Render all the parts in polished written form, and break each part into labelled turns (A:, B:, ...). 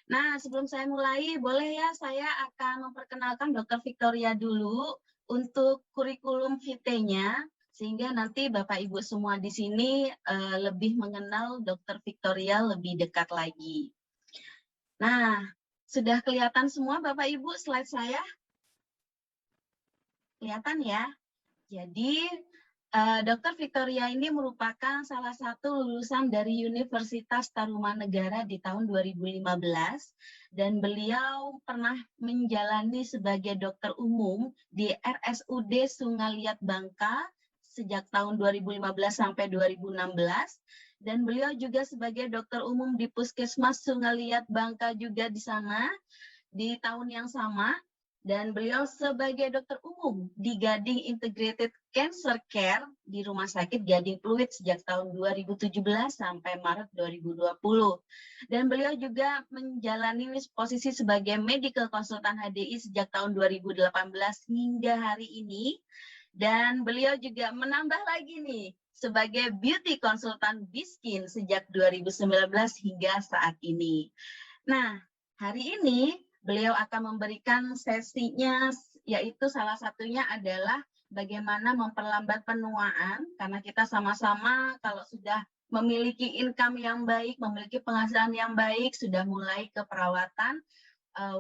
A: Nah, sebelum saya mulai, boleh ya saya akan memperkenalkan Dokter Victoria dulu untuk kurikulum vitae-nya, sehingga nanti Bapak Ibu semua di sini lebih mengenal Dokter Victoria lebih dekat lagi. Nah, sudah kelihatan semua Bapak Ibu slide saya? Kelihatan ya? Jadi, Dokter Victoria ini merupakan salah satu lulusan dari Universitas Tarumanegara di tahun 2015 dan beliau pernah menjalani sebagai dokter umum di RSUD Sungaliat Bangka sejak tahun 2015 sampai 2016 dan beliau juga sebagai dokter umum di Puskesmas Sungaliat Bangka juga di sana di tahun yang sama. Dan beliau sebagai dokter umum di Gading Integrated Cancer Care di Rumah Sakit Gading Pluit sejak tahun 2017 sampai Maret 2020. Dan beliau juga menjalani posisi sebagai medical consultant HDI sejak tahun 2018 hingga hari ini. Dan beliau juga menambah lagi nih sebagai beauty consultant Biskin sejak 2019 hingga saat ini. Nah, hari ini beliau akan memberikan sesinya, yaitu salah satunya adalah bagaimana memperlambat penuaan, karena kita sama-sama kalau sudah memiliki income yang baik, memiliki penghasilan yang baik, sudah mulai ke perawatan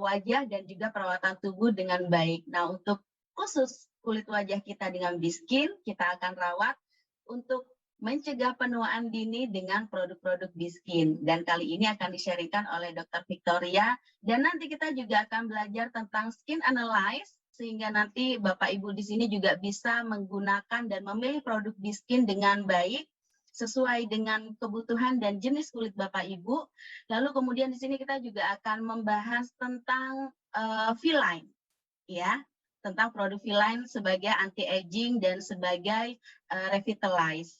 A: wajah dan juga perawatan tubuh dengan baik. Nah, untuk khusus kulit wajah kita dengan Biskin, kita akan rawat untuk mencegah penuaan dini dengan produk-produk Biskin. Dan kali ini akan di-sharingkan oleh Dr. Victoria. Dan nanti kita juga akan belajar tentang skin analyze, sehingga nanti Bapak Ibu di sini juga bisa menggunakan dan memilih produk Biskin dengan baik, sesuai dengan kebutuhan dan jenis kulit Bapak Ibu. Lalu kemudian di sini kita juga akan membahas tentang V-Line, ya, tentang produk V-Line sebagai anti-aging dan sebagai revitalize.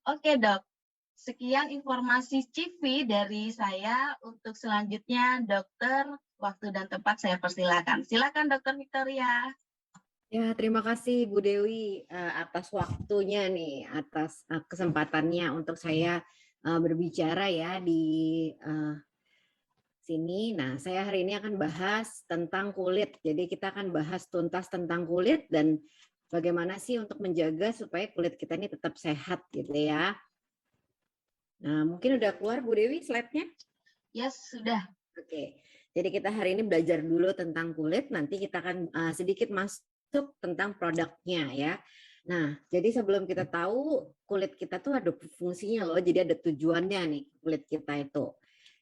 A: Oke dok, sekian informasi CV dari saya. Untuk selanjutnya dokter, waktu dan tempat saya persilakan. Silakan dokter Victoria.
B: Ya, terima kasih Bu Dewi atas waktunya nih, atas kesempatannya untuk saya berbicara ya di sini. Nah, saya hari ini akan bahas tentang kulit. Jadi kita akan bahas tuntas tentang kulit dan bagaimana sih untuk menjaga supaya kulit kita ini tetap sehat gitu ya. Nah, mungkin udah keluar Bu Dewi slide-nya?
A: Yes, sudah.
B: Oke, jadi kita hari ini belajar dulu tentang kulit, nanti kita akan sedikit masuk tentang produknya ya. Nah, jadi sebelum kita tahu kulit kita tuh ada fungsinya loh, jadi ada tujuannya nih kulit kita itu.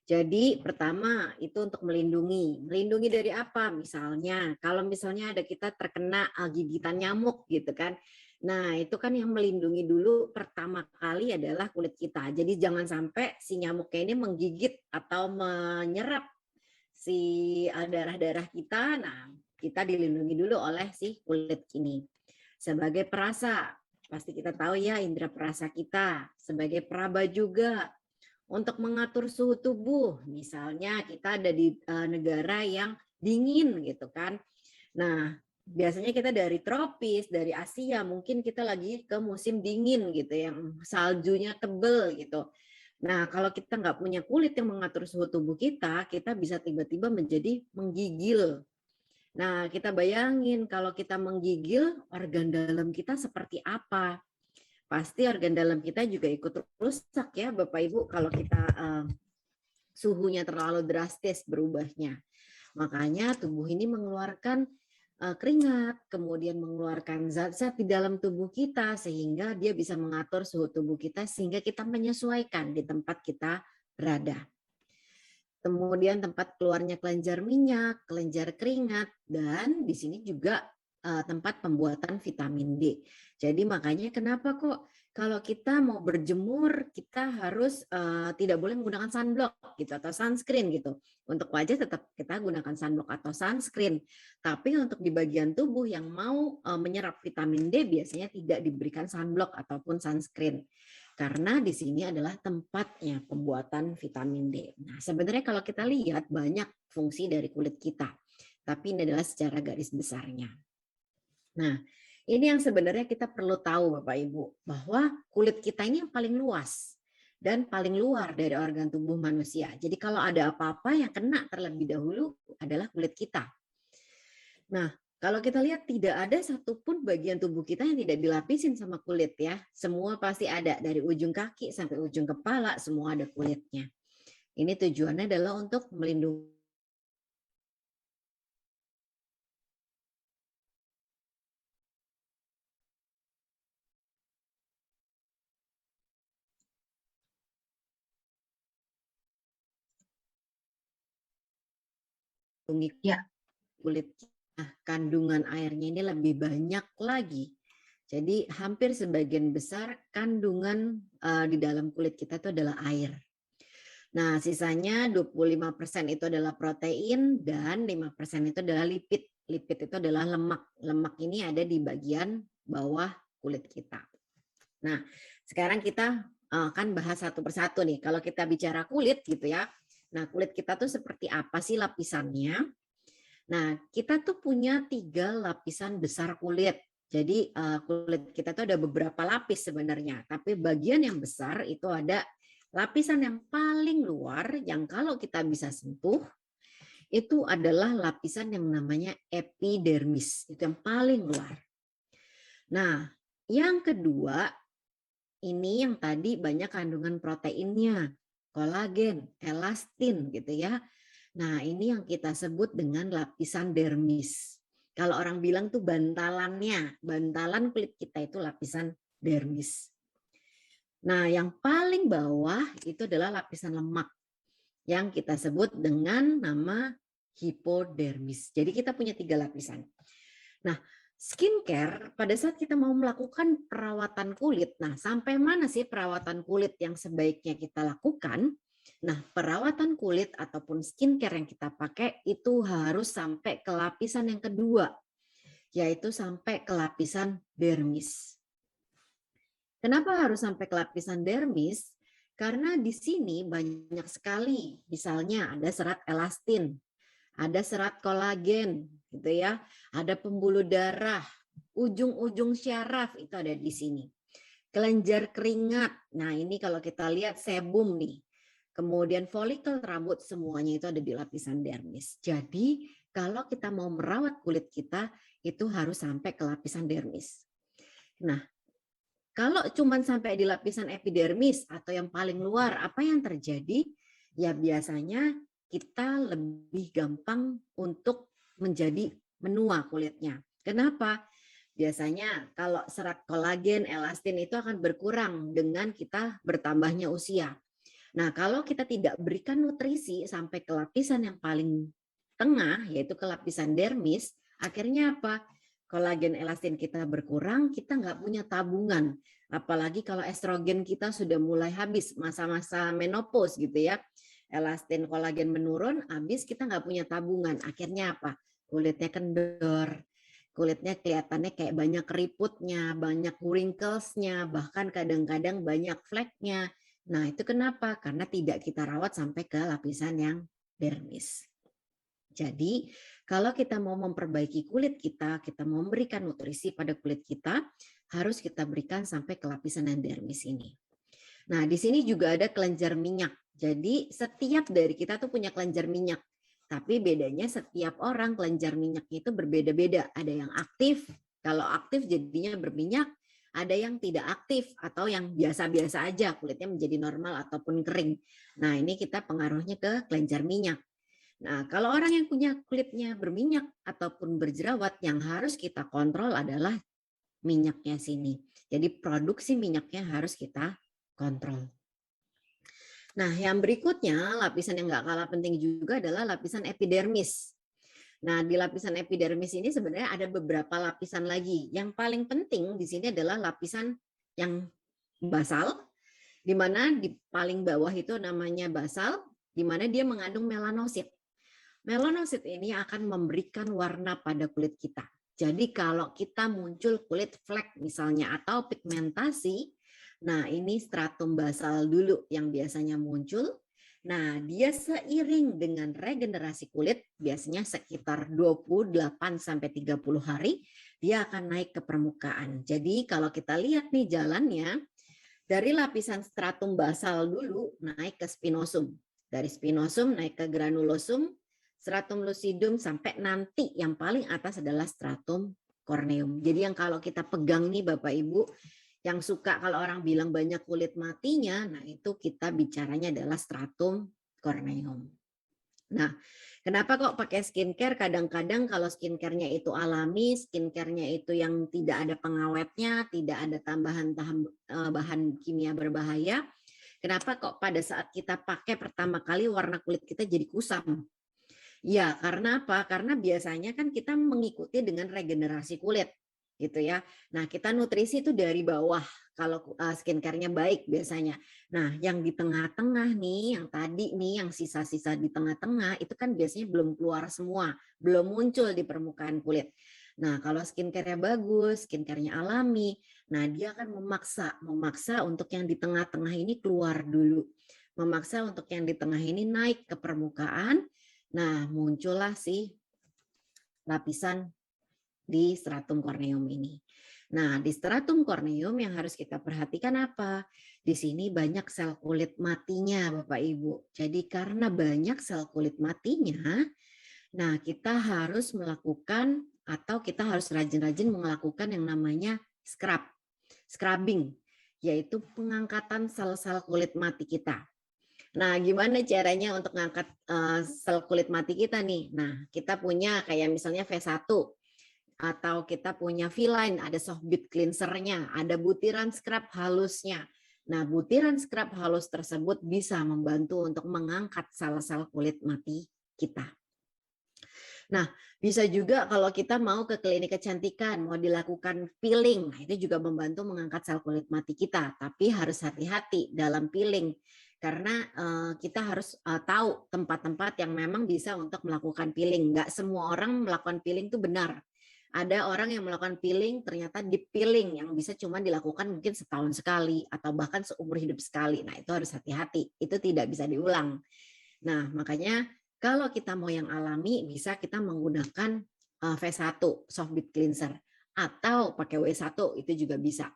B: Jadi pertama itu untuk melindungi dari apa? Misalnya, kalau misalnya ada kita terkena gigitan nyamuk gitu kan. Nah, itu kan yang melindungi dulu pertama kali adalah kulit kita. Jadi jangan sampai si nyamuknya ini menggigit atau menyerap si darah-darah kita. Nah, kita dilindungi dulu oleh si kulit ini. Sebagai perasa, pasti kita tahu ya indera perasa kita. Sebagai peraba juga untuk mengatur suhu tubuh. Misalnya kita ada di negara yang dingin gitu kan. Nah, biasanya kita dari tropis, dari Asia, mungkin kita lagi ke musim dingin gitu, yang saljunya tebel gitu. Nah, kalau kita nggak punya kulit yang mengatur suhu tubuh kita bisa tiba-tiba menjadi menggigil. Nah, kita bayangin kalau kita menggigil, organ dalam kita seperti apa? Pasti organ dalam kita juga ikut rusak ya, Bapak Ibu, kalau kita suhunya terlalu drastis berubahnya. Makanya tubuh ini mengeluarkan keringat, kemudian mengeluarkan zat-zat di dalam tubuh kita sehingga dia bisa mengatur suhu tubuh kita sehingga kita menyesuaikan di tempat kita berada. Kemudian tempat keluarnya kelenjar minyak, kelenjar keringat, dan di sini juga tempat pembuatan vitamin D. Jadi makanya kenapa kok kalau kita mau berjemur kita harus tidak boleh menggunakan sunblock gitu atau sunscreen gitu. Untuk wajah tetap kita gunakan sunblock atau sunscreen. Tapi untuk di bagian tubuh yang mau menyerap vitamin D biasanya tidak diberikan sunblock ataupun sunscreen. Karena di sini adalah tempatnya pembuatan vitamin D. Nah, sebenarnya kalau kita lihat banyak fungsi dari kulit kita. Tapi ini adalah secara garis besarnya. Nah, ini yang sebenarnya kita perlu tahu Bapak Ibu, bahwa kulit kita ini yang paling luas. dan paling luar dari organ tubuh manusia. Jadi kalau ada apa-apa yang kena terlebih dahulu adalah kulit kita. Nah, kalau kita lihat tidak ada satupun bagian tubuh kita yang tidak dilapisin sama kulit ya. Semua pasti ada dari ujung kaki sampai ujung kepala, semua ada kulitnya. Ini tujuannya adalah untuk melindungi
A: Ya,
B: kulit. Nah, kandungan airnya ini lebih banyak lagi. Jadi hampir sebagian besar kandungan di dalam kulit kita itu adalah air. Nah, sisanya 25% itu adalah protein dan 5% itu adalah lipid. Lipid itu adalah lemak. Lemak ini ada di bagian bawah kulit kita. Nah, sekarang kita akan bahas satu persatu nih. Kalau kita bicara kulit gitu ya. Nah, kulit kita tuh seperti apa sih lapisannya? Nah, kita tuh punya 3 lapisan besar kulit. Jadi kulit kita tuh ada beberapa lapis sebenarnya. Tapi bagian yang besar itu ada lapisan yang paling luar yang kalau kita bisa sentuh itu adalah lapisan yang namanya epidermis. Itu yang paling luar. Nah, yang kedua ini yang tadi banyak kandungan proteinnya, kolagen, elastin gitu ya. Nah, ini yang kita sebut dengan lapisan dermis. Kalau orang bilang tuh bantalannya, bantalan kulit kita itu lapisan dermis. Nah, yang paling bawah itu adalah lapisan lemak yang kita sebut dengan nama hipodermis. Jadi kita punya 3 lapisan. Nah, skincare pada saat kita mau melakukan perawatan kulit, nah sampai mana sih perawatan kulit yang sebaiknya kita lakukan? Nah, perawatan kulit ataupun skincare yang kita pakai itu harus sampai ke lapisan yang kedua, yaitu sampai ke lapisan dermis. Kenapa harus sampai ke lapisan dermis? Karena di sini banyak sekali, misalnya ada serat elastin, ada serat kolagen, gitu ya, ada pembuluh darah, ujung-ujung syaraf itu ada di sini. Kelenjar keringat, nah ini kalau kita lihat sebum nih, kemudian folikel rambut semuanya itu ada di lapisan dermis. Jadi kalau kita mau merawat kulit kita itu harus sampai ke lapisan dermis. Nah, kalau cuma sampai di lapisan epidermis atau yang paling luar, apa yang terjadi? Ya biasanya kita lebih gampang untuk menjadi menua kulitnya. Kenapa? Biasanya kalau serat kolagen, elastin itu akan berkurang dengan kita bertambahnya usia. Nah, kalau kita tidak berikan nutrisi sampai ke lapisan yang paling tengah, yaitu ke lapisan dermis, akhirnya apa? Kolagen elastin kita berkurang, kita nggak punya tabungan. Apalagi kalau estrogen kita sudah mulai habis, masa-masa menopause gitu ya. Elastin kolagen menurun, habis kita nggak punya tabungan. Akhirnya apa? Kulitnya kendor, kulitnya kelihatannya kayak banyak keriputnya, banyak wrinkles-nya, bahkan kadang-kadang banyak flek-nya. Nah, itu kenapa? Karena tidak kita rawat sampai ke lapisan yang dermis. Jadi, kalau kita mau memperbaiki kulit kita mau memberikan nutrisi pada kulit kita, harus kita berikan sampai ke lapisan dermis ini. Nah, di sini juga ada kelenjar minyak. Jadi, setiap dari kita tuh punya kelenjar minyak. Tapi bedanya setiap orang kelenjar minyaknya itu berbeda-beda. Ada yang aktif, kalau aktif jadinya berminyak, ada yang tidak aktif atau yang biasa-biasa aja, kulitnya menjadi normal ataupun kering. Nah, ini kita pengaruhnya ke kelenjar minyak. Nah, kalau orang yang punya kulitnya berminyak ataupun berjerawat, yang harus kita kontrol adalah minyaknya sini. Jadi produksi minyaknya harus kita kontrol. Nah, yang berikutnya, lapisan yang nggak kalah penting juga adalah lapisan epidermis. Nah, di lapisan epidermis ini sebenarnya ada beberapa lapisan lagi. Yang paling penting di sini adalah lapisan yang basal, di mana di paling bawah itu namanya basal, di mana dia mengandung melanosit. Melanosit ini akan memberikan warna pada kulit kita. Jadi kalau kita muncul kulit flek misalnya atau pigmentasi, nah ini stratum basal dulu yang biasanya muncul. Nah dia seiring dengan regenerasi kulit, biasanya sekitar 28-30 hari, dia akan naik ke permukaan. Jadi kalau kita lihat nih jalannya, Dari lapisan stratum basal dulu naik ke spinosum. Dari spinosum naik ke granulosum, stratum lucidum, sampai nanti yang paling atas adalah stratum corneum. Jadi yang kalau kita pegang nih Bapak Ibu, yang suka kalau orang bilang banyak kulit matinya, nah itu kita bicaranya adalah stratum corneum. Nah, kenapa kok pakai skincare? Kadang-kadang kalau skincare-nya itu alami, skincare-nya itu yang tidak ada pengawetnya, tidak ada tambahan bahan kimia berbahaya. Kenapa kok pada saat kita pakai pertama kali warna kulit kita jadi kusam? Ya, karena apa? Karena biasanya kan kita mengikuti dengan regenerasi kulit, gitu ya. Nah, kita nutrisi itu dari bawah kalau skincare-nya baik biasanya. Nah, yang di tengah-tengah nih, yang tadi nih, yang sisa-sisa di tengah-tengah itu kan biasanya belum keluar semua, belum muncul di permukaan kulit. Nah, kalau skincare-nya bagus, skincare-nya alami, nah dia akan memaksa untuk yang di tengah-tengah ini keluar dulu. Memaksa untuk yang di tengah ini naik ke permukaan. Nah, muncullah si lapisan di stratum corneum ini. Nah, di stratum corneum yang harus kita perhatikan apa? Di sini banyak sel kulit matinya, Bapak Ibu. Jadi karena banyak sel kulit matinya, nah kita harus melakukan atau kita harus rajin-rajin melakukan yang namanya scrubbing, yaitu pengangkatan sel-sel kulit mati kita. Nah, gimana caranya untuk ngangkat sel kulit mati kita nih? Nah, kita punya kayak misalnya V1 atau kita punya V-Line, ada soft bead cleanser-nya, ada butiran scrub halusnya. Nah, butiran scrub halus tersebut bisa membantu untuk mengangkat sel-sel kulit mati kita. Nah, bisa juga kalau kita mau ke klinik kecantikan, mau dilakukan peeling, nah itu juga membantu mengangkat sel kulit mati kita. Tapi harus hati-hati dalam peeling, karena kita harus tahu tempat-tempat yang memang bisa untuk melakukan peeling. Nggak semua orang melakukan peeling itu benar. Ada orang yang melakukan peeling, ternyata deep peeling yang bisa cuma dilakukan mungkin setahun sekali, atau bahkan seumur hidup sekali. Nah, itu harus hati-hati, itu tidak bisa diulang. Nah, makanya kalau kita mau yang alami, bisa kita menggunakan V1 soft bead cleanser atau pakai W1 itu juga bisa.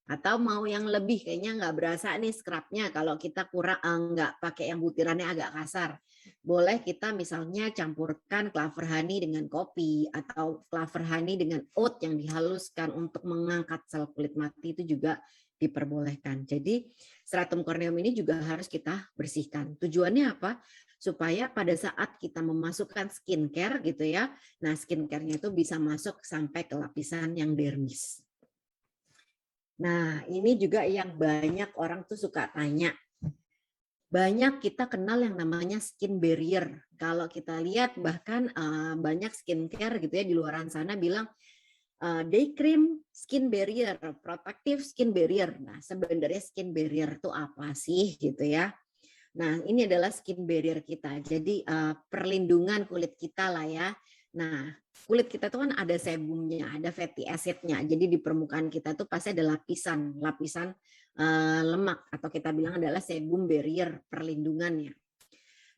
B: Atau mau yang lebih kayaknya nggak berasa nih scrubnya kalau kita kurang nggak pakai yang butirannya agak kasar. Boleh kita misalnya campurkan clover honey dengan kopi atau clover honey dengan oat yang dihaluskan untuk mengangkat sel kulit mati itu juga diperbolehkan. Jadi stratum corneum ini juga harus kita bersihkan. Tujuannya apa? Supaya pada saat kita memasukkan skincare gitu ya, nah skincare-nya itu bisa masuk sampai ke lapisan yang dermis. Nah, ini juga yang banyak orang tuh suka tanya. Banyak kita kenal yang namanya skin barrier. Kalau kita lihat bahkan banyak skincare gitu ya di luaran sana bilang day cream skin barrier, protective skin barrier. Nah, sebenarnya skin barrier itu apa sih gitu ya? Nah, ini adalah skin barrier kita. Jadi perlindungan kulit kita lah ya. Nah, kulit kita tuh kan ada sebumnya, ada fatty acid-nya. Jadi di permukaan kita tuh pasti ada lapisan lemak atau kita bilang adalah sebum barrier perlindungannya.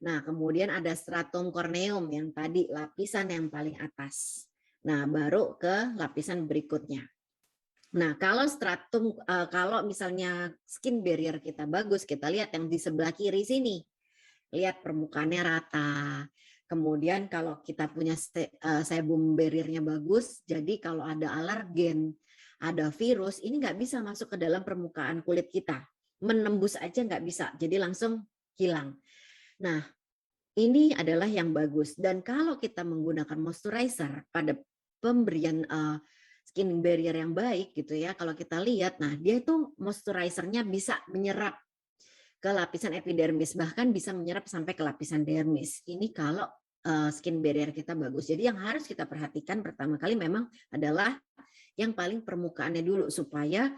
B: Nah, kemudian ada stratum corneum yang tadi lapisan yang paling atas. Nah, baru ke lapisan berikutnya. Nah, kalau misalnya skin barrier kita bagus, kita lihat yang di sebelah kiri sini. Lihat permukaannya rata. Kemudian kalau kita punya sebum barriernya bagus, jadi kalau ada alergen, ada virus, ini nggak bisa masuk ke dalam permukaan kulit kita. Menembus aja nggak bisa, jadi langsung hilang. Nah, ini adalah yang bagus. Dan kalau kita menggunakan moisturizer pada pemberian skin barrier yang baik gitu ya, kalau kita lihat, nah dia itu moisturizernya bisa menyerap ke lapisan epidermis, bahkan bisa menyerap sampai ke lapisan dermis. Ini kalau skin barrier kita bagus. Jadi yang harus kita perhatikan pertama kali memang adalah yang paling permukaannya dulu, supaya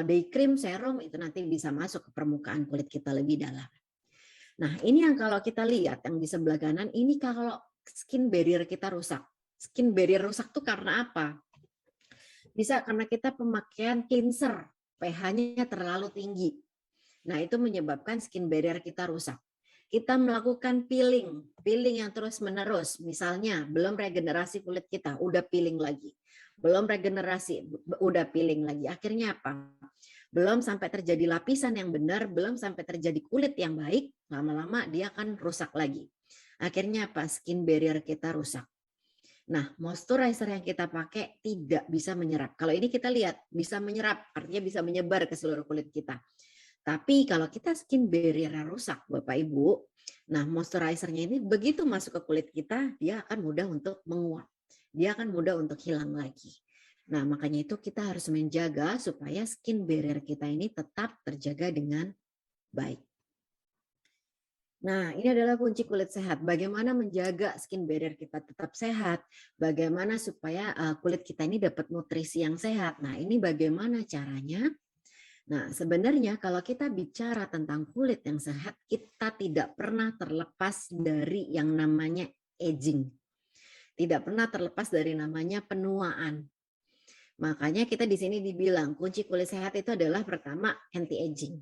B: day cream, serum itu nanti bisa masuk ke permukaan kulit kita lebih dalam. Nah, ini yang kalau kita lihat yang di sebelah kanan, ini kalau skin barrier kita rusak. Skin barrier rusak tuh karena apa? Bisa karena kita pemakaian cleanser, pH-nya terlalu tinggi. Nah, itu menyebabkan skin barrier kita rusak. Kita melakukan peeling yang terus-menerus. Misalnya, belum regenerasi kulit kita, udah peeling lagi. Belum regenerasi, udah peeling lagi. Akhirnya apa? Belum sampai terjadi lapisan yang benar, belum sampai terjadi kulit yang baik, lama-lama dia akan rusak lagi. Akhirnya apa? Skin barrier kita rusak. Nah, moisturizer yang kita pakai tidak bisa menyerap. Kalau ini kita lihat bisa menyerap, artinya bisa menyebar ke seluruh kulit kita. Tapi kalau kita skin barrier rusak, Bapak Ibu, nah moisturizernya ini begitu masuk ke kulit kita, dia akan mudah untuk menguap. Dia akan mudah untuk hilang lagi. Nah, makanya itu kita harus menjaga supaya skin barrier kita ini tetap terjaga dengan baik. Nah, ini adalah kunci kulit sehat. Bagaimana menjaga skin barrier kita tetap sehat? Bagaimana supaya kulit kita ini dapat nutrisi yang sehat? Nah, ini bagaimana caranya? Nah, sebenarnya kalau kita bicara tentang kulit yang sehat, kita tidak pernah terlepas dari yang namanya aging. Tidak pernah terlepas dari namanya penuaan. Makanya kita di sini dibilang kunci kulit sehat itu adalah pertama anti-aging.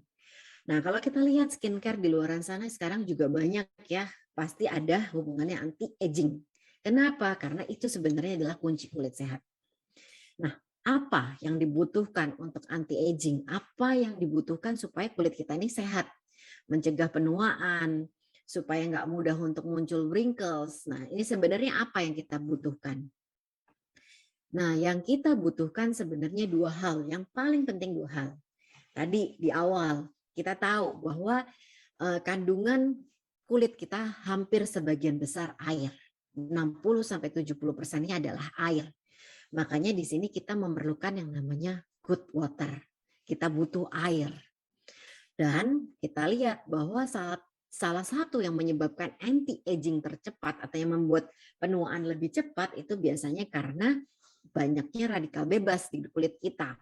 B: Nah, kalau kita lihat skincare di luaran sana sekarang juga banyak ya, pasti ada hubungannya anti-aging. Kenapa? Karena itu sebenarnya adalah kunci kulit sehat. Nah, apa yang dibutuhkan untuk anti-aging? Apa yang dibutuhkan supaya kulit kita ini sehat? Mencegah penuaan, supaya nggak mudah untuk muncul wrinkles. Nah, ini sebenarnya apa yang kita butuhkan? Nah, yang kita butuhkan sebenarnya dua hal. Yang paling penting dua hal. Tadi di awal kita tahu bahwa kandungan kulit kita hampir sebagian besar air. 60-70%-nya adalah air. Makanya di sini kita memerlukan yang namanya good water. Kita butuh air. Dan kita lihat bahwa salah satu yang menyebabkan anti-aging tercepat atau yang membuat penuaan lebih cepat itu biasanya karena banyaknya radikal bebas di kulit kita.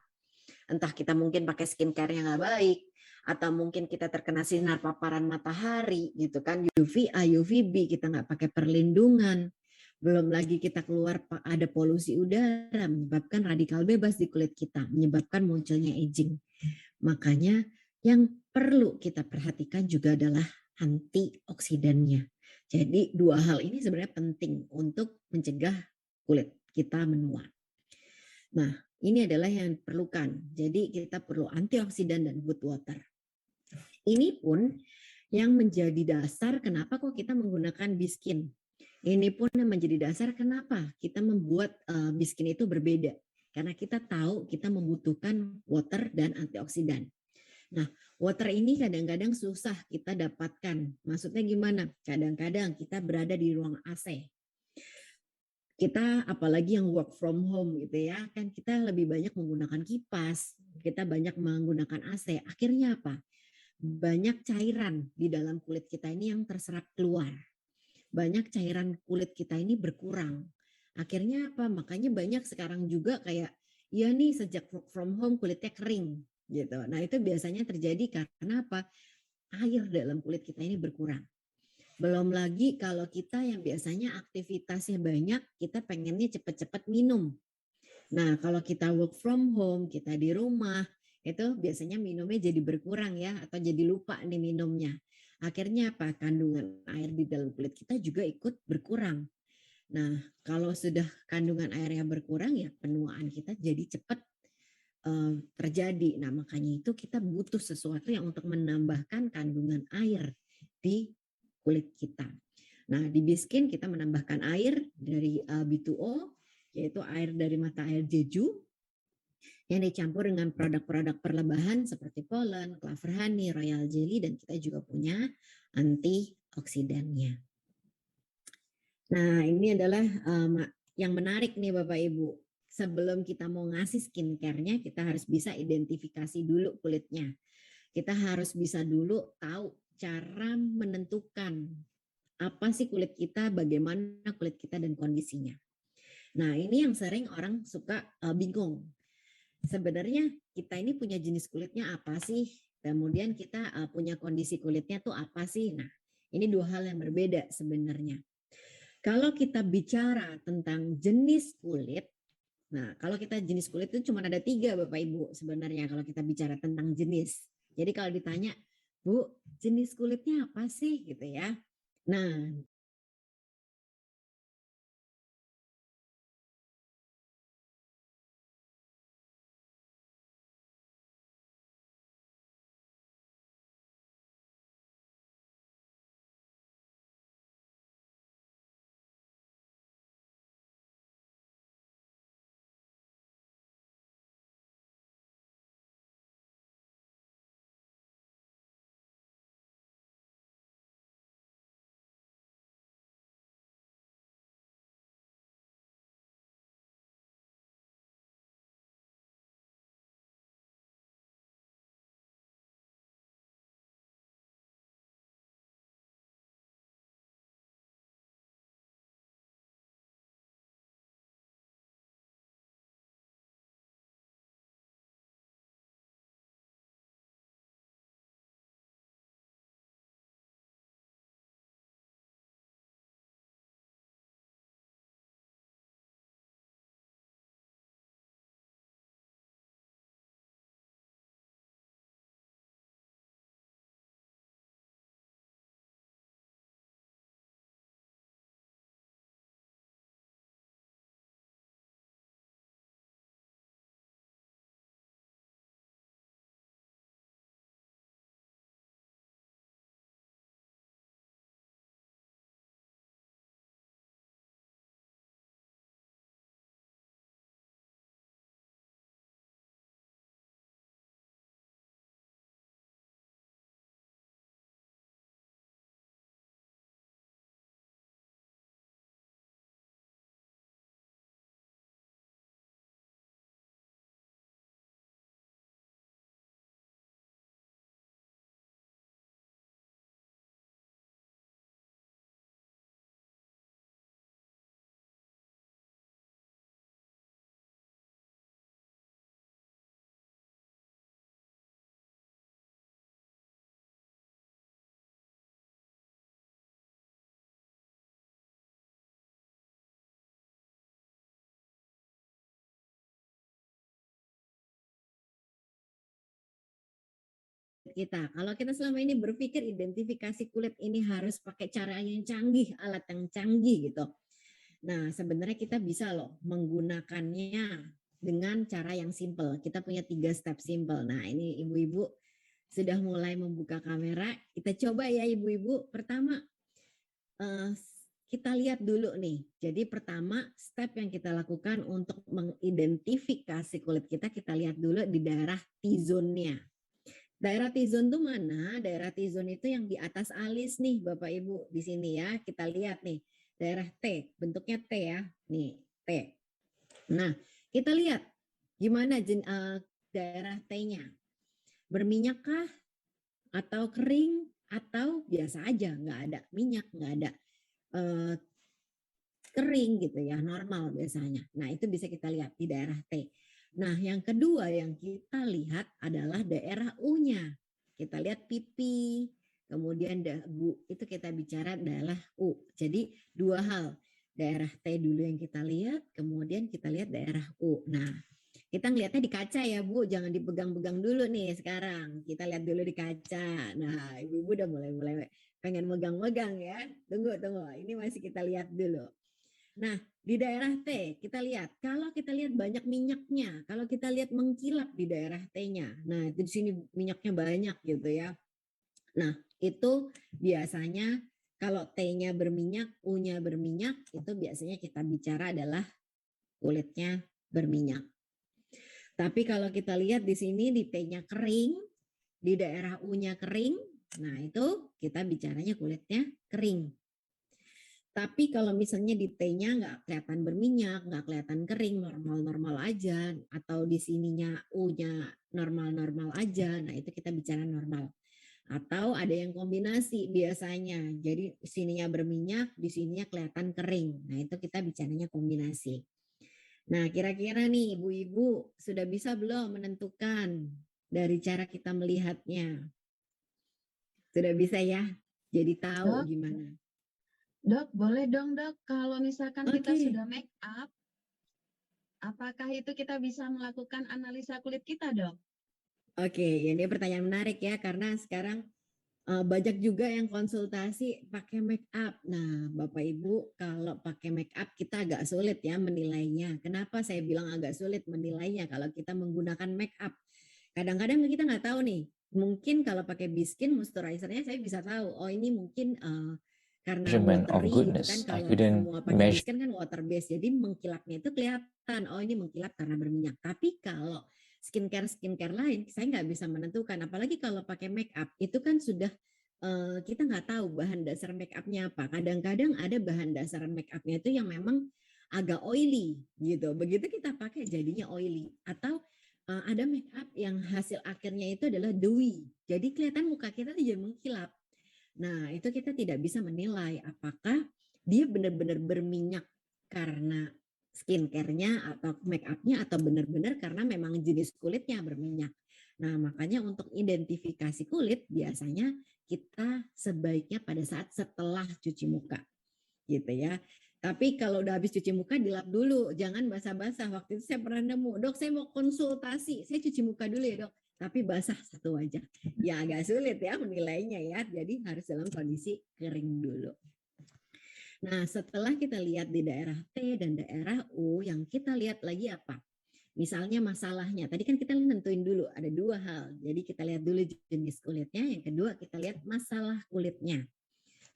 B: Entah kita mungkin pakai skincare yang nggak baik, atau mungkin kita terkena sinar paparan matahari gitu kan, UVA, UVB, kita nggak pakai perlindungan. Belum lagi kita keluar ada polusi udara, menyebabkan radikal bebas di kulit kita, menyebabkan munculnya aging. Makanya yang perlu kita perhatikan juga adalah antioksidannya. Jadi dua hal ini sebenarnya penting untuk mencegah kulit kita menua. Nah, ini adalah yang diperlukan. Jadi kita perlu antioksidan dan good water. Ini pun yang menjadi dasar kenapa kok kita menggunakan biskin. Ini pun yang menjadi dasar kenapa kita membuat biskin itu berbeda. Karena kita tahu kita membutuhkan water dan antioksidan. Nah, water ini kadang-kadang susah kita dapatkan. Maksudnya gimana? Kadang-kadang kita berada di ruang AC. Kita apalagi yang work from home gitu ya, kan kita lebih banyak menggunakan kipas, kita banyak menggunakan AC. Akhirnya apa? Banyak cairan di dalam kulit kita ini yang terserap keluar. Banyak cairan kulit kita ini berkurang. Akhirnya apa? Makanya banyak sekarang juga kayak, ya nih sejak work from home kulitnya kering gitu. Nah itu biasanya terjadi karena apa? Air dalam kulit kita ini berkurang. Belum lagi kalau kita yang biasanya aktivitasnya banyak, kita pengennya cepat-cepat minum. Nah, kalau kita work from home, kita di rumah, itu biasanya minumnya jadi berkurang ya, atau jadi lupa nih minumnya. Akhirnya apa? Kandungan air di dalam kulit kita juga ikut berkurang. Nah, kalau sudah kandungan airnya berkurang ya penuaan kita jadi cepat terjadi. Nah, makanya itu kita butuh sesuatu yang untuk menambahkan kandungan air di kulit kita. Nah, di Biskin kita menambahkan air dari B2O, yaitu air dari mata air jeju, yang dicampur dengan produk-produk perlebahan seperti polen, clover honey, royal jelly, dan kita juga punya antioksidannya. Nah, ini adalah yang menarik nih Bapak Ibu. Sebelum kita mau ngasih skincare-nya, kita harus bisa identifikasi dulu kulitnya. Kita harus bisa dulu tahu cara menentukan apa sih kulit kita, bagaimana kulit kita dan kondisinya. Nah, ini yang sering orang suka bingung. Sebenarnya kita ini punya jenis kulitnya apa sih? Kemudian kita punya kondisi kulitnya tuh apa sih? Nah, ini dua hal yang berbeda sebenarnya. Kalau kita bicara tentang jenis kulit, nah kalau kita jenis kulit itu cuma ada 3 Bapak Ibu sebenarnya kalau kita bicara tentang jenis. Jadi kalau ditanya, Bu, jenis kulitnya apa sih gitu ya? Nah, kita. Kalau kita selama ini berpikir identifikasi kulit ini harus pakai cara yang canggih, alat yang canggih gitu. Nah, sebenarnya kita bisa loh menggunakannya dengan cara yang simple. Kita punya 3 step simple. Nah, ini ibu-ibu sudah mulai membuka kamera. Kita coba ya ibu-ibu. Pertama, kita lihat dulu nih. Jadi pertama step yang kita lakukan untuk mengidentifikasi kulit kita lihat dulu di daerah T-zone-nya. Daerah T-zone itu mana? Daerah T-zone itu yang di atas alis nih Bapak Ibu di sini ya. Kita lihat nih, daerah T, bentuknya T ya. Nih, T. Nah, kita lihat gimana daerah T-nya. Berminyakkah atau kering atau biasa aja, nggak ada minyak, nggak ada kering gitu ya, normal biasanya. Nah, itu bisa kita lihat di daerah T. Nah, yang kedua yang kita lihat adalah daerah U-nya. Kita lihat pipi, kemudian dagu, itu kita bicara daerah U. Jadi dua hal, daerah T dulu yang kita lihat, kemudian kita lihat daerah U. Nah, kita ngelihatnya di kaca ya Bu, jangan dipegang-pegang dulu nih sekarang. Kita lihat dulu di kaca. Nah, ibu-ibu udah mulai pengen megang-megang ya. Tunggu. Ini masih kita lihat dulu. Nah, di daerah T kita lihat, kalau kita lihat banyak minyaknya, kalau kita lihat mengkilap di daerah T-nya, nah itu di sini minyaknya banyak gitu ya. Nah, itu biasanya kalau T-nya berminyak, U-nya berminyak, itu biasanya kita bicara adalah kulitnya berminyak. Tapi kalau kita lihat di sini di T-nya kering, di daerah U-nya kering, nah itu kita bicaranya kulitnya kering. Tapi kalau misalnya di T-nya nggak kelihatan berminyak, nggak kelihatan kering, normal-normal aja, atau di sininya U-nya normal-normal aja, nah itu kita bicara normal. Atau ada yang kombinasi biasanya, jadi sininya berminyak, di sininya kelihatan kering. Nah itu kita bicaranya kombinasi. Nah kira-kira nih ibu-ibu sudah bisa belum menentukan dari cara kita melihatnya? Sudah bisa ya? Jadi tahu
A: Dok,
B: gimana?
A: Dok, boleh dong dok, kalau misalkan kita
B: Oke.
A: sudah make up, apakah itu kita bisa melakukan analisa kulit kita dok?
B: Oke, ini pertanyaan menarik ya karena sekarang banyak juga yang konsultasi pakai make up. Nah, Bapak Ibu, kalau pakai make up kita agak sulit ya menilainya. Kenapa saya bilang agak sulit menilainya kalau kita menggunakan make up? Kadang-kadang kita nggak tahu nih. Mungkin kalau pakai Biskin moisturizernya saya bisa tahu. Oh ini mungkin karena
C: Measurement of
B: watery gitu kan.
C: goodness. I
B: Kalau
C: couldn't
B: semua pakai
C: measure
B: Biskin kan water based. Jadi mengkilapnya itu kelihatan. Oh ini mengkilap karena berminyak. Tapi kalau skincare lain saya nggak bisa menentukan. Apalagi kalau pakai make up itu kan sudah kita nggak tahu bahan dasar make upnya apa. Kadang-kadang ada bahan dasar make upnya itu yang memang agak oily gitu. Begitu kita pakai jadinya oily. Atau ada make up yang hasil akhirnya itu adalah dewy. Jadi kelihatan muka kita tuh jadi mengkilap. Nah, itu kita tidak bisa menilai apakah dia benar-benar berminyak karena skincare-nya atau make up-nya atau benar-benar karena memang jenis kulitnya berminyak. Nah, makanya untuk identifikasi kulit biasanya kita sebaiknya pada saat setelah cuci muka gitu ya. Tapi kalau udah habis cuci muka dilap dulu, jangan basah-basah. Waktu itu saya pernah nemu, dok saya mau konsultasi, saya cuci muka dulu ya dok, tapi basah satu aja. Ya agak sulit ya menilainya ya, jadi harus dalam kondisi kering dulu. Nah setelah kita lihat di daerah T dan daerah U, yang kita lihat lagi apa? Misalnya masalahnya, tadi kan kita nentuin dulu ada dua hal. Jadi kita lihat dulu jenis kulitnya, yang kedua kita lihat masalah kulitnya.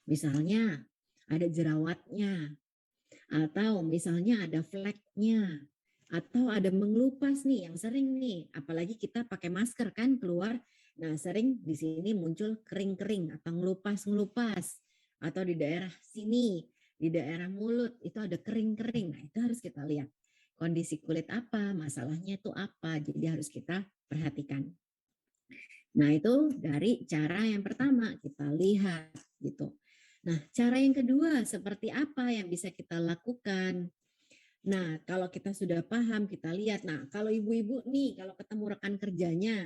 B: Misalnya ada jerawatnya, atau misalnya ada fleknya, atau ada mengelupas nih yang sering nih, apalagi kita pakai masker kan keluar, nah sering di sini muncul kering-kering atau ngelupas-ngelupas, atau di daerah sini, di daerah mulut itu ada kering-kering, nah itu harus kita lihat kondisi kulit apa, masalahnya itu apa, jadi harus kita perhatikan. Nah itu dari cara yang pertama kita lihat gitu. Nah, cara yang kedua seperti apa yang bisa kita lakukan? Nah, kalau kita sudah paham, kita lihat. Nah, kalau ibu-ibu nih, kalau ketemu rekan kerjanya,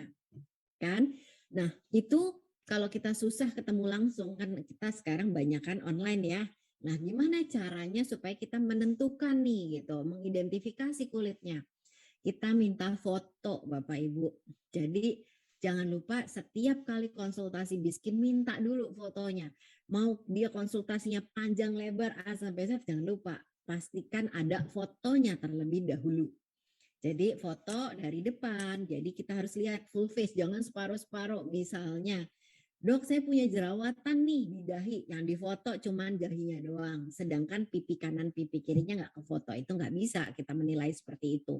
B: kan? Nah, itu kalau kita susah ketemu langsung, kan kita sekarang banyak kan online ya. Nah, gimana caranya supaya kita menentukan nih gitu, mengidentifikasi kulitnya? Kita minta foto Bapak Ibu. Jadi jangan lupa setiap kali konsultasi Biskin minta dulu fotonya. Mau dia konsultasinya panjang lebar A sampai Z, jangan lupa pastikan ada fotonya terlebih dahulu. Jadi foto dari depan, jadi kita harus lihat full face, jangan separuh-separuh. Misalnya, dok saya punya jerawatan nih di dahi, yang difoto cuman dahinya doang. Sedangkan pipi kanan, pipi kirinya nggak ke foto, itu nggak bisa kita menilai seperti itu.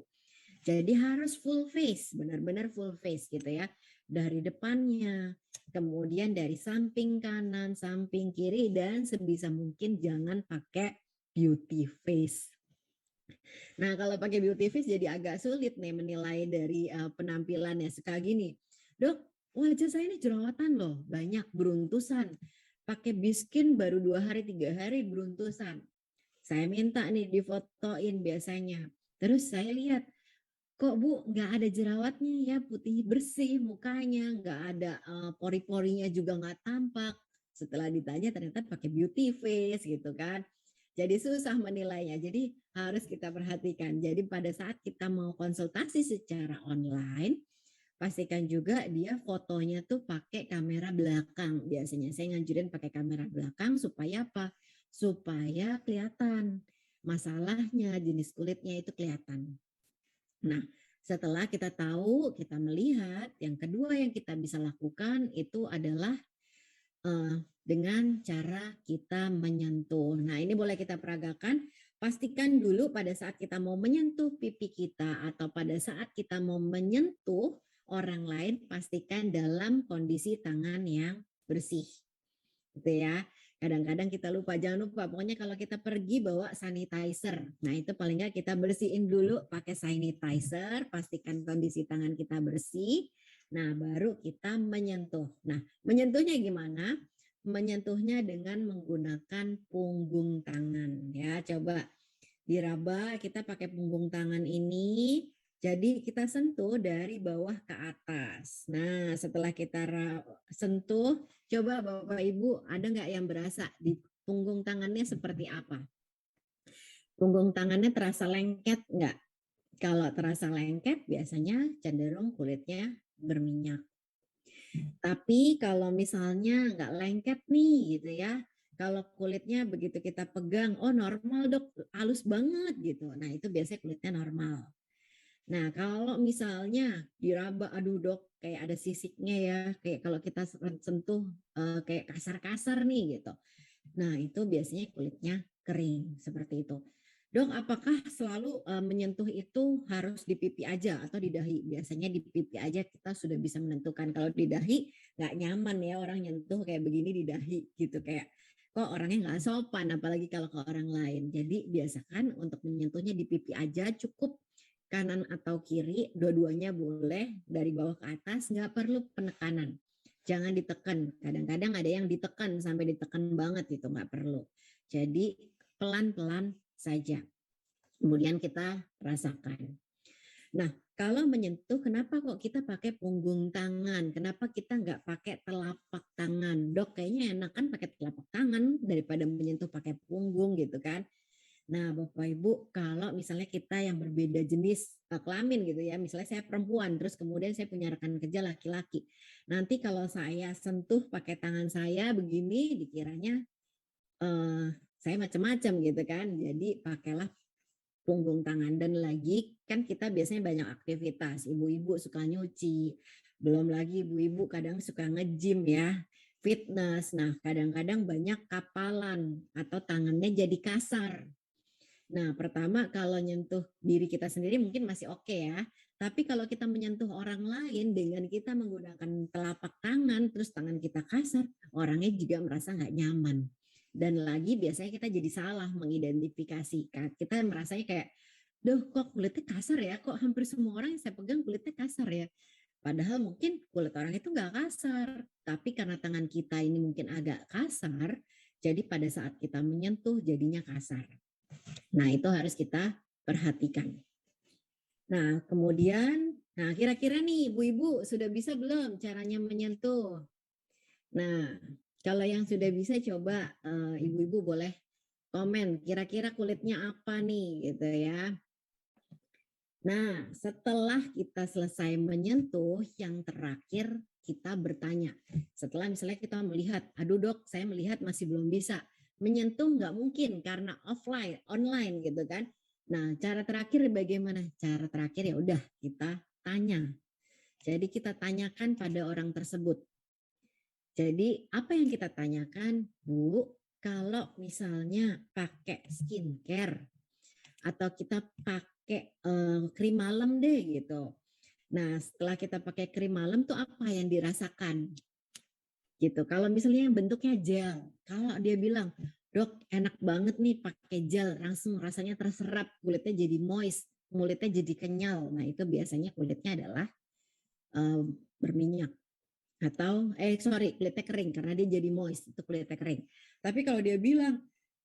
B: Jadi harus full face, benar-benar full face gitu ya. Dari depannya, kemudian dari samping kanan, samping kiri, dan sebisa mungkin jangan pakai beauty face. Nah, kalau pakai beauty face jadi agak sulit nih menilai dari penampilannya. Sekali gini, dok, wajah saya ini jerawatan loh, banyak beruntusan. Pakai Biskin baru 2 hari, 3 hari beruntusan. Saya minta nih difotoin biasanya. Terus saya lihat, kok Bu nggak ada jerawatnya ya, putih bersih mukanya, nggak ada pori-porinya juga nggak tampak. Setelah ditanya ternyata pakai beauty face gitu kan. Jadi susah menilainya. Jadi harus kita perhatikan. Jadi pada saat kita mau konsultasi secara online, pastikan juga dia fotonya tuh pakai kamera belakang. Biasanya saya nganjurin pakai kamera belakang supaya apa? Supaya kelihatan masalahnya, jenis kulitnya itu kelihatan. Nah, setelah kita tahu, kita melihat, yang kedua yang kita bisa lakukan itu adalah dengan cara kita menyentuh. Nah, ini boleh kita peragakan. Pastikan dulu pada saat kita mau menyentuh pipi kita atau pada saat kita mau menyentuh orang lain, pastikan dalam kondisi tangan yang bersih. Gitu ya. Kadang-kadang kita lupa, jangan lupa. Pokoknya kalau kita pergi bawa sanitizer. Nah, itu paling nggak kita bersihin dulu pakai sanitizer, pastikan kondisi tangan kita bersih. Nah, baru kita menyentuh. Nah, menyentuhnya gimana? Menyentuhnya dengan menggunakan punggung tangan ya. Coba diraba, kita pakai punggung tangan ini. Jadi kita sentuh dari bawah ke atas. Nah, setelah kita sentuh, coba Bapak Ibu ada nggak yang berasa di punggung tangannya seperti apa? Punggung tangannya terasa lengket nggak? Kalau terasa lengket, biasanya cenderung kulitnya berminyak. Tapi kalau misalnya nggak lengket nih gitu ya, kalau kulitnya begitu kita pegang, oh normal dok, halus banget gitu. Nah itu biasanya kulitnya normal. Nah kalau misalnya diraba, aduh dok, kayak ada sisiknya ya, kayak kalau kita sentuh kayak kasar-kasar nih gitu. Nah itu biasanya kulitnya kering seperti itu. Dok, apakah selalu menyentuh itu harus di pipi aja atau di dahi? Biasanya di pipi aja kita sudah bisa menentukan. Kalau di dahi nggak nyaman ya orang nyentuh kayak begini di dahi gitu, kayak kok orangnya nggak sopan apalagi kalau ke orang lain. Jadi biasakan untuk menyentuhnya di pipi aja, cukup kanan atau kiri, dua-duanya boleh, dari bawah ke atas, nggak perlu penekanan. Jangan ditekan. Kadang-kadang ada yang ditekan sampai ditekan banget, itu nggak perlu. Jadi pelan-pelan saja. Kemudian kita rasakan. Nah, kalau menyentuh, kenapa kok kita pakai punggung tangan? Kenapa kita nggak pakai telapak tangan? Dok, kayaknya enakan pakai telapak tangan daripada menyentuh pakai punggung gitu kan. Nah, Bapak Ibu, kalau misalnya kita yang berbeda jenis kelamin gitu ya, misalnya saya perempuan, terus kemudian saya punya rekan kerja laki-laki. Nanti kalau saya sentuh pakai tangan saya begini, dikiranya saya macam-macam gitu kan. Jadi pakailah punggung tangan. Dan lagi kan kita biasanya banyak aktivitas, ibu-ibu suka nyuci, belum lagi ibu-ibu kadang suka nge-gym ya, fitness. Nah kadang-kadang banyak kapalan atau tangannya jadi kasar. Nah pertama kalau nyentuh diri kita sendiri mungkin masih oke ya, tapi kalau kita menyentuh orang lain dengan kita menggunakan telapak tangan terus tangan kita kasar, orangnya juga merasa nggak nyaman. Dan lagi biasanya kita jadi salah mengidentifikasi. Kita merasanya kayak, duh kok kulitnya kasar ya, kok hampir semua orang yang saya pegang kulitnya kasar ya. Padahal mungkin kulit orang itu nggak kasar, tapi karena tangan kita ini mungkin agak kasar, jadi pada saat kita menyentuh jadinya kasar. Nah itu harus kita perhatikan. Nah kemudian, nah kira-kira nih ibu-ibu sudah bisa belum caranya menyentuh? Nah kalau yang sudah bisa coba ibu-ibu boleh komen kira-kira kulitnya apa nih gitu ya. Nah, setelah kita selesai menyentuh, yang terakhir kita bertanya. Setelah misalnya kita melihat, aduh dok, saya melihat masih belum bisa. Menyentuh nggak mungkin karena offline, online gitu kan. Nah, cara terakhir bagaimana? Cara terakhir ya udah kita tanya. Jadi kita tanyakan pada orang tersebut. Jadi apa yang kita tanyakan, Bu, kalau misalnya pakai skincare atau kita pakai krim malam deh gitu. Nah, setelah kita pakai krim malam tuh apa yang dirasakan? Gitu. Kalau misalnya yang bentuknya gel, kalau dia bilang, "Dok, enak banget nih pakai gel, langsung rasanya terserap, kulitnya jadi moist, kulitnya jadi kenyal." Nah, itu biasanya kulitnya adalah berminyak atau sorry, kulitnya kering karena dia jadi moist, itu kulitnya kering. Tapi kalau dia bilang,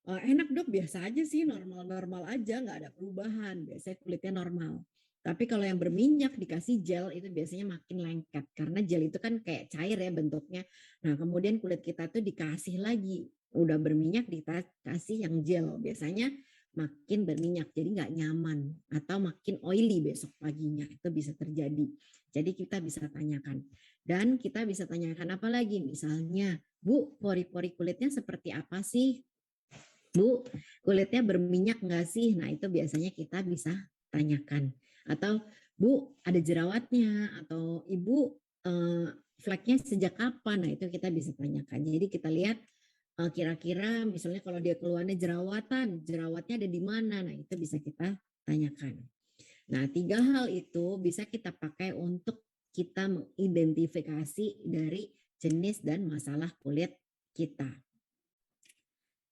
B: enak dok, biasa aja sih, normal-normal aja, nggak ada perubahan, biasanya kulitnya normal. Tapi kalau yang berminyak dikasih gel itu biasanya makin lengket karena gel itu kan kayak cair ya bentuknya. Nah, kemudian kulit kita tuh dikasih lagi, udah berminyak dikasih yang gel, biasanya makin berminyak jadi nggak nyaman atau makin oily besok paginya, itu bisa terjadi. Jadi kita bisa tanyakan. Dan kita bisa tanyakan apa lagi? Misalnya, Bu, pori-pori kulitnya seperti apa sih? Bu, kulitnya berminyak nggak sih? Nah, itu biasanya kita bisa tanyakan. Atau, Bu, ada jerawatnya. Atau, Ibu, fleknya sejak kapan? Nah, itu kita bisa tanyakan. Jadi kita lihat kira-kira misalnya kalau dia keluarnya jerawatan, jerawatnya ada di mana? Nah, itu bisa kita tanyakan. Nah, 3 hal itu bisa kita pakai untuk kita mengidentifikasi dari jenis dan masalah kulit kita.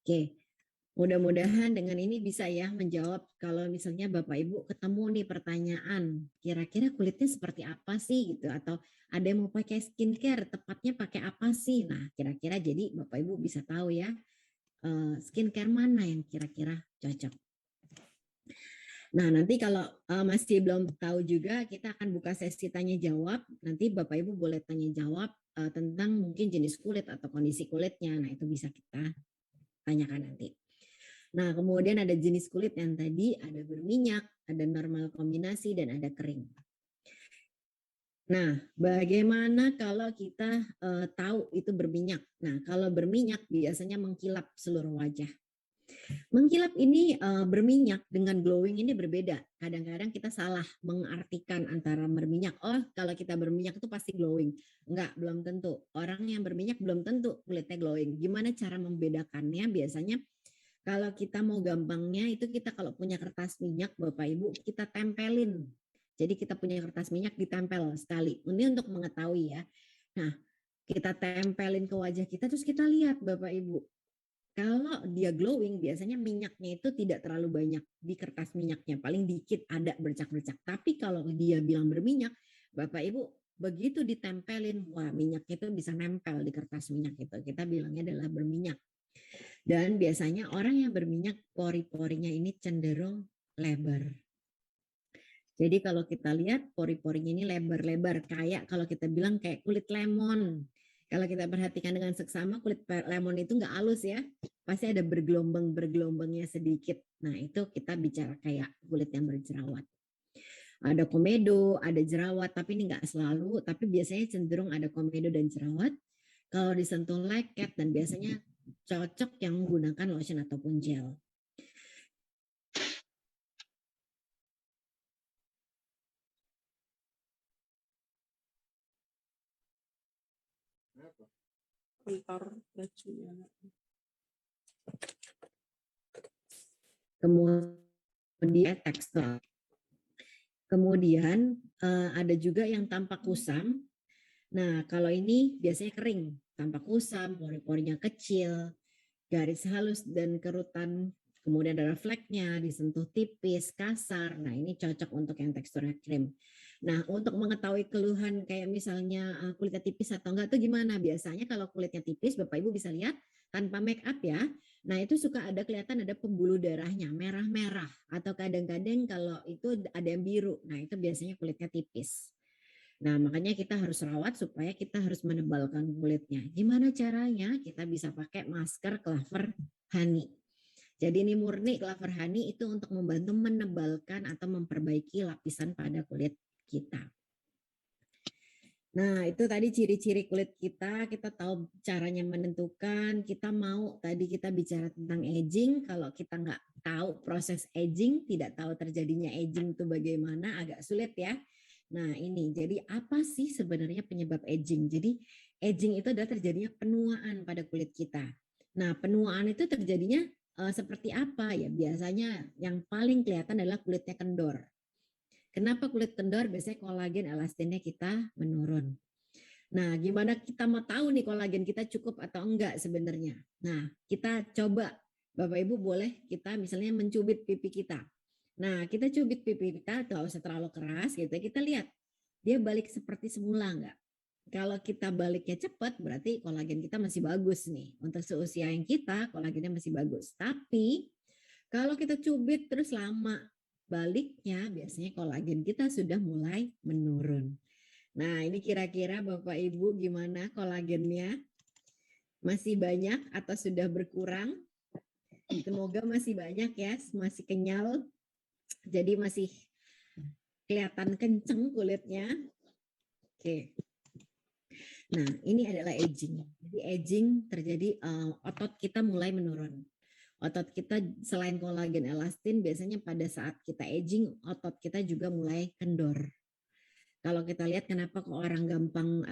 B: Oke, mudah-mudahan dengan ini bisa ya menjawab kalau misalnya Bapak Ibu ketemu nih pertanyaan, kira-kira kulitnya seperti apa sih gitu, atau ada yang mau pakai skincare, tepatnya pakai apa sih? Nah, kira-kira jadi Bapak Ibu bisa tahu ya skincare mana yang kira-kira cocok. Nah, nanti kalau masih belum tahu juga, kita akan buka sesi tanya jawab. Nanti Bapak Ibu boleh tanya jawab tentang mungkin jenis kulit atau kondisi kulitnya. Nah, itu bisa kita tanyakan nanti. Nah, kemudian ada jenis kulit yang tadi ada berminyak, ada normal kombinasi, dan ada kering. Nah, bagaimana kalau kita tahu itu berminyak? Nah, kalau berminyak biasanya mengkilap seluruh wajah. Mengkilap ini berminyak dengan glowing ini berbeda. Kadang-kadang kita salah mengartikan antara berminyak. Oh, kalau kita berminyak itu pasti glowing. Enggak, belum tentu. Orang yang berminyak belum tentu kulitnya glowing. Gimana cara membedakannya? Biasanya kalau kita mau gampangnya itu kita kalau punya kertas minyak Bapak Ibu kita tempelin. Jadi kita punya kertas minyak ditempel sekali. Ini untuk mengetahui ya. Nah, kita tempelin ke wajah kita terus kita lihat Bapak Ibu. Kalau dia glowing, biasanya minyaknya itu tidak terlalu banyak di kertas minyaknya. Paling dikit ada bercak-bercak. Tapi kalau dia bilang berminyak, Bapak Ibu begitu ditempelin, wah minyaknya itu bisa nempel di kertas minyak itu. Kita bilangnya adalah berminyak. Dan biasanya orang yang berminyak, pori-porinya ini cenderung lebar. Jadi kalau kita lihat pori-porinya ini lebar-lebar. Kayak kalau kita bilang kayak kulit lemon. Kalau kita perhatikan dengan seksama, kulit lemon itu nggak halus ya. Pasti ada bergelombang-bergelombangnya sedikit. Nah, itu kita bicara kayak kulit yang berjerawat. Ada komedo, ada jerawat, tapi ini nggak selalu. Tapi biasanya cenderung ada komedo dan jerawat. Kalau disentuh leket dan biasanya cocok yang menggunakan lotion ataupun gel.
C: Bentar bajunya.
B: Kemudian tekstur. Kemudian ada juga yang tanpa kusam. Nah, kalau ini biasanya kering, tanpa kusam, pori-porinya kecil, garis halus dan kerutan, kemudian ada fleknya, disentuh tipis, kasar. Nah, ini cocok untuk yang teksturnya krim. Nah, untuk mengetahui keluhan kayak misalnya kulitnya tipis atau enggak tuh gimana? Biasanya kalau kulitnya tipis, Bapak Ibu bisa lihat tanpa make up ya. Nah, itu suka ada kelihatan ada pembuluh darahnya, merah-merah. Atau kadang-kadang kalau itu ada yang biru. Nah, itu biasanya kulitnya tipis. Nah, makanya kita harus rawat supaya kita harus menebalkan kulitnya. Gimana caranya? Kita bisa pakai masker Clover Honey. Jadi ini murni Clover Honey itu untuk membantu menebalkan atau memperbaiki lapisan pada kulit kita. Nah, itu tadi ciri-ciri kulit kita tahu caranya menentukan, kita mau tadi kita bicara tentang aging, kalau kita nggak tahu proses aging, tidak tahu terjadinya aging itu bagaimana, agak sulit ya. Nah, ini, jadi apa sih sebenarnya penyebab aging? Jadi, aging itu adalah terjadinya penuaan pada kulit kita. Nah, penuaan itu terjadinya seperti apa ya? Biasanya yang paling kelihatan adalah kulitnya kendor. Kenapa kulit kendor? Biasanya kolagen elastinnya kita menurun. Nah, gimana kita mau tahu nih kolagen kita cukup atau enggak sebenarnya? Nah, kita coba, Bapak Ibu boleh kita misalnya mencubit pipi kita. Nah, kita cubit pipi kita, nggak usah terlalu keras gitu. Kita lihat, dia balik seperti semula enggak? Kalau kita baliknya cepat, berarti kolagen kita masih bagus nih. Untuk seusia yang kita, kolagennya masih bagus. Tapi, kalau kita cubit terus lama, baliknya biasanya kolagen kita sudah mulai menurun. Nah, ini kira-kira Bapak Ibu gimana kolagennya? Masih banyak atau sudah berkurang? Semoga masih banyak ya, masih kenyal. Jadi masih kelihatan kenceng kulitnya. Oke. Nah, ini adalah aging. Jadi aging terjadi otot kita mulai menurun. Otot kita selain kolagen elastin, biasanya pada saat kita aging, otot kita juga mulai kendor. Kalau kita lihat kenapa kok orang gampang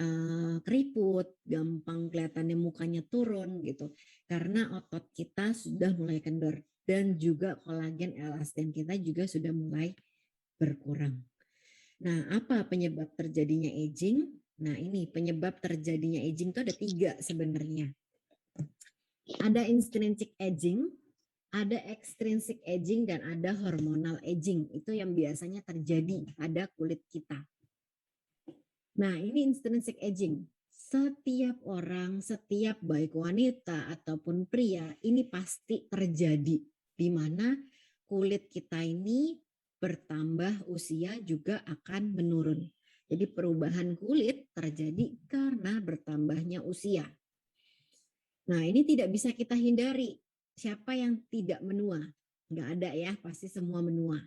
B: keriput, gampang kelihatannya mukanya turun gitu. Karena otot kita sudah mulai kendor dan juga kolagen elastin kita juga sudah mulai berkurang. Nah, apa penyebab terjadinya aging? Nah, ini penyebab terjadinya aging itu ada 3 sebenarnya. Ada intrinsic aging, ada extrinsic aging, dan ada hormonal aging. Itu yang biasanya terjadi pada kulit kita. Nah, ini intrinsic aging. Setiap orang, setiap baik wanita ataupun pria, ini pasti terjadi. Di mana kulit kita ini bertambah usia juga akan menurun. Jadi perubahan kulit terjadi karena bertambahnya usia. Nah, ini tidak bisa kita hindari. Siapa yang tidak menua? Nggak ada ya, pasti semua menua.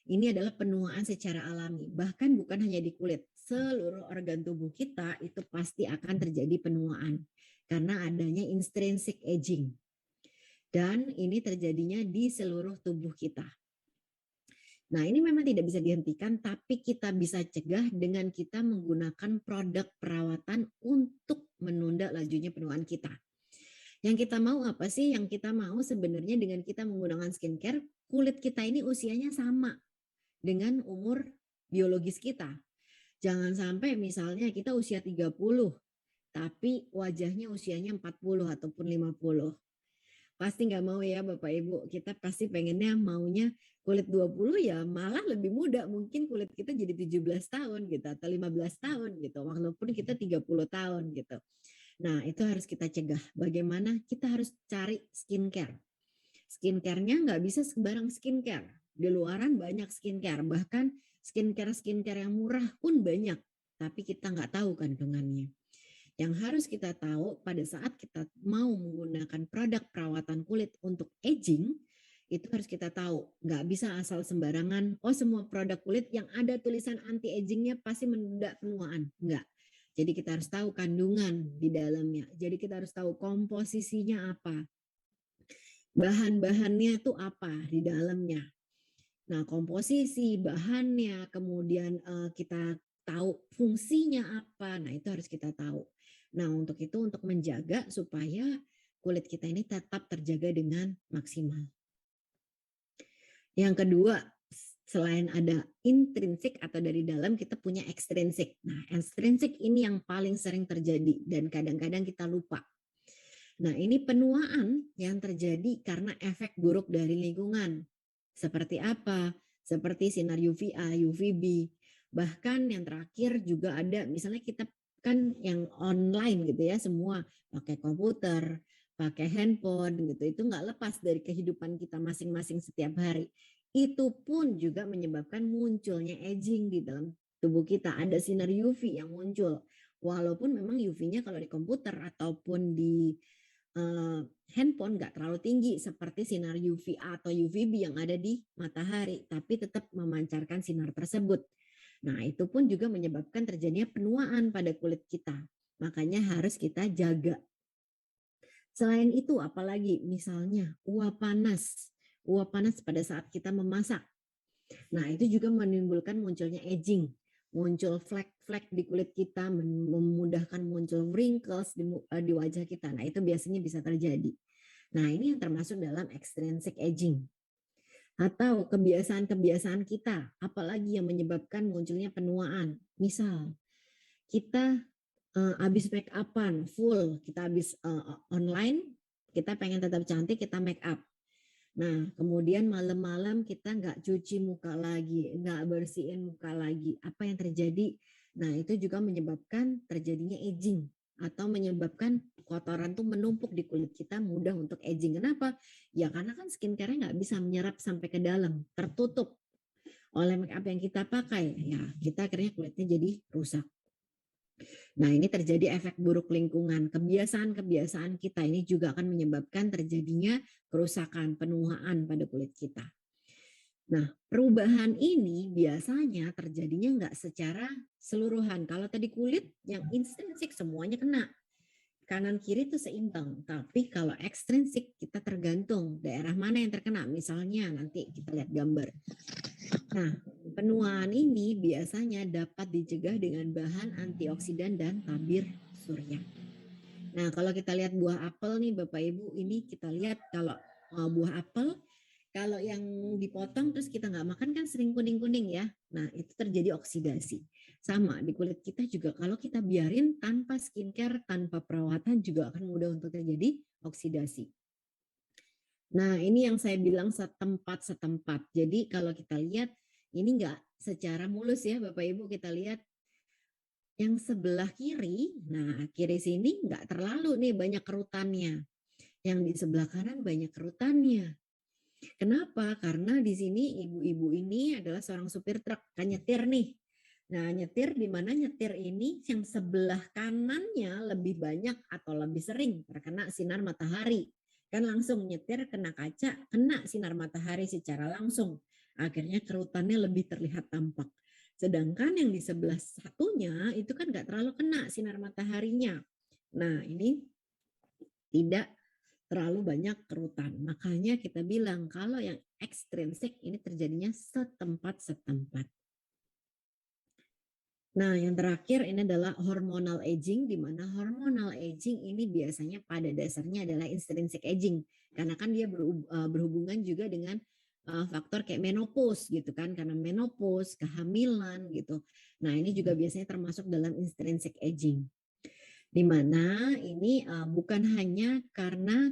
B: Ini adalah penuaan secara alami. Bahkan bukan hanya di kulit. Seluruh organ tubuh kita itu pasti akan terjadi penuaan. Karena adanya intrinsic aging. Dan ini terjadinya di seluruh tubuh kita. Nah, ini memang tidak bisa dihentikan, tapi kita bisa cegah dengan kita menggunakan produk perawatan untuk menunda lajunya penuaan kita. Yang kita mau apa sih? Yang kita mau sebenarnya dengan kita menggunakan skincare, kulit kita ini usianya sama dengan umur biologis kita. Jangan sampai misalnya kita usia 30, tapi wajahnya usianya 40 ataupun 50. Pasti nggak mau ya Bapak Ibu, kita pasti pengennya maunya kulit 20 ya malah lebih muda. Mungkin kulit kita jadi 17 tahun gitu atau 15 tahun gitu, walaupun kita 30 tahun gitu. Nah, itu harus kita cegah. Bagaimana? Kita harus cari skincare. Skincare-nya nggak bisa sembarang skincare. Di luaran banyak skincare. Bahkan skincare yang murah pun banyak. Tapi kita nggak tahu kandungannya. Yang harus kita tahu pada saat kita mau menggunakan produk perawatan kulit untuk aging, itu harus kita tahu. Nggak bisa asal sembarangan, oh semua produk kulit yang ada tulisan anti-agingnya pasti menunda penuaan. Nggak. Jadi kita harus tahu kandungan di dalamnya. Jadi kita harus tahu komposisinya apa. Bahan-bahannya itu apa di dalamnya. Nah, komposisi bahannya, kemudian kita tahu fungsinya apa. Nah, itu harus kita tahu. Nah, untuk itu untuk menjaga supaya kulit kita ini tetap terjaga dengan maksimal. Yang kedua, selain ada intrinsik atau dari dalam, kita punya ekstrinsik. Nah, ekstrinsik ini yang paling sering terjadi dan kadang-kadang kita lupa. Nah, ini penuaan yang terjadi karena efek buruk dari lingkungan. Seperti apa? Seperti sinar UVA, UVB. Bahkan yang terakhir juga ada, misalnya kita kan yang online gitu ya, semua pakai komputer, pakai handphone gitu. Itu nggak lepas dari kehidupan kita masing-masing setiap hari. Itu pun juga menyebabkan munculnya aging di dalam tubuh kita. Ada sinar UV yang muncul. Walaupun memang UV-nya kalau di komputer ataupun di handphone nggak terlalu tinggi seperti sinar UVA atau UVB yang ada di matahari, tapi tetap memancarkan sinar tersebut. Nah, itu pun juga menyebabkan terjadinya penuaan pada kulit kita. Makanya harus kita jaga. Selain itu, apalagi misalnya uap panas. Uap panas pada saat kita memasak. Nah, itu juga menimbulkan munculnya aging. Muncul flek-flek di kulit kita, memudahkan muncul wrinkles di wajah kita. Nah, itu biasanya bisa terjadi. Nah, ini yang termasuk dalam extrinsic aging. Atau kebiasaan-kebiasaan kita, apalagi yang menyebabkan munculnya penuaan. Misal, kita habis make upan full, kita habis online, kita pengen tetap cantik, kita make up. Nah, kemudian malam-malam kita nggak cuci muka lagi, nggak bersihin muka lagi. Apa yang terjadi? Nah, itu juga menyebabkan terjadinya aging atau menyebabkan kotoran tuh menumpuk di kulit kita, mudah untuk aging. Kenapa? Ya karena kan skincare-nya nggak bisa menyerap sampai ke dalam, tertutup oleh make up yang kita pakai. Ya, kita akhirnya kulitnya jadi rusak. Nah, ini terjadi efek buruk lingkungan. Kebiasaan-kebiasaan kita ini juga akan menyebabkan terjadinya kerusakan, penuaan pada kulit kita. Nah, perubahan ini biasanya terjadinya nggak secara seluruhan. Kalau tadi kulit yang intrinsik semuanya kena. Kanan kiri itu seimbang. Tapi kalau ekstrinsik kita tergantung daerah mana yang terkena. Misalnya nanti kita lihat gambar. Nah, penuaan ini biasanya dapat dicegah dengan bahan antioksidan dan tabir surya. Nah, kalau kita lihat buah apel nih Bapak Ibu, ini kita lihat kalau buah apel, kalau yang dipotong terus kita nggak makan kan sering kuning-kuning ya. Nah, itu terjadi oksidasi. Sama di kulit kita juga kalau kita biarin tanpa skincare, tanpa perawatan juga akan mudah untuk terjadi oksidasi. Nah, ini yang saya bilang setempat-setempat. Jadi kalau kita lihat, ini enggak secara mulus ya Bapak Ibu, kita lihat yang sebelah kiri, nah kiri sini enggak terlalu nih banyak kerutannya. Yang di sebelah kanan banyak kerutannya. Kenapa? Karena di sini ibu-ibu ini adalah seorang supir truk, kan nyetir nih. Nah, nyetir di mana nyetir ini yang sebelah kanannya lebih banyak atau lebih sering terkena sinar matahari. Kan langsung nyetir kena kaca, kena sinar matahari secara langsung. Akhirnya kerutannya lebih terlihat tampak. Sedangkan yang di sebelah satunya itu kan nggak terlalu kena sinar mataharinya. Nah, ini tidak terlalu banyak kerutan. Makanya kita bilang kalau yang ekstrinsik ini terjadinya setempat-setempat. Nah, yang terakhir ini adalah hormonal aging, di mana hormonal aging ini biasanya pada dasarnya adalah intrinsic aging, karena kan dia berhubungan juga dengan faktor kayak menopause gitu kan, karena menopause, kehamilan gitu. Nah, ini juga biasanya termasuk dalam intrinsic aging. Di mana ini bukan hanya karena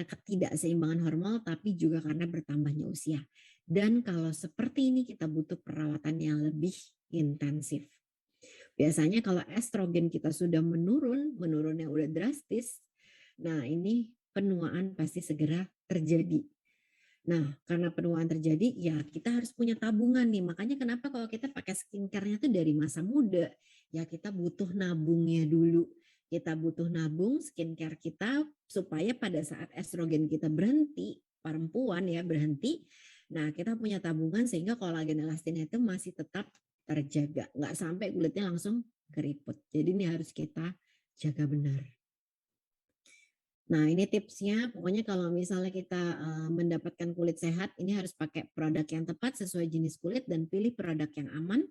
B: ketidakseimbangan hormon, tapi juga karena bertambahnya usia. Dan kalau seperti ini kita butuh perawatan yang lebih intensif. Biasanya kalau estrogen kita sudah menurunnya udah drastis, nah ini penuaan pasti segera terjadi. Nah, karena penuaan terjadi, ya kita harus punya tabungan nih. Makanya kenapa kalau kita pakai skincare-nya tuh dari masa muda, ya kita butuh nabungnya dulu. Kita butuh nabung skincare kita supaya pada saat estrogen kita berhenti, perempuan ya berhenti, nah kita punya tabungan sehingga kolagen elastin itu masih tetap terjaga. Nggak sampai kulitnya langsung keriput. Jadi ini harus kita jaga benar. Nah, ini tipsnya. Pokoknya kalau misalnya kita mendapatkan kulit sehat, ini harus pakai produk yang tepat sesuai jenis kulit dan pilih produk yang aman.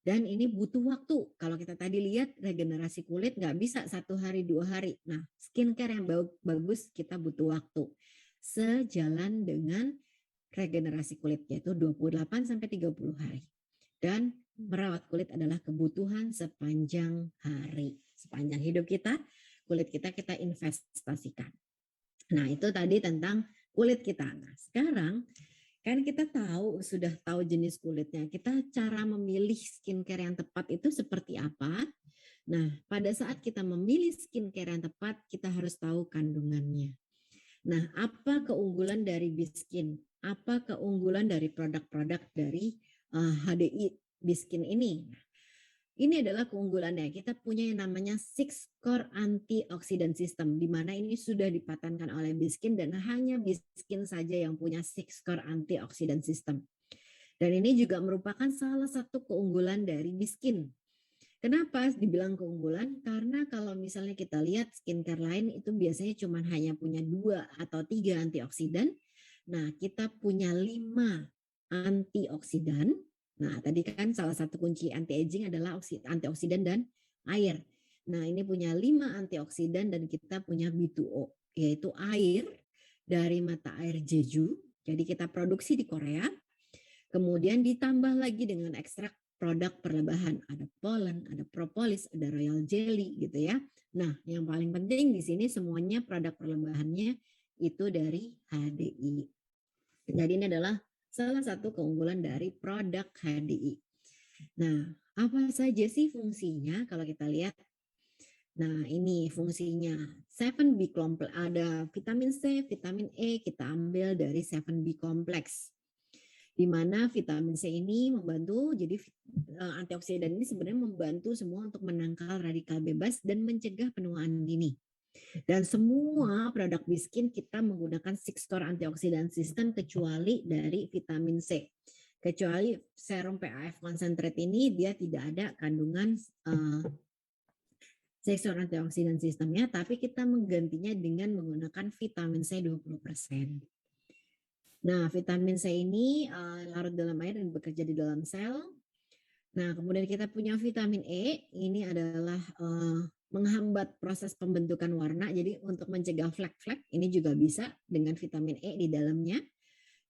B: Dan ini butuh waktu. Kalau kita tadi lihat regenerasi kulit nggak bisa 1 hari 2 hari. Nah, skincare yang bagus kita butuh waktu. Sejalan dengan regenerasi kulit yaitu 28 sampai 30 hari. Dan merawat kulit adalah kebutuhan sepanjang hari. Sepanjang hidup kita, kulit kita investasikan. Nah, itu tadi tentang kulit kita. Nah, sekarang kan kita sudah tahu jenis kulitnya. Kita cara memilih skincare yang tepat itu seperti apa? Nah, pada saat kita memilih skincare yang tepat, kita harus tahu kandungannya. Nah, apa keunggulan dari Biskin? Apa keunggulan dari produk-produk dari HDI Biskin ini? Ini adalah keunggulannya. Kita punya yang namanya 6-core antioxidant system, di mana ini sudah dipatenkan oleh Biskin dan hanya Biskin saja yang punya 6-core antioxidant system. Dan ini juga merupakan salah satu keunggulan dari Biskin. Kenapa dibilang keunggulan? Karena kalau misalnya kita lihat skincare lain itu biasanya cuma hanya punya 2 atau 3 antioksidan. Nah, kita punya 5 antioksidan. Nah, tadi kan salah satu kunci anti-aging adalah antioksidan dan air. Nah, ini punya 5 antioksidan dan kita punya B2O, yaitu air dari mata air Jeju. Jadi kita produksi di Korea. Kemudian ditambah lagi dengan ekstrak produk perlebahan. Ada polen, ada propolis, ada royal jelly gitu ya. Nah, yang paling penting di sini semuanya produk perlebahannya itu dari HDI. Jadi ini adalah salah satu keunggulan dari produk HDI. Nah, apa saja sih fungsinya kalau kita lihat? Nah, ini fungsinya 7B complex, ada vitamin C, vitamin E kita ambil dari 7B complex. Di mana vitamin C ini membantu, jadi antioksidan ini sebenarnya membantu semua untuk menangkal radikal bebas dan mencegah penuaan dini. Dan semua produk Biskin kita menggunakan 6-core antioksidan system kecuali dari vitamin C. Kecuali serum PAF concentrate ini dia tidak ada kandungan 6-core antioksidan sistemnya, tapi kita menggantinya dengan menggunakan vitamin C 20%. Nah, vitamin C ini larut dalam air dan bekerja di dalam sel. Nah, kemudian kita punya vitamin E, ini adalah menghambat proses pembentukan warna. Jadi untuk mencegah flek-flek ini juga bisa dengan vitamin E di dalamnya.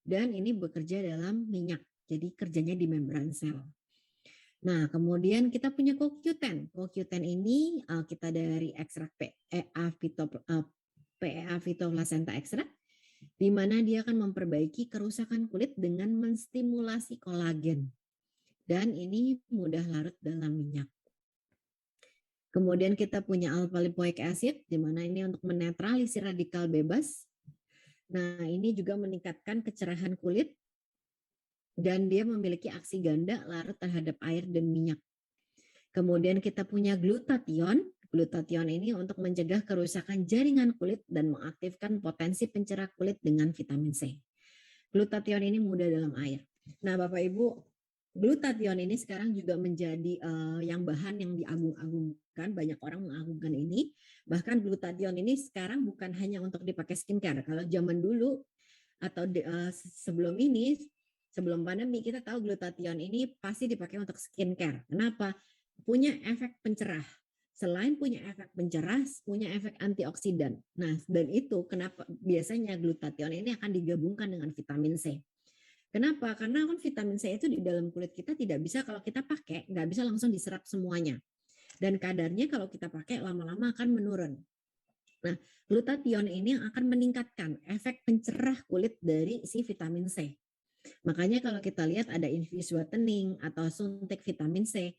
B: Dan ini bekerja dalam minyak. Jadi kerjanya di membran sel. Nah, kemudian kita punya CoQ10. CoQ10 ini kita dari ekstrak PEA phytoplacenta extract, di mana dia akan memperbaiki kerusakan kulit dengan menstimulasi kolagen. Dan ini mudah larut dalam minyak. Kemudian kita punya alpha lipoic acid, di mana ini untuk menetralisir radikal bebas. Nah, ini juga meningkatkan kecerahan kulit, dan dia memiliki aksi ganda larut terhadap air dan minyak. Kemudian kita punya glutathione. Glutathione ini untuk mencegah kerusakan jaringan kulit dan mengaktifkan potensi pencerah kulit dengan vitamin C. Glutathione ini mudah dalam air. Nah, Bapak Ibu, glutathione ini sekarang juga menjadi yang bahan yang diagung-agungkan, banyak orang mengagungkan ini. Bahkan glutathione ini sekarang bukan hanya untuk dipakai skincare. Kalau zaman dulu atau sebelum ini, sebelum pandemi, kita tahu glutathione ini pasti dipakai untuk skincare. Kenapa? Punya efek pencerah. Selain punya efek pencerah, punya efek antioksidan. Nah, dan itu kenapa biasanya glutathione ini akan digabungkan dengan vitamin C. Kenapa? Karena kan vitamin C itu di dalam kulit kita tidak bisa kalau kita pakai, nggak bisa langsung diserap semuanya. Dan kadarnya kalau kita pakai lama-lama akan menurun. Nah, glutathione ini akan meningkatkan efek pencerah kulit dari si vitamin C. Makanya kalau kita lihat ada infus whitening atau suntik vitamin C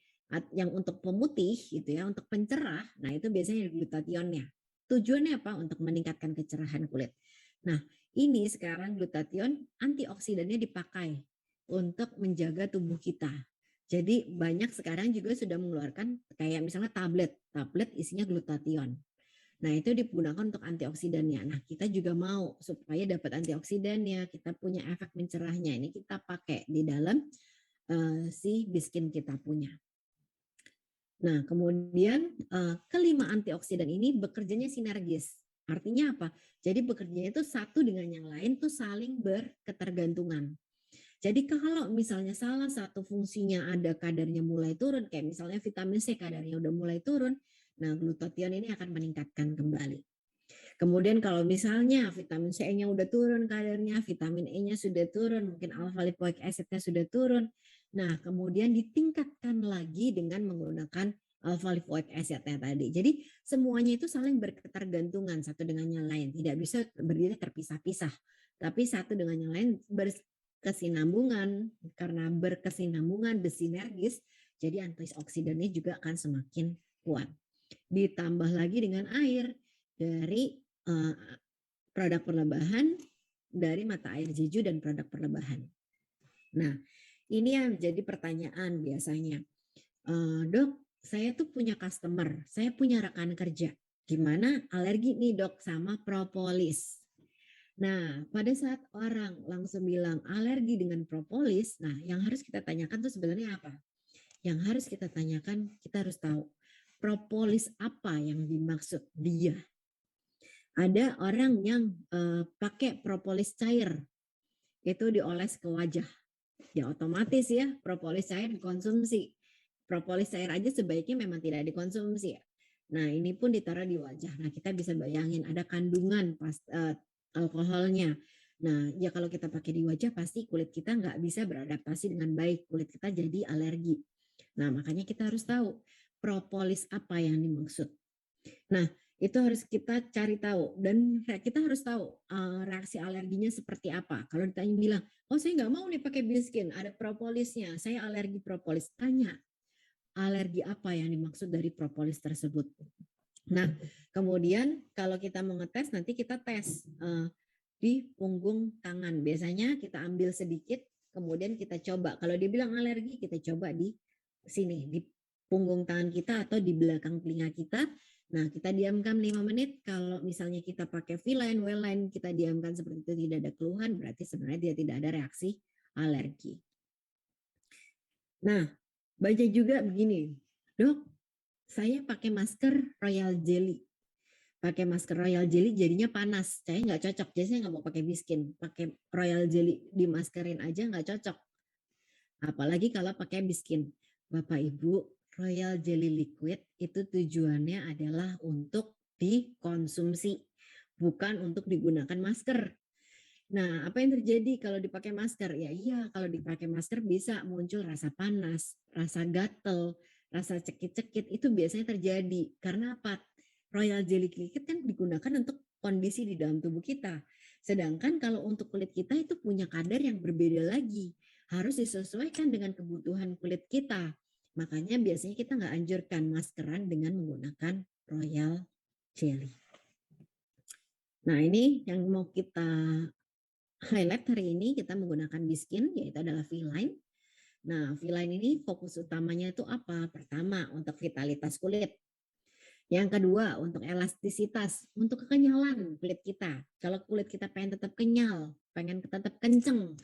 B: yang untuk pemutih gitu ya, untuk pencerah, nah itu biasanya glutathione-nya. Tujuannya apa? Untuk meningkatkan kecerahan kulit. Nah, ini sekarang glutathione antioksidannya dipakai untuk menjaga tubuh kita. Jadi banyak sekarang juga sudah mengeluarkan kayak misalnya tablet isinya glutathione. Nah, itu digunakan untuk antioksidannya. Nah, kita juga mau supaya dapat antioksidannya, kita punya efek mencerahnya. Ini kita pakai di dalam si Biskin kita punya. Nah, kemudian kelima antioksidan ini bekerjanya sinergis. Artinya apa? Jadi bekerjanya itu satu dengan yang lain tuh saling berketergantungan. Jadi kalau misalnya salah satu fungsinya ada kadarnya mulai turun, kayak misalnya vitamin C kadarnya udah mulai turun, nah glutathione ini akan meningkatkan kembali. Kemudian kalau misalnya vitamin C-nya udah turun kadarnya, vitamin E-nya sudah turun, mungkin alpha lipoic acid-nya sudah turun. Nah, kemudian ditingkatkan lagi dengan menggunakan alpha lipoic acid-nya tadi. Jadi semuanya itu saling berketergantungan satu dengan yang lain, tidak bisa berdiri terpisah-pisah. Tapi satu dengan yang lain berkesinambungan, karena berkesinambungan, bersinergis, jadi antioksidannya juga akan semakin kuat. Ditambah lagi dengan air dari produk perlebahan dari mata air Jeju dan produk perlebahan. Nah, ini yang menjadi pertanyaan biasanya. Dok, saya tuh punya customer, saya punya rekan kerja. Gimana alergi nih dok sama propolis. Nah, pada saat orang langsung bilang alergi dengan propolis, nah yang harus kita tanyakan tuh sebenarnya apa? Yang harus kita tanyakan, kita harus tahu propolis apa yang dimaksud dia. Ada orang yang pakai propolis cair, itu dioles ke wajah. Ya otomatis ya propolis cair dikonsumsi. Propolis cair aja sebaiknya memang tidak dikonsumsi ya. Nah ini pun ditaruh di wajah. Nah kita bisa bayangin ada kandungan alkoholnya. Nah ya kalau kita pakai di wajah pasti kulit kita nggak bisa beradaptasi dengan baik. Kulit kita jadi alergi. Nah makanya kita harus tahu propolis apa yang dimaksud. Nah, itu harus kita cari tahu dan kita harus tahu reaksi alerginya seperti apa. Kalau ditanya bilang, oh saya nggak mau nih pakai Biskin, ada propolisnya, saya alergi propolis. Tanya, alergi apa yang dimaksud dari propolis tersebut. Nah, kemudian kalau kita mau ngetes, nanti kita tes di punggung tangan. Biasanya kita ambil sedikit, kemudian kita coba. Kalau dia bilang alergi, kita coba di sini, di punggung tangan kita atau di belakang telinga kita. Nah, kita diamkan 5 menit. Kalau misalnya kita pakai V-line, W-line, kita diamkan seperti itu tidak ada keluhan, berarti sebenarnya dia tidak ada reaksi alergi. Nah, banyak juga begini, dok, saya pakai masker Royal Jelly. Pakai masker Royal Jelly jadinya panas. Saya nggak cocok, jadi saya nggak mau pakai Biskin. Pakai Royal Jelly dimaskerin aja nggak cocok. Apalagi kalau pakai Biskin. Bapak Ibu, Royal Jelly Liquid itu tujuannya adalah untuk dikonsumsi, bukan untuk digunakan masker. Nah, apa yang terjadi kalau dipakai masker? Ya iya, kalau dipakai masker bisa muncul rasa panas, rasa gatel, rasa cekit-cekit. Itu biasanya terjadi. Karena apa? Royal Jelly Liquid kan digunakan untuk kondisi di dalam tubuh kita. Sedangkan kalau untuk kulit kita itu punya kadar yang berbeda lagi. Harus disesuaikan dengan kebutuhan kulit kita. Makanya biasanya kita nggak anjurkan maskeran dengan menggunakan Royal Jelly. Nah ini yang mau kita highlight hari ini, kita menggunakan Biskin, yaitu adalah V-line. Nah, V-line ini fokus utamanya itu apa? Pertama, untuk vitalitas kulit. Yang kedua, untuk elastisitas, untuk kekenyalan kulit kita. Kalau kulit kita pengen tetap kenyal, pengen tetap kenceng,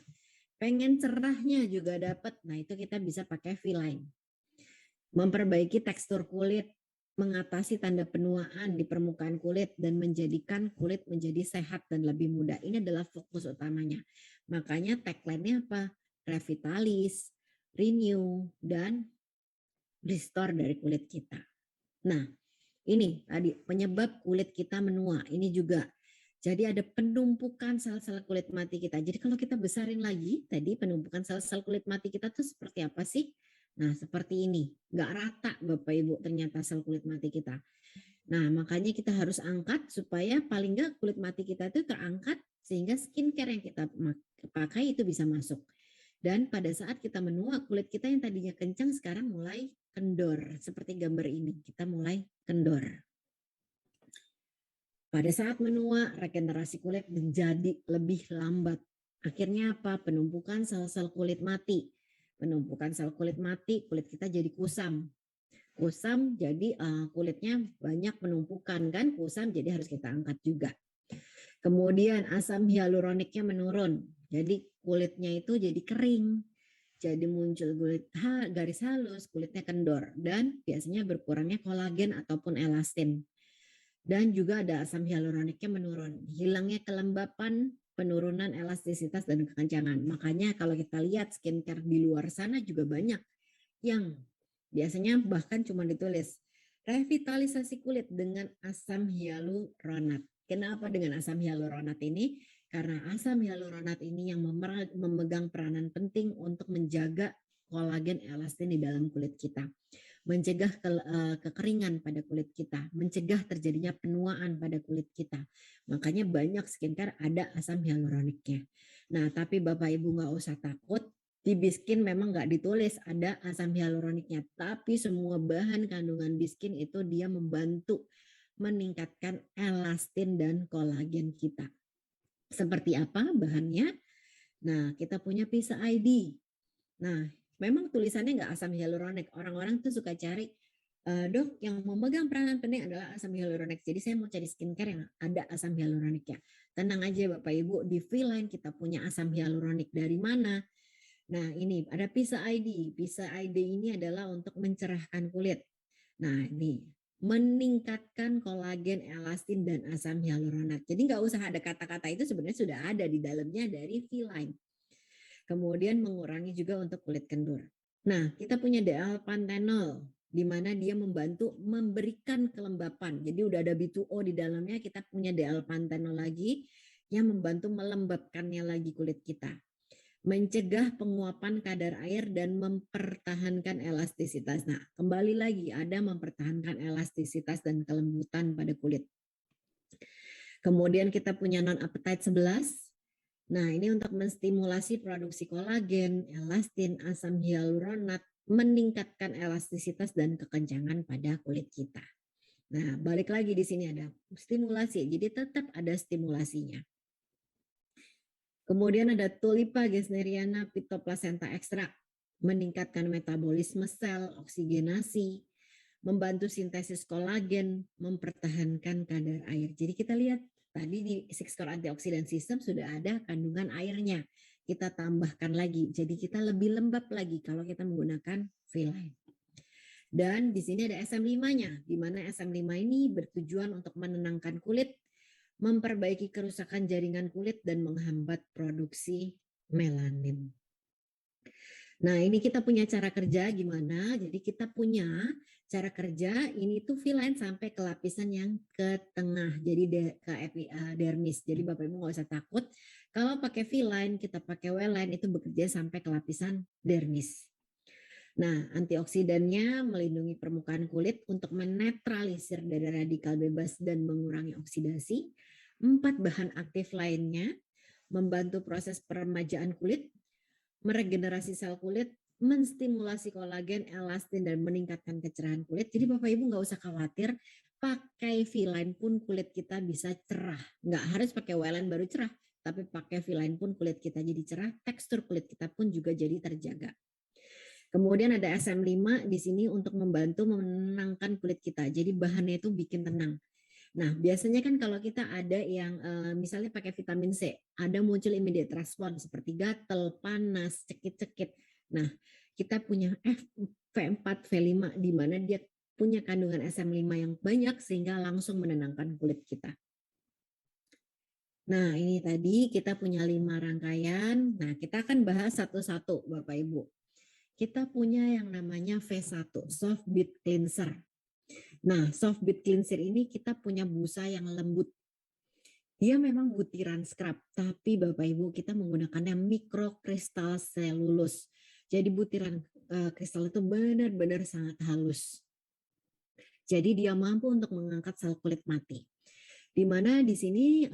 B: pengen cerahnya juga dapat, nah itu kita bisa pakai V-line. Memperbaiki tekstur kulit, mengatasi tanda penuaan di permukaan kulit, dan menjadikan kulit menjadi sehat dan lebih muda. Ini adalah fokus utamanya. Makanya tagline-nya apa? Revitalis, renew, dan restore dari kulit kita. Nah, ini tadi penyebab kulit kita menua. Ini juga. Jadi ada penumpukan sel-sel kulit mati kita. Jadi kalau kita besarin lagi, tadi penumpukan sel-sel kulit mati kita tuh seperti apa sih? Nah, seperti ini. Nggak rata Bapak Ibu ternyata sel kulit mati kita. Nah, makanya kita harus angkat supaya paling nggak kulit mati kita itu terangkat sehingga skincare yang kita pakai itu bisa masuk. Dan pada saat kita menua, kulit kita yang tadinya kencang sekarang mulai kendor. Seperti gambar ini, kita mulai kendor. Pada saat menua, regenerasi kulit menjadi lebih lambat. Akhirnya apa? Penumpukan sel-sel kulit mati. Penumpukan sel kulit mati, kulit kita jadi kusam. Kusam jadi kulitnya banyak penumpukan kan, kusam jadi harus kita angkat juga. Kemudian asam hyaluroniknya menurun. Jadi kulitnya itu jadi kering. Jadi muncul garis halus, kulitnya kendor. Dan biasanya berkurangnya kolagen ataupun elastin. Dan juga ada asam hyaluroniknya menurun. Hilangnya kelembapan, penurunan elastisitas dan kekencangan. Makanya kalau kita lihat skincare di luar sana juga banyak yang biasanya bahkan cuma ditulis revitalisasi kulit dengan asam hyaluronat. Kenapa dengan asam hyaluronat ini? Karena asam hyaluronat ini yang memegang peranan penting untuk menjaga kolagen elastin di dalam kulit kita, mencegah kekeringan pada kulit kita, mencegah terjadinya penuaan pada kulit kita. Makanya banyak skincare ada asam hyaluroniknya. Nah, tapi Bapak Ibu nggak usah takut, di Biskin memang nggak ditulis ada asam hyaluroniknya, tapi semua bahan kandungan Biskin itu dia membantu meningkatkan elastin dan kolagen kita. Seperti apa bahannya? Nah, kita punya Pisa ID. Nah, memang tulisannya nggak asam hyaluronik. Orang-orang tuh suka cari, dok yang memegang peranan penting adalah asam hyaluronik. Jadi saya mau cari skincare yang ada asam hyaluroniknya. Tenang aja Bapak Ibu, di V-Line kita punya asam hyaluronik dari mana? Nah ini ada Pisa ID. Pisa ID ini adalah untuk mencerahkan kulit. Nah ini meningkatkan kolagen, elastin, dan asam hyaluronat. Jadi nggak usah ada kata-kata itu sebenarnya sudah ada di dalamnya dari V-Line. Kemudian mengurangi juga untuk kulit kendur. Nah, kita punya D-L-Panthenol di mana dia membantu memberikan kelembapan. Jadi udah ada B2O di dalamnya, kita punya D-L-Panthenol lagi yang membantu melembabkannya lagi kulit kita. Mencegah penguapan kadar air dan mempertahankan elastisitas. Nah, kembali lagi ada mempertahankan elastisitas dan kelembutan pada kulit. Kemudian kita punya non-appetite 11. Nah, ini untuk menstimulasi produksi kolagen, elastin, asam hyaluronat, meningkatkan elastisitas dan kekencangan pada kulit kita. Nah, balik lagi di sini ada stimulasi, jadi tetap ada stimulasinya. Kemudian ada Tulipa gesneriana phytoplacenta extract, meningkatkan metabolisme sel, oksigenasi, membantu sintesis kolagen, mempertahankan kadar air. Jadi kita lihat tadi di Six Core Antioxidant System sudah ada kandungan airnya. Kita tambahkan lagi, jadi kita lebih lembab lagi kalau kita menggunakan V-Line. Dan di sini ada SM5-nya, di mana SM5 ini bertujuan untuk menenangkan kulit, memperbaiki kerusakan jaringan kulit, dan menghambat produksi melanin. Nah, ini kita punya cara kerja gimana? Jadi kita punya cara kerja ini tuh V-Line sampai ke lapisan yang ke tengah, jadi ke dermis. Jadi Bapak Ibu nggak usah takut. Kalau pakai V-Line, kita pakai W-Line itu bekerja sampai ke lapisan dermis. Nah, antioksidannya melindungi permukaan kulit untuk menetralisir dari radikal bebas dan mengurangi oksidasi. 4 bahan aktif lainnya membantu proses peremajaan kulit, meregenerasi sel kulit, menstimulasi kolagen, elastin, dan meningkatkan kecerahan kulit. Jadi Bapak Ibu nggak usah khawatir, pakai V-Line pun kulit kita bisa cerah. Nggak harus pakai W-Line baru cerah, tapi pakai V-Line pun kulit kita jadi cerah, tekstur kulit kita pun juga jadi terjaga. Kemudian ada SM5 di sini untuk membantu menenangkan kulit kita. Jadi bahannya itu bikin tenang. Nah, biasanya kan kalau kita ada yang misalnya pakai vitamin C, ada muncul immediate response seperti gatal, panas, cekit-cekit. Nah, kita punya V4, V5 di mana dia punya kandungan SM5 yang banyak sehingga langsung menenangkan kulit kita. Nah, ini tadi kita punya 5 rangkaian. Nah, kita akan bahas satu-satu Bapak Ibu. Kita punya yang namanya V1, Soft Bead Cleanser. Nah, soft bead cleanser ini kita punya busa yang lembut. Dia memang butiran scrub, tapi Bapak Ibu kita menggunakannya mikrokristal selulus. Jadi butiran kristal itu benar-benar sangat halus. Jadi dia mampu untuk mengangkat sel kulit mati. Di mana di sini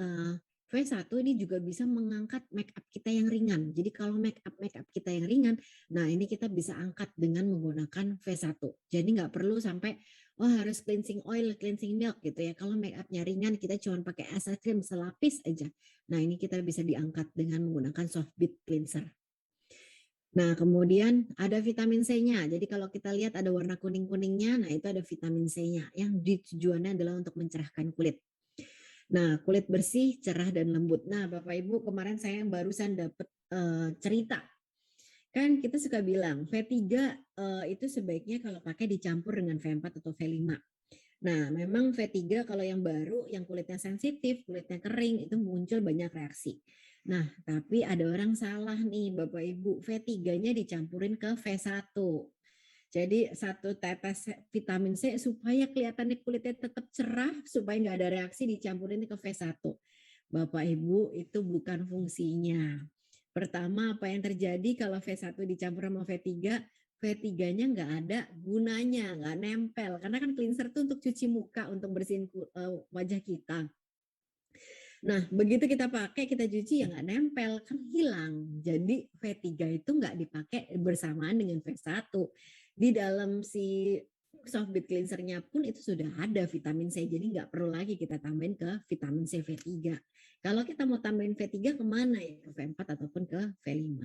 B: V1 ini juga bisa mengangkat make up kita yang ringan. Jadi kalau make up kita yang ringan, nah ini kita bisa angkat dengan menggunakan V1. Jadi nggak perlu sampai harus cleansing oil, cleansing milk gitu ya. Kalau make upnya ringan, kita cuma pakai essence cream selapis aja. Nah ini kita bisa diangkat dengan menggunakan soft bead cleanser. Nah kemudian ada vitamin C-nya. Jadi kalau kita lihat ada warna kuning-kuningnya, nah itu ada vitamin C-nya. Yang tujuannya adalah untuk mencerahkan kulit. Nah, kulit bersih, cerah, dan lembut. Nah, Bapak Ibu, kemarin saya barusan dapat cerita. Kan kita suka bilang, V3 itu sebaiknya kalau pakai dicampur dengan V4 atau V5. Nah, memang V3 kalau yang baru, yang kulitnya sensitif, kulitnya kering, itu muncul banyak reaksi. Nah, tapi ada orang salah nih, Bapak Ibu. V3-nya dicampurin ke V1. Jadi 1 tetes vitamin C supaya kelihatannya kulitnya tetap cerah, supaya nggak ada reaksi dicampurin ke V1. Bapak Ibu itu bukan fungsinya. Pertama apa yang terjadi kalau V1 dicampur sama V3, V3-nya nggak ada gunanya, nggak nempel. Karena kan cleanser itu untuk cuci muka, untuk bersihin wajah kita. Nah, begitu kita pakai, kita cuci ya nggak nempel, kan hilang. Jadi V3 itu nggak dipakai bersamaan dengan V1. Di dalam si soft bead cleanser-nya pun itu sudah ada vitamin C, jadi nggak perlu lagi kita tambahin ke vitamin C V3. Kalau kita mau tambahin V3 kemana ya? Ke V4 ataupun ke V5.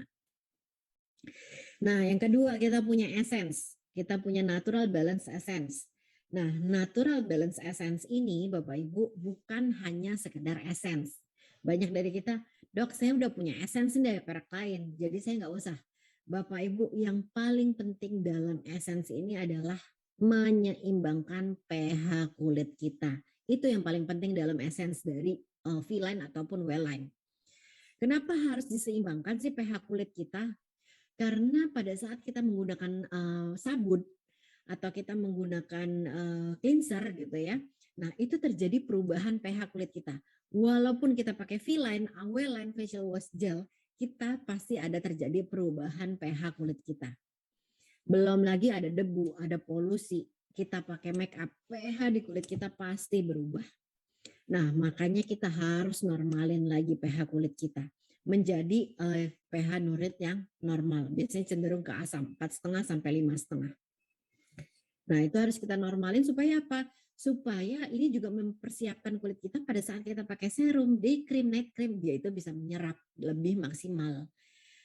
B: Nah, yang kedua kita punya essence. Kita punya natural balance essence. Nah, natural balance essence ini Bapak Ibu bukan hanya sekedar essence. Banyak dari kita, dok saya udah punya essence dari merek lain, jadi saya nggak usah. Bapak Ibu, yang paling penting dalam essence ini adalah menyeimbangkan pH kulit kita. Itu yang paling penting dalam essence dari V-line ataupun W-line. Kenapa harus diseimbangkan sih pH kulit kita? Karena pada saat kita menggunakan sabun atau kita menggunakan cleanser gitu ya, nah itu terjadi perubahan pH kulit kita. Walaupun kita pakai V-line, W-line facial wash gel, kita pasti ada terjadi perubahan pH kulit kita. Belum lagi ada debu, ada polusi. Kita pakai make up, pH di kulit kita pasti berubah. Nah, makanya kita harus normalin lagi pH kulit kita menjadi pH nurit yang normal. Biasanya cenderung ke asam 4,5 sampai 5,5. Nah, itu harus kita normalin supaya apa? Supaya ini juga mempersiapkan kulit kita pada saat kita pakai serum, day cream, night cream, dia itu bisa menyerap lebih maksimal.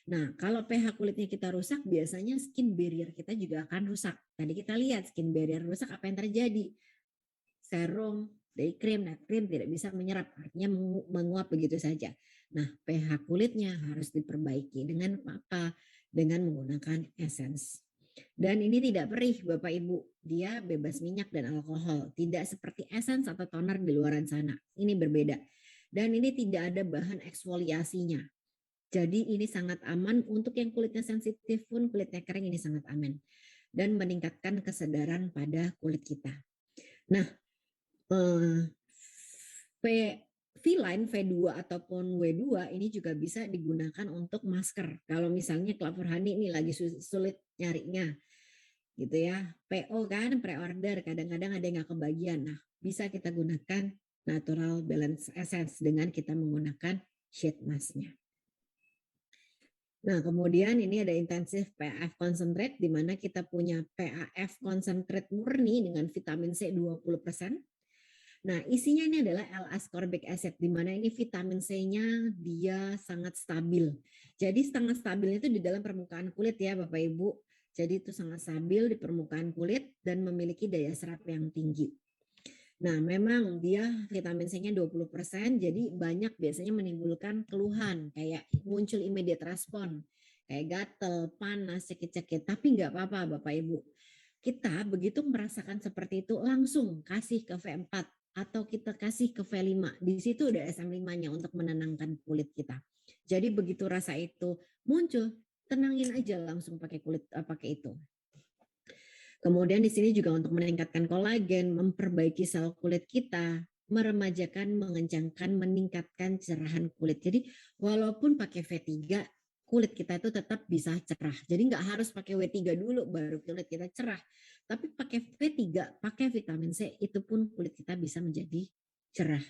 B: Nah, kalau pH kulitnya kita rusak, biasanya skin barrier kita juga akan rusak. Tadi kita lihat skin barrier rusak, apa yang terjadi? Serum, day cream, night cream tidak bisa menyerap, artinya menguap begitu saja. Nah, pH kulitnya harus diperbaiki dengan apa? Dengan menggunakan essence. Dan ini tidak perih Bapak Ibu, dia bebas minyak dan alkohol, tidak seperti essence atau toner di luaran sana. Ini berbeda. Dan ini tidak ada bahan eksfoliasinya. Jadi ini sangat aman untuk yang kulitnya sensitif pun, kulitnya kering, ini sangat aman. Dan meningkatkan kesadaran pada kulit kita. Nah, V-line V2 ataupun W2 ini juga bisa digunakan untuk masker. Kalau misalnya Clover Honey ini lagi sulit nyarinya gitu ya. PO kan pre-order, kadang-kadang ada yang nggak kebagian. Nah, bisa kita gunakan natural balance essence dengan kita menggunakan sheet mask-nya. Nah, kemudian ini ada intensive PAF concentrate di mana kita punya PAF concentrate murni dengan vitamin C 20%. Nah, isinya ini adalah L-ascorbic acid, di mana ini vitamin C-nya dia sangat stabil. Jadi sangat stabil itu di dalam permukaan kulit ya Bapak Ibu. Jadi itu sangat stabil di permukaan kulit dan memiliki daya serap yang tinggi. Nah, memang dia vitamin C-nya 20%, jadi banyak biasanya menimbulkan keluhan, kayak muncul immediate respon, kayak gatel, panas, cekit-cekit, tapi nggak apa-apa Bapak Ibu. Kita begitu merasakan seperti itu langsung kasih ke V4 atau kita kasih ke V5. Di situ udah SM5-nya untuk menenangkan kulit kita. Jadi begitu rasa itu muncul, tenangin aja langsung pakai pakai itu. Kemudian di sini juga untuk meningkatkan kolagen, memperbaiki sel kulit kita, meremajakan, mengencangkan, meningkatkan cerahan kulit. Jadi walaupun pakai V3, kulit kita itu tetap bisa cerah. Jadi nggak harus pakai W3 dulu baru kulit kita cerah. Tapi pakai V3, pakai vitamin C, itu pun kulit kita bisa menjadi cerah.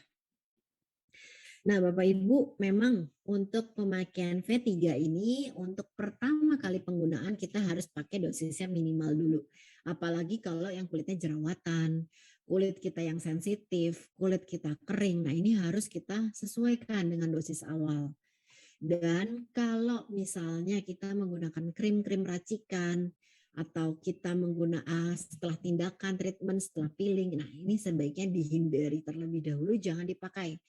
B: Nah, Bapak Ibu, memang untuk pemakaian V3 ini, untuk pertama kali penggunaan kita harus pakai dosisnya minimal dulu. Apalagi kalau yang kulitnya jerawatan, kulit kita yang sensitif, kulit kita kering. Nah, ini harus kita sesuaikan dengan dosis awal. Dan kalau misalnya kita menggunakan krim-krim racikan, atau kita menggunakan setelah tindakan, treatment, setelah peeling, nah ini sebaiknya dihindari terlebih dahulu, jangan dipakai.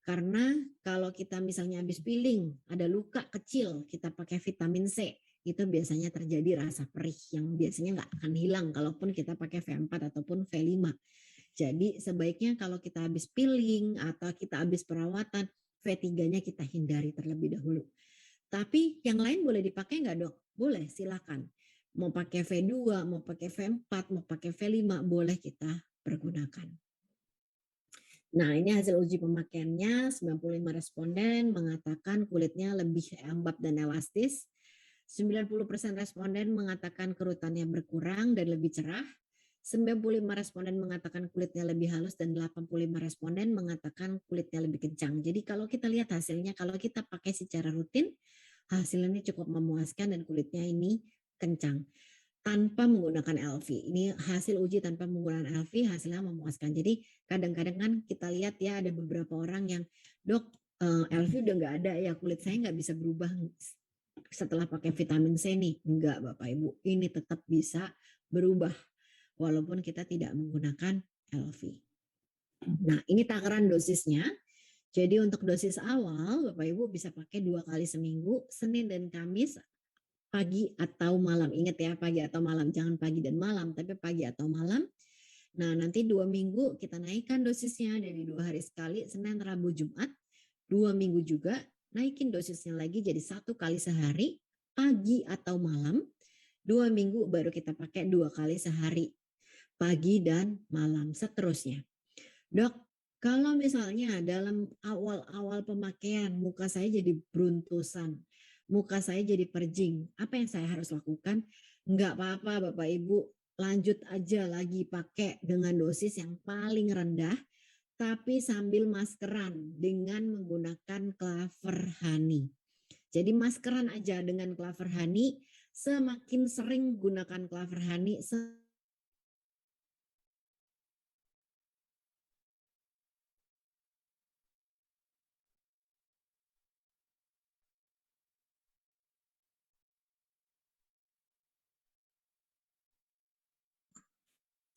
B: Karena kalau kita misalnya habis peeling, ada luka kecil, kita pakai vitamin C, itu biasanya terjadi rasa perih yang biasanya nggak akan hilang kalaupun kita pakai V4 ataupun V5. Jadi sebaiknya kalau kita habis peeling atau kita habis perawatan, V3-nya kita hindari terlebih dahulu. Tapi yang lain boleh dipakai nggak dok? Boleh, silakan. Mau pakai V2, mau pakai V4, mau pakai V5, boleh kita pergunakan. Nah, ini hasil uji pemakaiannya, 95 responden mengatakan kulitnya lebih lembab dan elastis. 90% responden mengatakan kerutannya berkurang dan lebih cerah. 95 responden mengatakan kulitnya lebih halus dan 85 responden mengatakan kulitnya lebih kencang. Jadi kalau kita lihat hasilnya, kalau kita pakai secara rutin, hasilnya cukup memuaskan dan kulitnya ini kencang tanpa menggunakan LV. Ini hasil uji tanpa menggunakan LV, hasilnya memuaskan. Jadi kadang-kadang kan kita lihat ya ada beberapa orang yang, dok LV udah nggak ada ya, kulit saya nggak bisa berubah. setelah pakai vitamin C nih. Enggak Bapak Ibu, ini tetap bisa berubah walaupun kita tidak menggunakan LV. Nah, ini takaran dosisnya. Jadi untuk dosis awal, Bapak Ibu bisa pakai 2 kali seminggu, Senin dan Kamis, pagi atau malam. Ingat ya, pagi atau malam. Jangan pagi dan malam, tapi pagi atau malam. Nah, nanti 2 minggu kita naikkan dosisnya dari 2 hari sekali, Senin, Rabu, Jumat. 2 minggu juga, naikin dosisnya lagi jadi 1 kali sehari, pagi atau malam. 2 minggu baru kita pakai 2 kali sehari, pagi dan malam, seterusnya. Dok, kalau misalnya dalam awal-awal pemakaian muka saya jadi beruntusan, muka saya jadi perjing, apa yang saya harus lakukan? Enggak apa-apa Bapak Ibu, lanjut aja lagi pakai dengan dosis yang paling rendah, tapi sambil maskeran dengan menggunakan Clover Honey. Jadi maskeran aja dengan Clover Honey, semakin sering gunakan Clover Honey,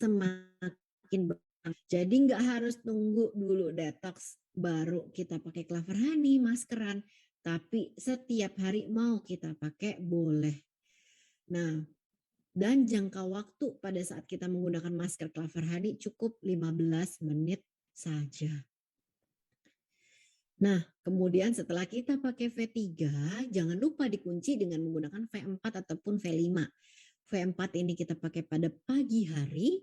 B: semakin baik. Jadi nggak harus tunggu dulu detox baru kita pakai Clover Honey maskeran, tapi setiap hari mau kita pakai boleh. Nah, dan jangka waktu pada saat kita menggunakan masker Clover Honey cukup 15 menit saja. Nah, kemudian setelah kita pakai V3, jangan lupa dikunci dengan menggunakan V4 ataupun V5. V4 ini kita pakai pada pagi hari.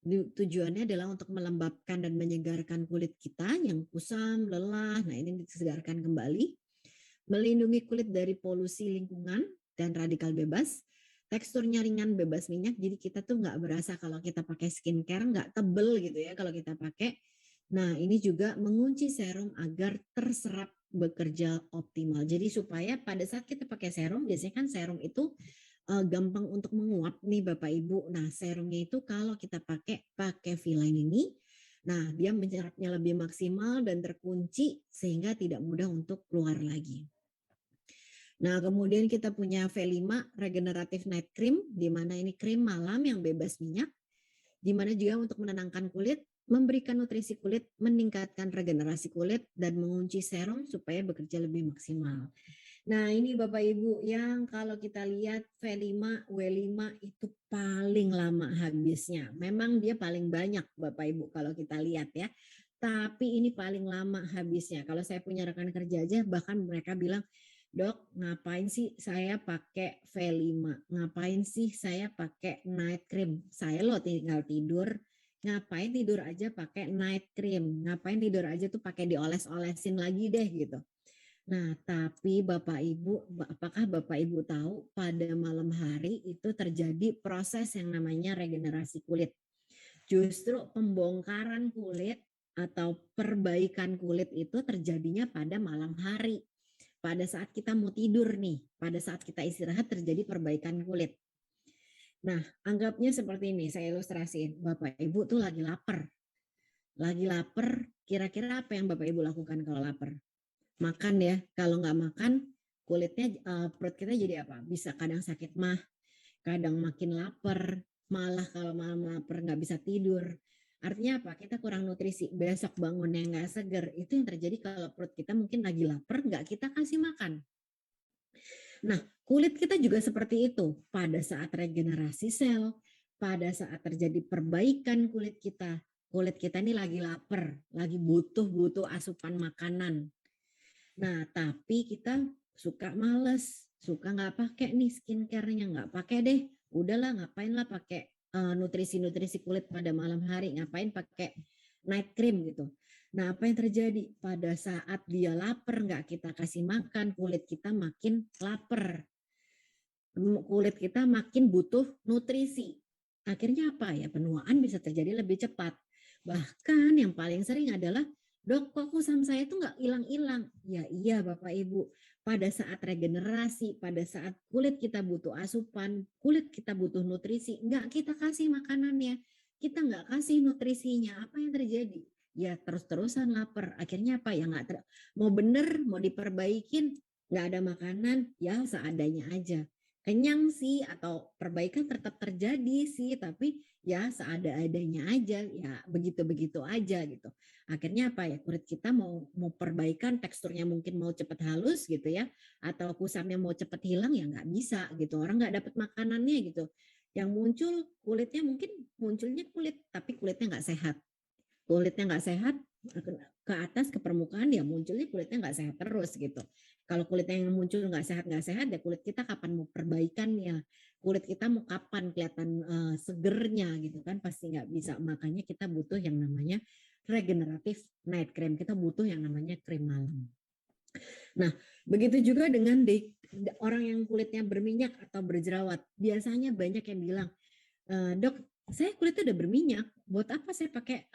B: Tujuannya adalah untuk melembabkan dan menyegarkan kulit kita yang kusam, lelah. Nah, ini disegarkan kembali. Melindungi kulit dari polusi lingkungan dan radikal bebas. Teksturnya ringan, bebas minyak. Jadi kita tuh nggak berasa kalau kita pakai skincare, nggak tebel gitu ya kalau kita pakai. Nah, ini juga mengunci serum agar terserap bekerja optimal. Jadi supaya pada saat kita pakai serum, biasanya kan serum itu gampang untuk menguap nih Bapak Ibu. Nah, serumnya itu kalau kita pakai V-Line ini, nah dia menyerapnya lebih maksimal dan terkunci sehingga tidak mudah untuk keluar lagi. Nah, kemudian kita punya V5 Regenerative Night Cream, di mana ini krim malam yang bebas minyak, di mana juga untuk menenangkan kulit, memberikan nutrisi kulit, meningkatkan regenerasi kulit, dan mengunci serum supaya bekerja lebih maksimal. Nah, ini Bapak Ibu yang kalau kita lihat V5, W5 itu paling lama habisnya. Memang dia paling banyak Bapak Ibu kalau kita lihat ya. Tapi ini paling lama habisnya. Kalau saya punya rekan kerja aja bahkan mereka bilang, "Dok, ngapain sih saya pakai V5? Ngapain sih saya pakai night cream? Saya loh tinggal tidur, ngapain tidur aja pakai night cream? Ngapain tidur aja tuh pakai dioles-olesin lagi deh gitu." Nah, tapi Bapak Ibu, apakah Bapak Ibu tahu pada malam hari itu terjadi proses yang namanya regenerasi kulit. Justru pembongkaran kulit atau perbaikan kulit itu terjadinya pada malam hari. Pada saat kita mau tidur nih, pada saat kita istirahat terjadi perbaikan kulit. Nah, anggapnya seperti ini, saya ilustrasiin. Bapak Ibu tuh lagi lapar. Lagi lapar, kira-kira apa yang Bapak Ibu lakukan kalau lapar? Makan ya. Kalau nggak makan, kulitnya perut kita jadi apa? Bisa kadang sakit mah, kadang makin lapar, malah kalau malam lapar nggak bisa tidur. Artinya apa? Kita kurang nutrisi. Besok bangunnya nggak seger. Itu yang terjadi kalau perut kita mungkin lagi lapar, nggak kita kasih makan. Nah, kulit kita juga seperti itu. Pada saat regenerasi sel, pada saat terjadi perbaikan kulit kita ini lagi lapar, lagi butuh asupan makanan. Nah, tapi kita suka males, suka nggak pakai nih skincare-nya, nggak pakai deh. Udahlah, ngapain lah pakai nutrisi-nutrisi kulit pada malam hari, ngapain pakai night cream gitu. Nah, apa yang terjadi? Pada saat dia lapar, nggak kita kasih makan, kulit kita makin lapar. Kulit kita makin butuh nutrisi. Akhirnya apa ya? Penuaan bisa terjadi lebih cepat. Bahkan yang paling sering adalah, "Dok, kok kusam saya itu nggak hilang-hilang?" Ya iya Bapak Ibu, pada saat regenerasi, pada saat kulit kita butuh asupan, kulit kita butuh nutrisi, nggak kita kasih makanannya, kita nggak kasih nutrisinya, apa yang terjadi? Ya terus-terusan lapar. Akhirnya apa ya, mau bener, mau diperbaikin, nggak ada makanan, ya seadanya aja. Kenyang sih atau perbaikan tetap terjadi sih, tapi ya seada-adanya aja, ya begitu-begitu aja gitu. Akhirnya apa ya, kulit kita mau perbaikan, teksturnya mungkin mau cepat halus gitu ya, atau kusamnya mau cepat hilang ya nggak bisa gitu. Orang nggak dapat makanannya gitu. Yang muncul kulitnya mungkin munculnya kulit, tapi kulitnya nggak sehat. Kulitnya nggak sehat, ke atas ke permukaan ya munculnya kulitnya nggak sehat terus gitu. Kalau kulitnya yang muncul nggak sehat ya kulit kita kapan mau perbaikannya, kulit kita mau kapan kelihatan segernya gitu kan, pasti nggak bisa. Makanya kita butuh yang namanya regeneratif night cream, kita butuh yang namanya krim malam. Nah, begitu juga dengan orang yang kulitnya berminyak atau berjerawat. Biasanya banyak yang bilang, "Dok, saya kulitnya udah berminyak, buat apa saya pakai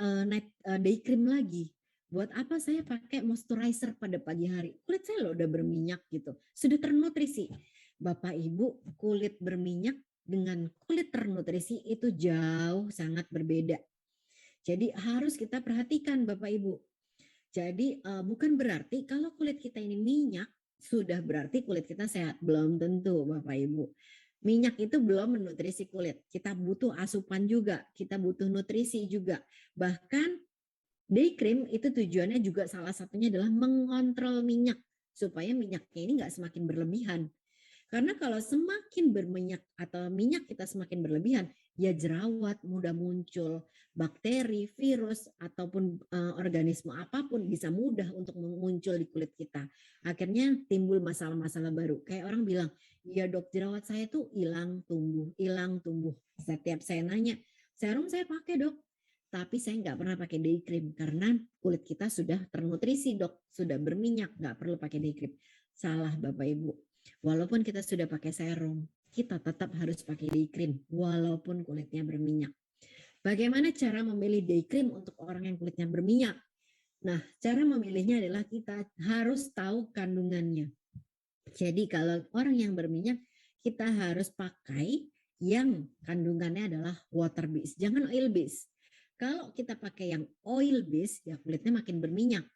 B: day cream lagi? Buat apa saya pakai moisturizer pada pagi hari? Kulit saya loh udah berminyak gitu, sudah ternutrisi." Bapak Ibu, kulit berminyak dengan kulit ternutrisi itu jauh sangat berbeda. Jadi harus kita perhatikan Bapak Ibu. Jadi bukan berarti kalau kulit kita ini minyak sudah berarti kulit kita sehat, belum tentu Bapak Ibu. Minyak itu belum menutrisi kulit. Kita butuh asupan juga, kita butuh nutrisi juga. Bahkan day cream itu tujuannya juga salah satunya adalah mengontrol minyak supaya minyaknya ini nggak semakin berlebihan. Karena kalau semakin berminyak atau minyak kita semakin berlebihan, ya jerawat mudah muncul, bakteri, virus, ataupun organisme apapun bisa mudah untuk muncul di kulit kita. Akhirnya timbul masalah-masalah baru. Kayak orang bilang, ya dok jerawat saya tuh hilang tumbuh, hilang tumbuh. Setiap saya nanya, serum saya pakai dok, tapi saya nggak pernah pakai day cream karena kulit kita sudah ternutrisi dok, sudah berminyak, nggak perlu pakai day cream. Salah Bapak Ibu. Walaupun kita sudah pakai serum, kita tetap harus pakai day cream walaupun kulitnya berminyak. Bagaimana cara memilih day cream untuk orang yang kulitnya berminyak? Nah, cara memilihnya adalah kita harus tahu kandungannya. Jadi kalau orang yang berminyak, kita harus pakai yang kandungannya adalah water based, jangan oil based. Kalau kita pakai yang oil based, ya kulitnya makin berminyak.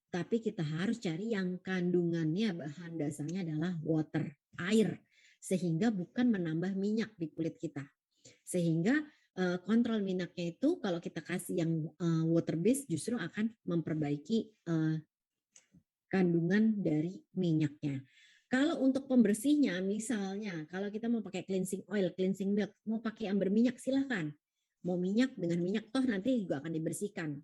B: Tapi kita harus cari yang kandungannya bahan dasarnya adalah water, air, sehingga bukan menambah minyak di kulit kita. Sehingga kontrol minyaknya itu kalau kita kasih yang water based justru akan memperbaiki kandungan dari minyaknya. Kalau untuk pembersihnya, misalnya kalau kita mau pakai cleansing oil, cleansing milk, mau pakai yang berminyak silahkan. Mau minyak dengan minyak toh nanti juga akan dibersihkan.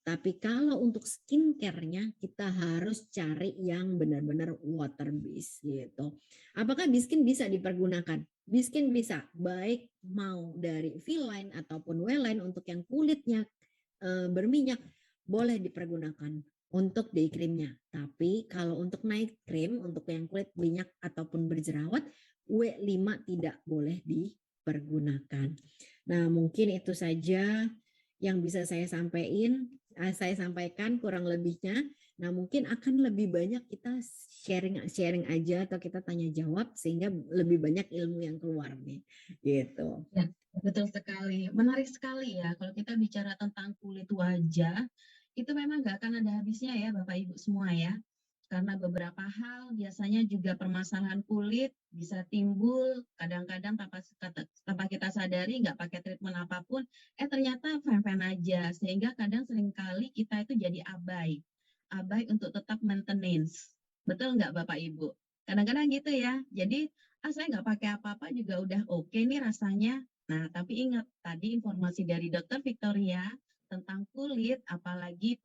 B: Tapi kalau untuk skincare-nya kita harus cari yang benar-benar water based gitu. Apakah Biskin bisa dipergunakan? Biskin bisa, baik mau dari V-line ataupun W-line untuk yang kulitnya berminyak boleh dipergunakan untuk day creamnya. Tapi kalau untuk night cream, untuk yang kulit minyak ataupun berjerawat, W5 tidak boleh dipergunakan. Nah, mungkin itu saja yang bisa saya sampaikan kurang lebihnya. Nah, mungkin akan lebih banyak kita sharing aja atau kita tanya jawab sehingga lebih banyak ilmu yang keluar nih. Gitu.
A: Ya, betul sekali. Menarik sekali ya kalau kita bicara tentang kulit wajah, itu memang nggak akan ada habisnya ya Bapak Ibu semua ya. Karena beberapa hal biasanya juga permasalahan kulit bisa timbul kadang-kadang tanpa kita sadari nggak pakai treatment apapun, ternyata fine-fine aja. Sehingga kadang seringkali kita itu jadi abai untuk tetap maintenance. Betul nggak Bapak Ibu? Kadang-kadang gitu ya. Jadi saya nggak pakai apa-apa juga udah oke nih rasanya. Nah, tapi ingat tadi informasi dari Dokter Victoria tentang kulit, apalagi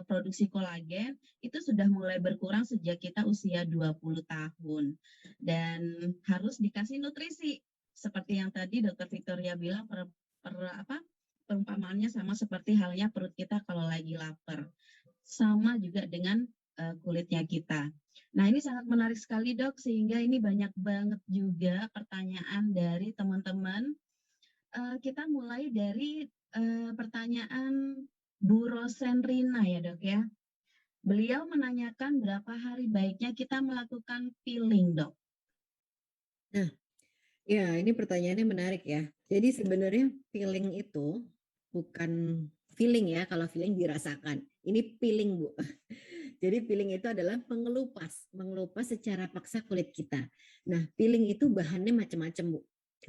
A: produksi kolagen, itu sudah mulai berkurang sejak kita usia 20 tahun. Dan harus dikasih nutrisi. Seperti yang tadi Dokter Victoria bilang, perumpamaannya sama seperti halnya perut kita kalau lagi lapar. Sama juga dengan kulitnya kita. Nah, ini sangat menarik sekali, Dok, sehingga ini banyak banget juga pertanyaan dari teman-teman. Kita mulai dari pertanyaan Bu Rosenrina ya, Dok ya. Beliau menanyakan berapa hari baiknya kita melakukan peeling, Dok.
B: Nah, ya ini pertanyaannya menarik ya. Jadi sebenarnya peeling itu bukan feeling ya, kalau feeling dirasakan. Ini peeling Bu. Jadi peeling itu adalah mengelupas secara paksa kulit kita. Nah, peeling itu bahannya macam-macam, Bu.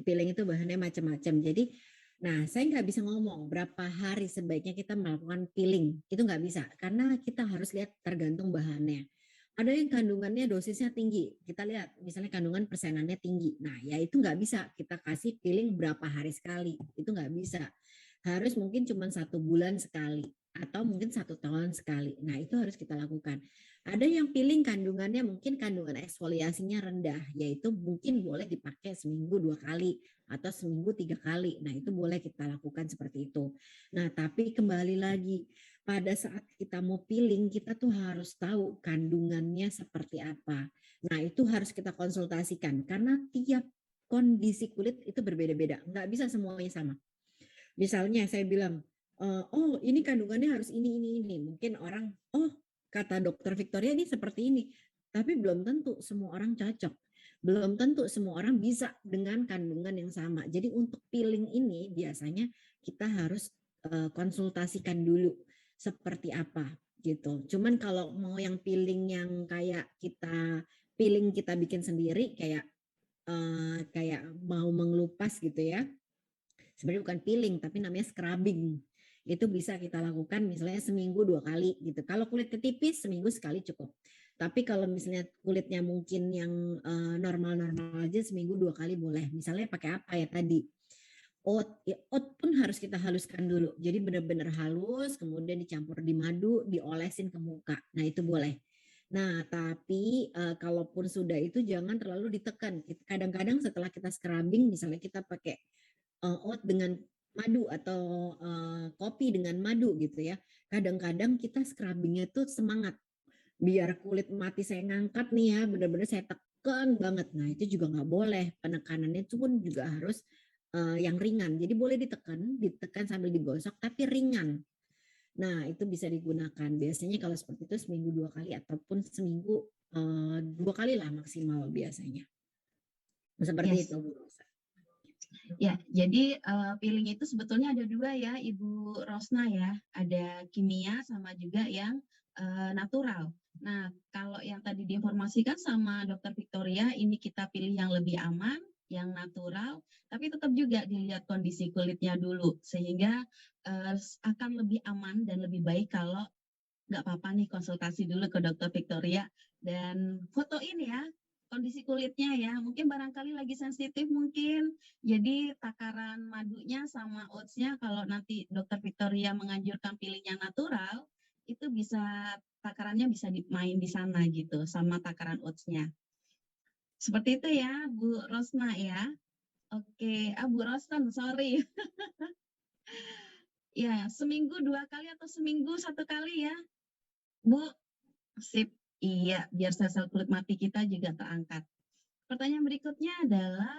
B: Peeling itu bahannya macam-macam. Jadi, nah saya nggak bisa ngomong berapa hari sebaiknya kita melakukan peeling. Itu nggak bisa, karena kita harus lihat tergantung bahannya. Ada yang kandungannya dosisnya tinggi. Kita lihat misalnya kandungan persenannya tinggi. Nah, ya itu nggak bisa kita kasih peeling berapa hari sekali. Itu nggak bisa. Harus mungkin cuma 1 bulan sekali atau mungkin 1 tahun sekali. Nah, itu harus kita lakukan. Ada yang peeling kandungannya mungkin kandungan eksfoliasinya rendah, yaitu mungkin boleh dipakai seminggu 2 kali atau seminggu 3 kali. Nah, itu boleh kita lakukan seperti itu. Nah, tapi kembali lagi, pada saat kita mau peeling, kita tuh harus tahu kandungannya seperti apa. Nah, itu harus kita konsultasikan karena tiap kondisi kulit itu berbeda-beda. Nggak bisa semuanya sama. Misalnya saya bilang, oh ini kandungannya harus ini. Mungkin orang, oh kata dokter Victoria ini seperti ini. Tapi belum tentu semua orang cocok. Belum tentu semua orang bisa dengan kandungan yang sama. Jadi untuk peeling ini biasanya kita harus konsultasikan dulu seperti apa gitu. Cuman kalau mau yang peeling yang kayak kita peeling kita bikin sendiri kayak mau mengelupas gitu ya, sebenarnya bukan peeling tapi namanya scrubbing. Itu bisa kita lakukan misalnya seminggu 2 kali gitu. Kalau kulitnya tipis seminggu sekali cukup. Tapi kalau misalnya kulitnya mungkin yang normal-normal aja seminggu 2 kali boleh. Misalnya pakai apa ya tadi? Oat, ya, oat pun harus kita haluskan dulu. Jadi benar-benar halus, kemudian dicampur di madu, diolesin ke muka. Nah itu boleh. Nah tapi kalaupun sudah itu jangan terlalu ditekan. Kadang-kadang setelah kita scrubbing, misalnya kita pakai oat dengan madu atau kopi dengan madu gitu ya. Kadang-kadang kita scrubbingnya tuh semangat. Biar kulit mati saya ngangkat nih ya, benar-benar saya tekan banget. Nah itu juga nggak boleh. Penekanannya itu pun juga harus yang ringan. Jadi boleh ditekan sambil digosok, tapi ringan. Nah itu bisa digunakan. Biasanya kalau seperti itu seminggu 2 kali ataupun seminggu 2 kali lah maksimal biasanya. Seperti
A: Yes.
B: itu Bu Rosa.
A: Ya, jadi peeling itu sebetulnya ada 2 ya, Ibu Rosna ya. Ada kimia sama juga yang natural. Nah, kalau yang tadi diinformasikan sama Dokter Victoria, ini kita pilih yang lebih aman, yang natural, tapi tetap juga dilihat kondisi kulitnya dulu, sehingga akan lebih aman dan lebih baik kalau nggak apa-apa nih konsultasi dulu ke Dokter Victoria dan fotoin ya kondisi kulitnya ya. Mungkin barangkali lagi sensitif mungkin. Jadi takaran madunya sama oatsnya kalau nanti Dokter Victoria menganjurkan pilihnya natural, itu bisa takarannya bisa dimain di sana gitu sama takaran oatsnya. Seperti itu ya Bu Rosna ya. Oke, Bu Rostan, sorry. Ya, seminggu 2 kali atau seminggu 1 kali ya, Bu. Sip, iya, biar sel-sel kulit mati kita juga terangkat. Pertanyaan berikutnya adalah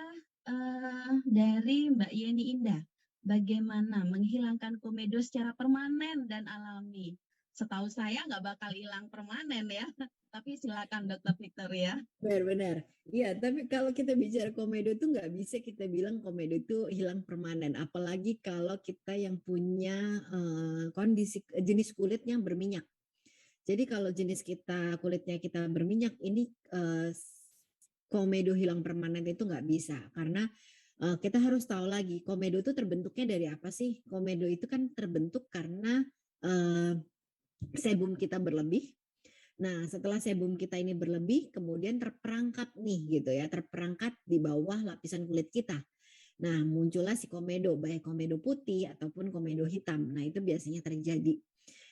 A: dari Mbak Yeni Indah. Bagaimana menghilangkan komedo secara permanen dan alami? Setahu saya nggak bakal hilang permanen ya, tapi silakan Dokter Victoria.
B: Benar-benar. Iya, tapi kalau kita bicara komedo itu nggak bisa kita bilang komedo itu hilang permanen. Apalagi kalau kita yang punya kondisi jenis kulit yang berminyak. Jadi kalau jenis kulitnya kita berminyak, ini komedo hilang permanen itu nggak bisa. Karena kita harus tahu lagi, komedo itu terbentuknya dari apa sih? Komedo itu kan terbentuk karena sebum kita berlebih. Nah, setelah sebum kita ini berlebih, kemudian terperangkap nih gitu ya, terperangkap di bawah lapisan kulit kita. Nah, muncullah si komedo, baik komedo putih ataupun komedo hitam. Nah, itu biasanya terjadi.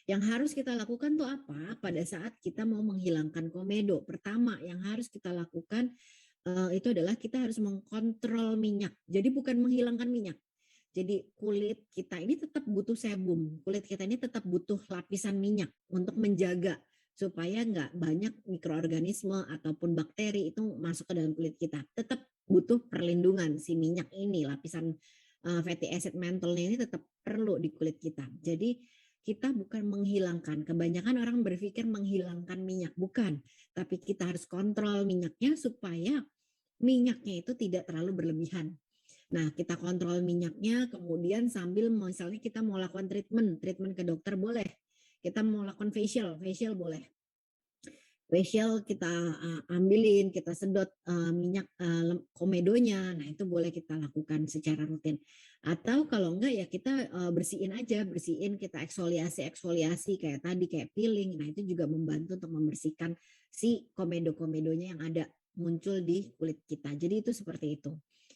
B: Yang harus kita lakukan tuh apa? Pada saat kita mau menghilangkan komedo, pertama yang harus kita lakukan itu adalah kita harus mengkontrol minyak. Jadi bukan menghilangkan minyak. Jadi kulit kita ini tetap butuh sebum, kulit kita ini tetap butuh lapisan minyak untuk menjaga supaya nggak banyak mikroorganisme ataupun bakteri itu masuk ke dalam kulit kita. Tetap butuh perlindungan si minyak ini, lapisan fatty acid mantle-nya ini tetap perlu di kulit kita. Jadi kita bukan menghilangkan. Kebanyakan orang berpikir menghilangkan minyak, bukan. Tapi kita harus kontrol minyaknya supaya minyaknya itu tidak terlalu berlebihan. Nah, kita kontrol minyaknya, kemudian sambil misalnya kita mau lakukan treatment ke dokter boleh. Kita mau lakukan facial boleh. facial kita ambilin, kita sedot minyak komedonya. Nah, itu boleh kita lakukan secara rutin. Atau kalau enggak ya kita bersihin aja, bersihin, kita eksfoliasi kayak tadi, kayak peeling. Nah, itu juga membantu untuk membersihkan si komedo-komedonya yang ada muncul di kulit kita. Jadi itu seperti itu.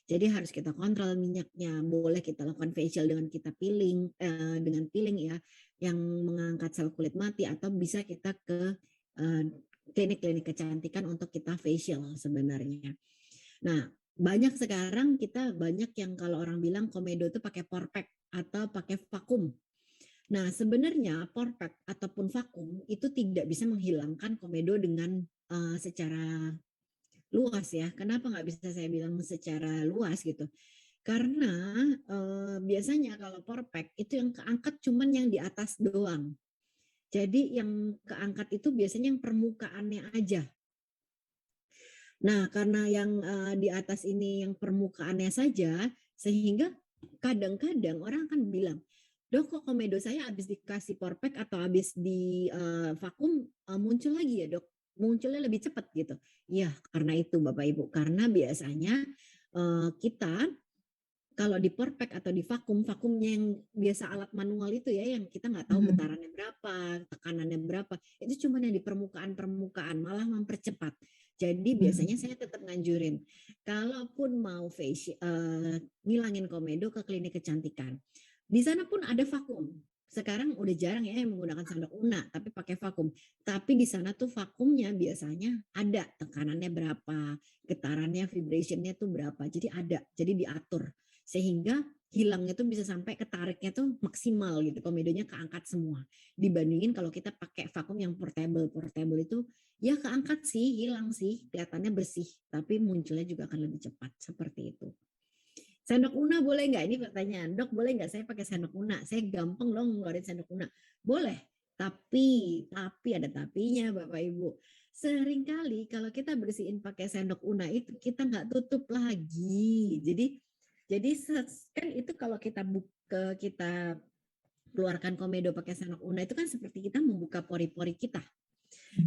B: Jadi harus kita kontrol minyaknya. Boleh kita lakukan facial dengan kita peeling, dengan peeling ya, yang mengangkat sel kulit mati, atau bisa kita ke klinik-klinik kecantikan untuk kita facial sebenarnya. Nah, banyak sekarang kita banyak yang kalau orang bilang komedo itu pakai porpek atau pakai vakum. Nah, sebenarnya porpek ataupun vakum itu tidak bisa menghilangkan komedo dengan secara luas ya. Kenapa nggak bisa saya bilang secara luas gitu? Karena biasanya kalau porpek itu yang keangkat cuman yang di atas doang. Jadi yang keangkat itu biasanya yang permukaannya aja. Nah, karena yang di atas ini yang permukaannya saja, sehingga kadang-kadang orang akan bilang, "Dok, kok komedo saya habis dikasih porpek atau habis di vakum muncul lagi ya, Dok? Munculnya lebih cepat gitu." Ya, karena itu Bapak Ibu, karena biasanya kita kalau di porpek atau di vakum, vakumnya yang biasa alat manual itu ya, yang kita nggak tahu getarannya berapa, tekanannya berapa, itu cuma yang di permukaan-permukaan, malah mempercepat. Jadi biasanya saya tetap nganjurin, kalaupun mau ngilangin komedo ke klinik kecantikan, di sana pun ada vakum. Sekarang udah jarang ya yang menggunakan sendok una, tapi pakai vakum. Tapi di sana tuh vakumnya biasanya ada tekanannya berapa, getarannya, vibrationnya tuh berapa. Jadi ada, jadi diatur sehingga hilangnya tuh bisa sampai ketariknya tuh maksimal gitu, komedonya keangkat semua, dibandingin kalau kita pakai vakum yang portable itu ya keangkat sih, hilang sih, kelihatannya bersih, tapi munculnya juga akan lebih cepat seperti itu. Sendok una boleh nggak? Ini pertanyaan, Dok, boleh nggak saya pakai sendok una? Saya gampang loh ngeluarin sendok una. Boleh, tapi ada tapinya Bapak Ibu. Seringkali kalau kita bersihin pakai sendok una itu kita nggak tutup lagi. Jadi kan itu kalau kita kita keluarkan komedo pakai sendok una itu kan seperti kita membuka pori-pori kita.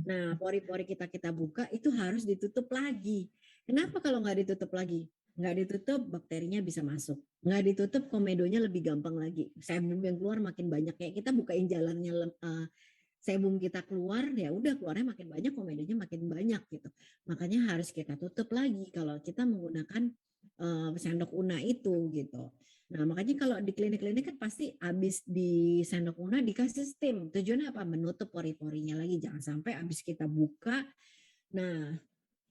B: Nah, pori-pori kita buka itu harus ditutup lagi. Kenapa kalau nggak ditutup lagi? Nggak ditutup, bakterinya bisa masuk. Nggak ditutup, komedonya lebih gampang lagi. Sebum yang keluar makin banyak. Kayak kita bukain jalannya sebum kita keluar, ya udah keluarnya makin banyak, komedonya makin banyak gitu. Makanya harus kita tutup lagi kalau kita menggunakan sendok una itu gitu. Nah, makanya kalau di klinik-klinik kan pasti habis di sendok una dikasih steam. Tujuannya apa? Menutup pori-porinya lagi. Jangan sampai habis kita buka, nah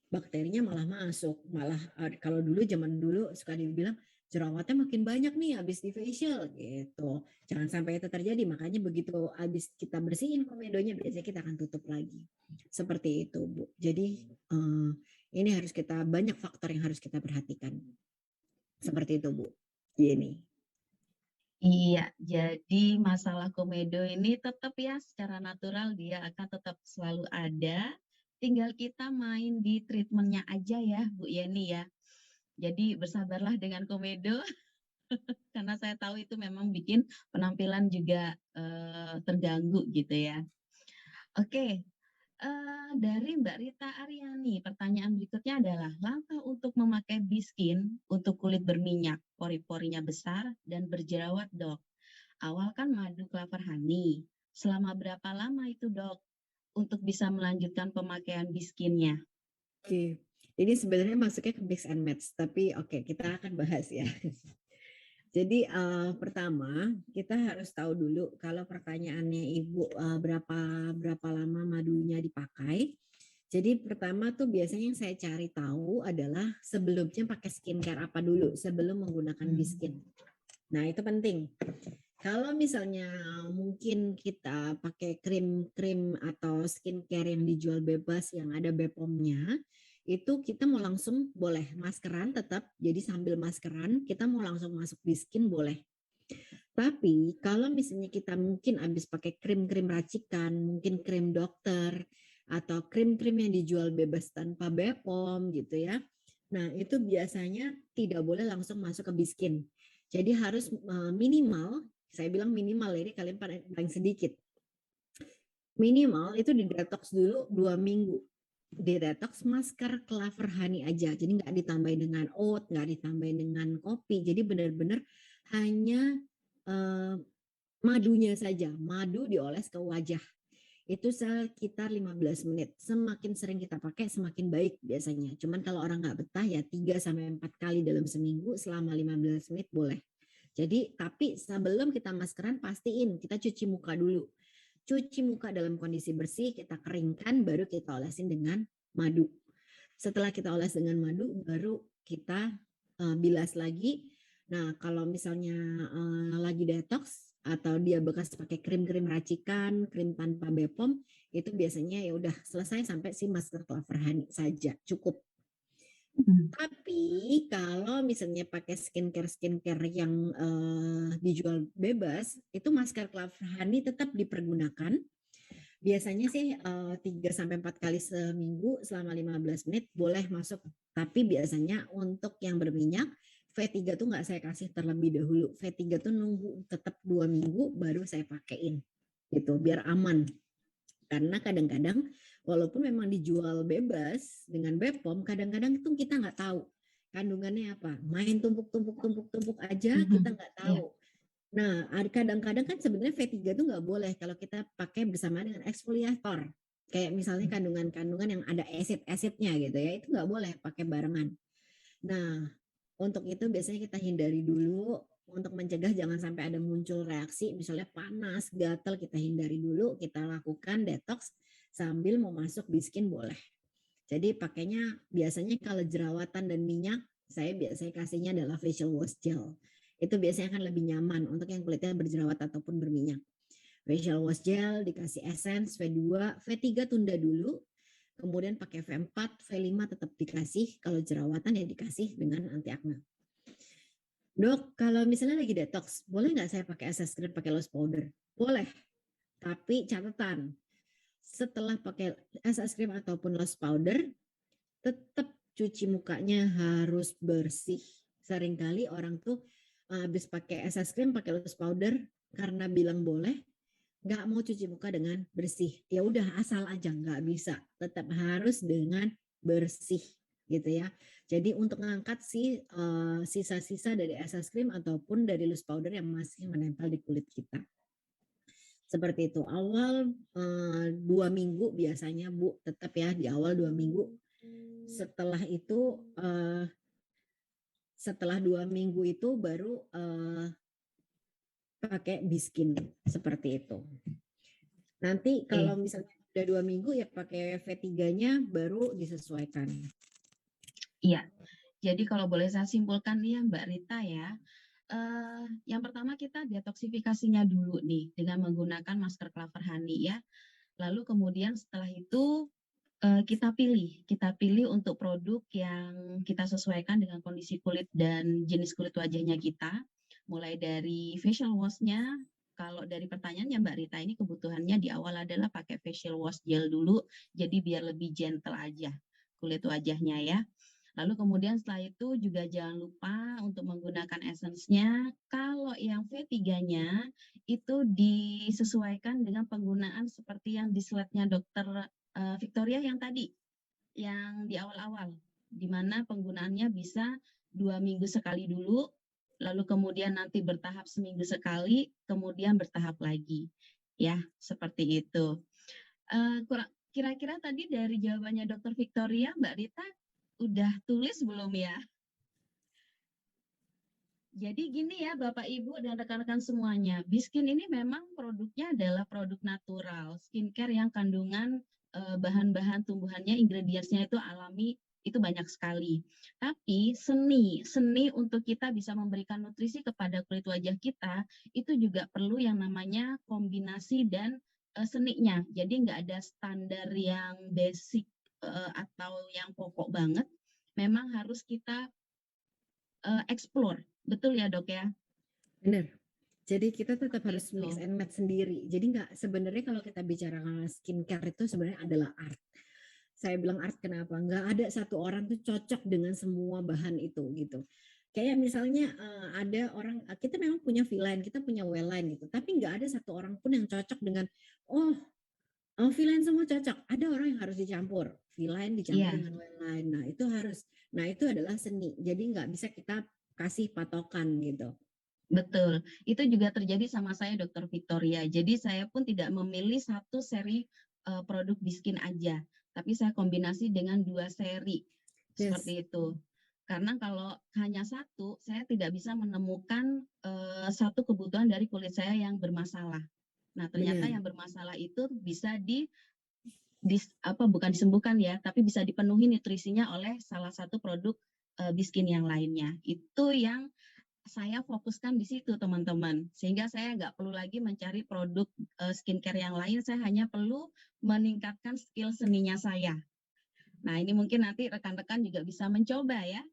B: bakterinya malah masuk. Malah kalau dulu zaman dulu suka dibilang jerawatnya makin banyak nih habis di facial gitu. Jangan sampai itu terjadi. Makanya begitu habis kita bersihin komedonya biasanya kita akan tutup lagi. Seperti itu, Bu. Jadi ini harus kita banyak faktor yang harus kita perhatikan. Seperti itu, Bu. Gini.
A: Iya, jadi masalah komedo ini tetap ya secara natural dia akan tetap selalu ada. Tinggal kita main di treatmentnya aja ya, Bu Yeni ya. Jadi bersabarlah dengan komedo karena saya tahu itu memang bikin penampilan juga terganggu gitu ya. Oke, dari Mbak Rita Aryani, pertanyaan berikutnya adalah langkah untuk memakai biskin untuk kulit berminyak, pori-porinya besar dan berjerawat, Dok. Awal kan madu kelapa honey. Selama berapa lama itu, Dok, untuk bisa melanjutkan pemakaian biskinnya?
B: Oke. Ini sebenarnya masuknya ke mix and match, tapi oke, kita akan bahas ya. Jadi pertama kita harus tahu dulu kalau pertanyaannya Ibu berapa lama madunya dipakai. Jadi pertama tuh biasanya yang saya cari tahu adalah sebelumnya pakai skincare apa dulu sebelum menggunakan biskin. Nah, itu penting. Kalau misalnya mungkin kita pakai krim-krim atau skincare yang dijual bebas yang ada BPOM-nya, itu kita mau langsung boleh maskeran tetap. Jadi sambil maskeran kita mau langsung masuk di skin boleh. Tapi kalau misalnya kita mungkin habis pakai krim-krim racikan, mungkin krim dokter atau krim-krim yang dijual bebas tanpa BPOM gitu ya. Nah, itu biasanya tidak boleh langsung masuk ke biskin. Jadi harus minimal, saya bilang minimal ini kalian paling sedikit Minimal itu di detox dulu 2 minggu. Di detox masker clover honey aja. Jadi nggak ditambahin dengan oat, nggak ditambahin dengan kopi. Jadi benar-benar hanya eh, madunya saja. Madu dioles ke wajah. Itu sekitar 15 menit. Semakin sering kita pakai semakin baik biasanya. Cuman kalau orang nggak betah ya 3 sampai 4 kali dalam seminggu selama 15 menit boleh. Jadi tapi sebelum kita maskeran pastiin kita cuci muka dulu. Cuci muka dalam kondisi bersih, kita keringkan, baru kita olesin dengan madu. Setelah kita oles dengan madu, baru kita bilas lagi. Nah, kalau misalnya lagi detox atau dia bekas pakai krim-krim racikan, krim tanpa BPOM, itu biasanya ya udah selesai sampai si masker clover honey saja, cukup. Tapi kalau misalnya pakai skincare yang dijual bebas, itu masker clover honey tetap dipergunakan. Biasanya sih 3 sampai 4 kali seminggu selama 15 menit boleh masuk. Tapi biasanya untuk yang berminyak, V3 tuh nggak saya kasih terlebih dahulu. V3 tuh nunggu tetap 2 minggu baru saya pakein. Gitu, biar aman. Karena kadang-kadang walaupun memang dijual bebas dengan BPOM, kadang-kadang itu kita nggak tahu kandungannya apa. Main tumpuk aja kita nggak tahu. Nah, kadang-kadang kan sebenarnya V3 itu nggak boleh kalau kita pakai bersama dengan eksfoliator. Kayak misalnya kandungan-kandungan yang ada asid-asidnya gitu ya, itu nggak boleh pakai barengan. Nah, untuk itu biasanya kita hindari dulu untuk mencegah jangan sampai ada muncul reaksi misalnya panas, gatal, kita hindari dulu, kita lakukan detox sambil mau masuk di skin boleh. Jadi pakainya biasanya kalau jerawatan dan minyak, saya biasanya kasihnya adalah facial wash gel. Itu biasanya akan lebih nyaman untuk yang kulitnya berjerawat ataupun berminyak. Facial wash gel dikasih essence V2, V3 tunda dulu, kemudian pakai V4, V5 tetap dikasih, kalau jerawatan ya dikasih dengan anti akne. Dok, kalau misalnya lagi detox, boleh nggak saya pakai SS cream, pakai loose powder? Boleh, tapi catatan, setelah pakai SS cream ataupun loose powder, tetap cuci mukanya harus bersih. Seringkali orang tuh habis pakai SS cream, pakai loose powder, karena bilang boleh, nggak mau cuci muka dengan bersih. Ya udah asal aja, nggak bisa. Tetap harus dengan bersih gitu ya. Jadi untuk mengangkat sisa-sisa dari SS cream ataupun dari loose powder yang masih menempel di kulit kita. Seperti itu. Awal 2 minggu biasanya Bu, tetap ya di awal 2 minggu. Setelah itu setelah 2 minggu itu baru pakai biskin seperti itu. Nanti kalau misalnya udah 2 minggu ya pakai V3-nya baru disesuaikan.
A: Iya, jadi kalau boleh saya simpulkan nih ya Mbak Rita ya, yang pertama kita detoksifikasinya dulu nih dengan menggunakan masker clover honey ya. Lalu kemudian setelah itu kita pilih untuk produk yang kita sesuaikan dengan kondisi kulit dan jenis kulit wajahnya kita. Mulai dari facial wash-nya, kalau dari pertanyaannya Mbak Rita ini kebutuhannya di awal adalah pakai facial wash gel dulu, jadi biar lebih gentle aja kulit wajahnya ya. Lalu kemudian setelah itu juga jangan lupa untuk menggunakan essence-nya. Kalau yang V3-nya itu disesuaikan dengan penggunaan seperti yang di slide-nya Dokter Victoria yang tadi, yang di awal-awal, di mana penggunaannya bisa 2 minggu sekali dulu, lalu kemudian nanti bertahap seminggu sekali, kemudian bertahap lagi. Ya, seperti itu. Kira-kira tadi dari jawabannya Dokter Victoria, Mbak Rita, udah tulis belum ya? Jadi gini ya Bapak Ibu dan rekan-rekan semuanya, Biskin ini memang produknya adalah produk natural, skincare yang kandungan bahan-bahan tumbuhannya, ingredientsnya itu alami, itu banyak sekali. Tapi seni untuk kita bisa memberikan nutrisi kepada kulit wajah kita, itu juga perlu yang namanya kombinasi dan seninya. Jadi nggak ada standar yang basic atau yang pokok banget, memang harus kita explore. Betul ya Dok ya?
B: Benar. Jadi kita tetap harus
A: Itu.
B: mix and match sendiri. Jadi nggak, sebenarnya kalau kita bicara skincare itu sebenarnya adalah art. Saya bilang art kenapa? Nggak ada satu orang tuh cocok dengan semua bahan itu gitu. Kayak misalnya ada orang, kita memang punya V-line, kita punya W-line gitu. Tapi nggak ada satu orang pun yang cocok dengan, oh Villain semua cocok. Ada orang yang harus dicampur, villain dicampur
A: Iya,
B: dengan lain-lain. Nah itu harus, nah itu adalah seni. Jadi nggak bisa kita kasih patokan gitu.
A: betul. Itu juga terjadi sama saya, Dokter Victoria. Jadi saya pun tidak memilih satu seri produk Biskin aja, tapi saya kombinasi dengan 2 seri
B: Yes,
A: seperti itu. Karena kalau hanya satu, saya tidak bisa menemukan satu kebutuhan dari kulit saya yang bermasalah. Nah, ternyata
B: benar.
A: yang bermasalah itu bisa bukan disembuhkan ya, tapi bisa dipenuhi nutrisinya oleh salah satu produk Biskin yang lainnya. Itu yang saya fokuskan di situ teman-teman, sehingga saya nggak perlu lagi mencari produk skincare yang lain, saya hanya perlu meningkatkan skill seninya saya. Nah ini mungkin nanti rekan-rekan juga bisa mencoba ya,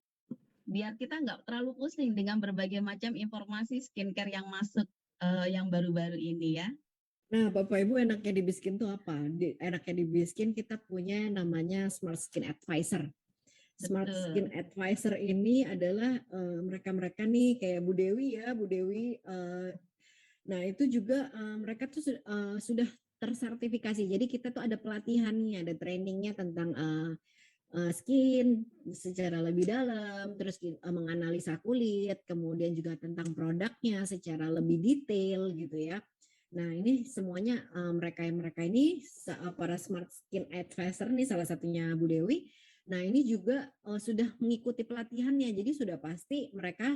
A: biar kita nggak terlalu pusing dengan berbagai macam informasi skincare yang masuk yang baru-baru ini ya.
B: Nah, Bapak Ibu enaknya di Biskin tuh apa? Enaknya di Biskin kita punya namanya Smart Skin Advisor. Smart Skin
A: Betul,
B: Advisor ini adalah mereka-mereka nih kayak Bu Dewi ya, Bu Dewi. Nah itu juga mereka tuh sudah tersertifikasi. Jadi kita tuh ada pelatihannya, ada trainingnya tentang skin secara lebih dalam, terus menganalisa kulit, kemudian juga tentang produknya secara lebih detail gitu ya. Nah ini semuanya mereka ini para Smart Skin Advisor nih salah satunya Bu Dewi. Nah ini juga sudah mengikuti pelatihannya, jadi sudah pasti mereka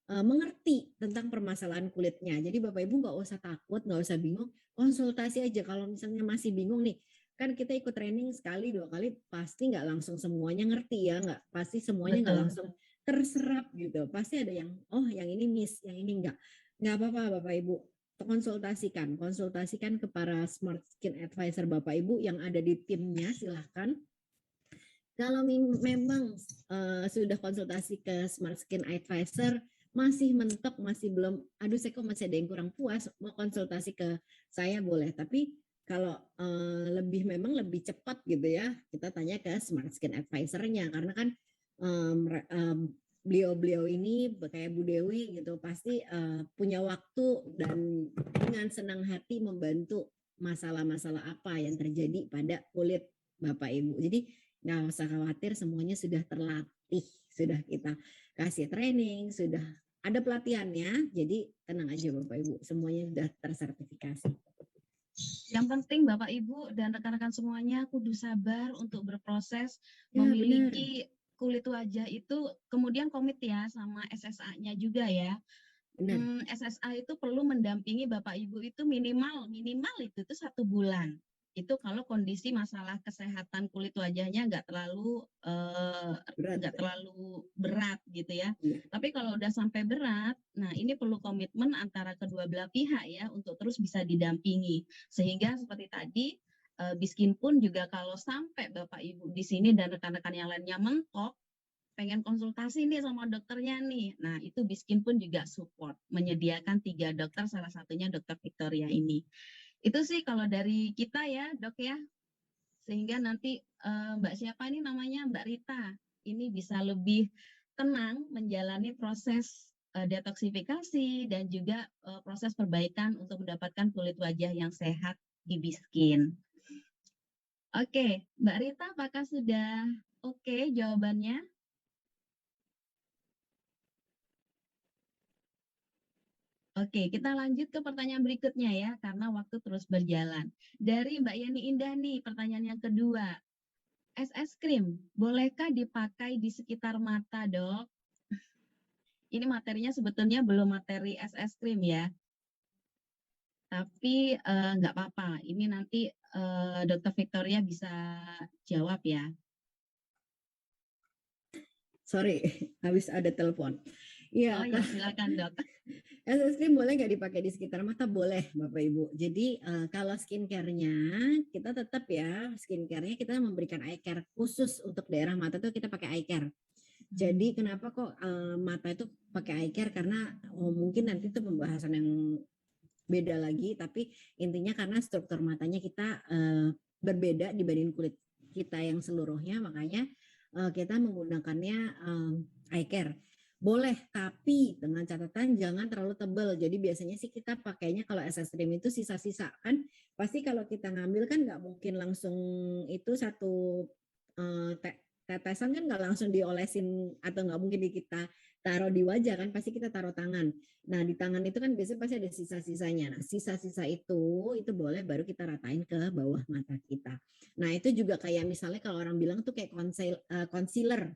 B: mengerti tentang permasalahan kulitnya. Jadi Bapak Ibu nggak usah takut, nggak usah bingung, konsultasi aja kalau misalnya masih bingung nih. Kan kita ikut training sekali 2 kali pasti nggak langsung semuanya ngerti ya, nggak pasti semuanya nggak
A: betul.
B: langsung terserap gitu. Pasti ada yang yang ini miss, yang ini nggak apa-apa Bapak Ibu, konsultasikan ke para Smart Skin Advisor Bapak Ibu yang ada di timnya, silahkan. Kalau memang sudah konsultasi ke Smart Skin Advisor masih mentok, masih belum, aduh saya kok masih ada yang kurang puas, mau konsultasi ke saya boleh. Tapi kalau memang lebih cepat gitu ya, kita tanya ke Smart Skin Advisor-nya karena kan beliau-beliau ini kayak Bu Dewi gitu pasti punya waktu dan dengan senang hati membantu masalah-masalah apa yang terjadi pada kulit Bapak Ibu. Jadi nggak usah khawatir, semuanya sudah terlatih, sudah kita kasih training, sudah ada pelatihannya, jadi tenang aja Bapak Ibu, semuanya sudah tersertifikasi.
A: Yang penting Bapak Ibu dan rekan-rekan semuanya kudu sabar untuk berproses
B: Ya benar,
A: memiliki kulit wajah itu, kemudian komit ya sama SSA-nya juga ya.
B: benar.
A: SSA itu perlu mendampingi Bapak Ibu itu minimal minimal itu tuh 1 bulan. Itu kalau kondisi masalah kesehatan kulit wajahnya
B: Berat.
A: nggak terlalu berat gitu ya.
B: Ya.
A: Tapi kalau udah sampai berat, nah ini perlu komitmen antara kedua belah pihak ya untuk terus bisa didampingi. Sehingga seperti tadi Biskin pun juga kalau sampai Bapak Ibu di sini dan rekan-rekan yang lainnya mentok pengen konsultasi nih sama dokternya nih. Nah, itu Biskin pun juga support, menyediakan 3 dokter, salah satunya Dokter Victoria ini. Itu sih kalau dari kita ya, dok ya. Sehingga nanti Mbak siapa nih namanya, Mbak Rita, ini bisa lebih tenang menjalani proses detoksifikasi dan juga proses perbaikan untuk mendapatkan kulit wajah yang sehat di Biskin. Oke, Mbak Rita, apakah sudah oke jawabannya? Oke, kita lanjut ke pertanyaan berikutnya ya, karena waktu terus berjalan. Dari Mbak Yani Indah nih, pertanyaan yang kedua. Es krim, bolehkah dipakai di sekitar mata, dok? Ini materinya sebetulnya belum materi es krim ya, tapi nggak apa-apa. Ini nanti Dokter Victoria bisa jawab ya.
B: Sorry, habis ada telepon.
A: Oh
B: Iya,
A: ya, silakan dok.
B: es krim boleh nggak dipakai di sekitar mata? Boleh, Bapak Ibu. Jadi kalau skincare-nya kita tetap ya, skincare-nya kita memberikan eye care khusus untuk daerah mata tuh kita pakai eye care. Jadi kenapa kok mata itu pakai eye care? Karena mungkin nanti itu pembahasan yang beda lagi, tapi intinya karena struktur matanya kita berbeda dibanding kulit kita yang seluruhnya, makanya kita menggunakannya eye care. Boleh, tapi dengan catatan jangan terlalu tebal. Jadi biasanya sih kita pakainya kalau SS cream itu sisa-sisa kan. Pasti kalau kita ngambil kan nggak mungkin langsung itu satu tetesan kan nggak langsung diolesin atau nggak mungkin kita taruh di wajah kan. Pasti kita taruh tangan. Nah di tangan itu kan biasanya pasti ada sisa-sisanya. Nah sisa-sisa itu boleh baru kita ratain ke bawah mata kita. Nah itu juga kayak misalnya kalau orang bilang tuh kayak concealer.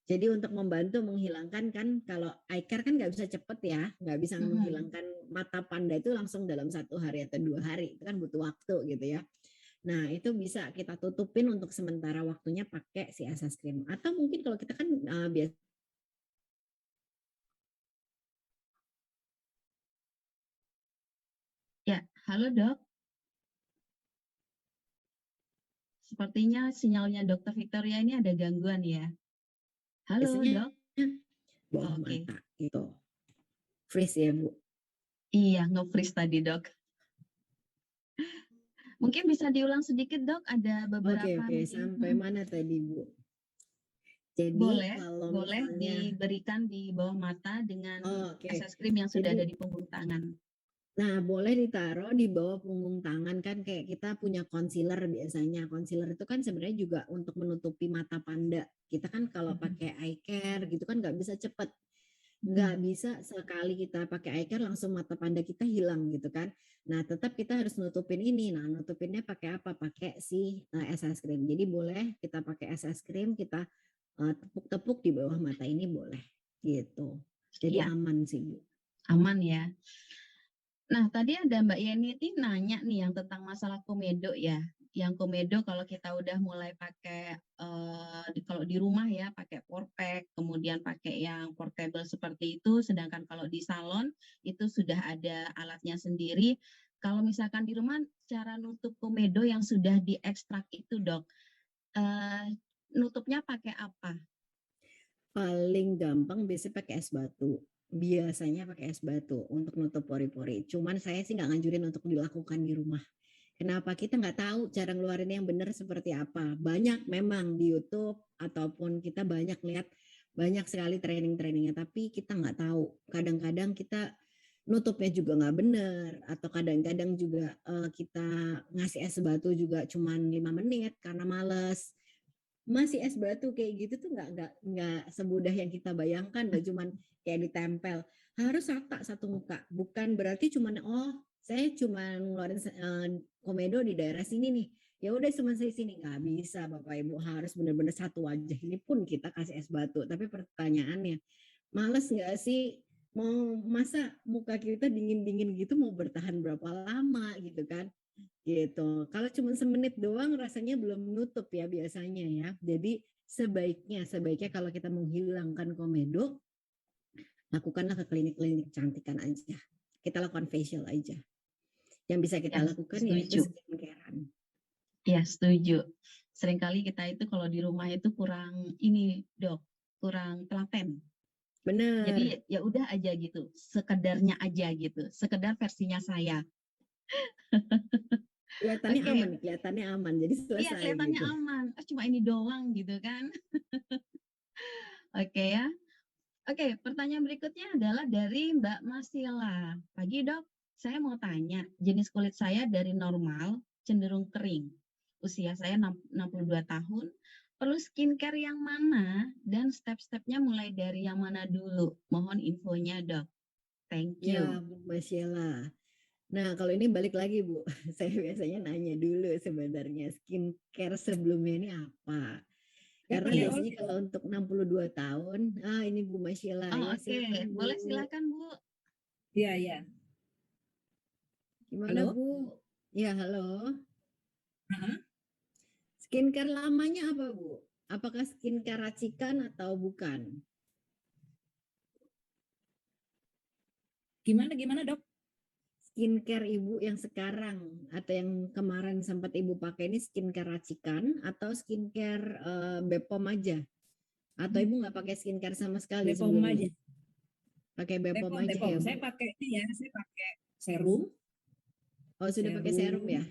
B: Jadi untuk membantu menghilangkan kan kalau eye care kan nggak bisa cepet ya, nggak bisa menghilangkan mata panda itu langsung dalam 1 hari atau 2 hari, itu kan butuh waktu gitu ya. Nah itu bisa kita tutupin untuk sementara waktunya pakai si SS cream. Atau mungkin kalau kita kan biasa.
A: Ya, halo dok. Sepertinya sinyalnya Dokter Victoria ini ada gangguan ya. Halo
B: Biasanya
A: dok.
B: bawah
A: Oke.
B: mata gitu. Freeze ya Bu.
A: Iya, nge-freeze tadi dok. Mungkin bisa diulang sedikit dok, ada beberapa
B: Oke,
A: mungkin.
B: sampai mana tadi Bu? Jadi
A: Boleh,
B: kalau
A: boleh
B: misalnya,
A: diberikan di bawah mata dengan
B: oke.
A: SS cream yang sudah
B: Jadi
A: ada di punggung tangan.
B: nah, boleh ditaruh di bawah punggung tangan kan kayak kita punya concealer biasanya. Concealer itu kan sebenarnya juga untuk menutupi mata panda. Kita kan kalau pakai eye care gitu kan nggak bisa cepet. Nggak bisa sekali kita pakai eye care langsung mata panda kita hilang gitu kan. Nah, tetap kita harus nutupin ini. Nah, nutupinnya pakai apa? Pakai si SS cream. Jadi boleh kita pakai SS cream, kita tepuk-tepuk di bawah mata ini boleh gitu. Jadi
A: Ya,
B: aman sih Bu.
A: aman ya. Nah, tadi ada Mbak Yeni ini nanya nih yang tentang masalah komedo ya. Yang komedo kalau kita udah mulai pakai kalau di rumah ya pakai porpack, kemudian pakai yang portable seperti itu, sedangkan kalau di salon itu sudah ada alatnya sendiri. Kalau misalkan di rumah cara nutup komedo yang sudah diekstrak itu, Dok, nutupnya pakai apa?
B: Paling gampang biasanya pakai es batu. Biasanya pakai es batu untuk nutup pori-pori. Cuman saya sih nggak nganjurin untuk dilakukan di rumah. Kenapa? Kita nggak tahu cara ngeluarin yang benar seperti apa. Banyak memang di YouTube ataupun kita banyak lihat banyak sekali training-trainingnya, tapi kita nggak tahu. Kadang-kadang kita nutupnya juga nggak benar, atau kadang-kadang juga kita ngasih es batu juga cuman 5 menit karena males. Masih es batu kayak gitu tuh nggak semudah yang kita bayangkan, nggak cuman kayak ditempel, harus rata satu muka, bukan berarti cuman saya cuma ngeluarin komedo di daerah sini nih, ya udah cuma saya sini, nggak bisa Bapak Ibu, harus benar-benar satu wajah. Ini pun kita kasih es batu, tapi pertanyaannya males nggak sih, mau masa muka kita dingin-dingin gitu mau bertahan berapa lama gitu kan. Gitu. Kalau cuma semenit doang rasanya belum nutup ya biasanya ya. Jadi sebaiknya kalau kita menghilangkan komedo, lakukanlah ke klinik-klinik kecantikan aja. Kita lakukan facial aja. Yang bisa kita
A: Ya,
B: lakukan yaitu
A: setuju.
B: skincare-an.
A: Ya, setuju. Seringkali kita itu kalau di rumah itu kurang ini, Dok, kurang telaten.
B: Bener.
A: Jadi ya udah aja gitu, sekedarnya aja gitu, sekedar versinya saya. Oke,
B: Kelihatannya aman. Jadi
A: iya
B: selesai
A: kelihatannya
B: gitu.
A: aman. Cuma ini doang gitu kan. Oke ya. Oke, pertanyaan berikutnya adalah dari Mbak Masila. Pagi dok, saya mau tanya, jenis kulit saya dari normal cenderung kering. Usia saya 62 tahun, perlu skincare yang mana dan step-stepnya mulai dari yang mana dulu? Mohon infonya dok. Thank
B: Ya,
A: you.
B: Bu Masyela. Nah, kalau ini balik lagi, Bu. Saya biasanya nanya dulu sebenarnya skincare sebelumnya ini apa. Karena biasanya kalau untuk 62 tahun, ini Bu Masyila,
A: Oh
B: ya
A: oke,
B: silakan Bu.
A: boleh silakan Bu.
C: Iya, iya.
B: Gimana
C: Halo?
B: Bu? Ya, halo.
C: Heeh.
B: Skincare lamanya apa Bu? Apakah skincare racikan atau bukan?
C: Gimana, dok?
B: Skincare Ibu yang sekarang atau yang kemarin sempat Ibu pakai ini skincare racikan atau skincare Bepom aja? Atau Ibu nggak pakai skincare sama sekali
C: Bepom
B: sebelumnya?
C: aja.
B: Pakai Bepom aja
C: Bepom.
B: ya Bu?
C: Saya pakai ini ya, saya pakai serum,
B: Oh sudah pakai serum ya?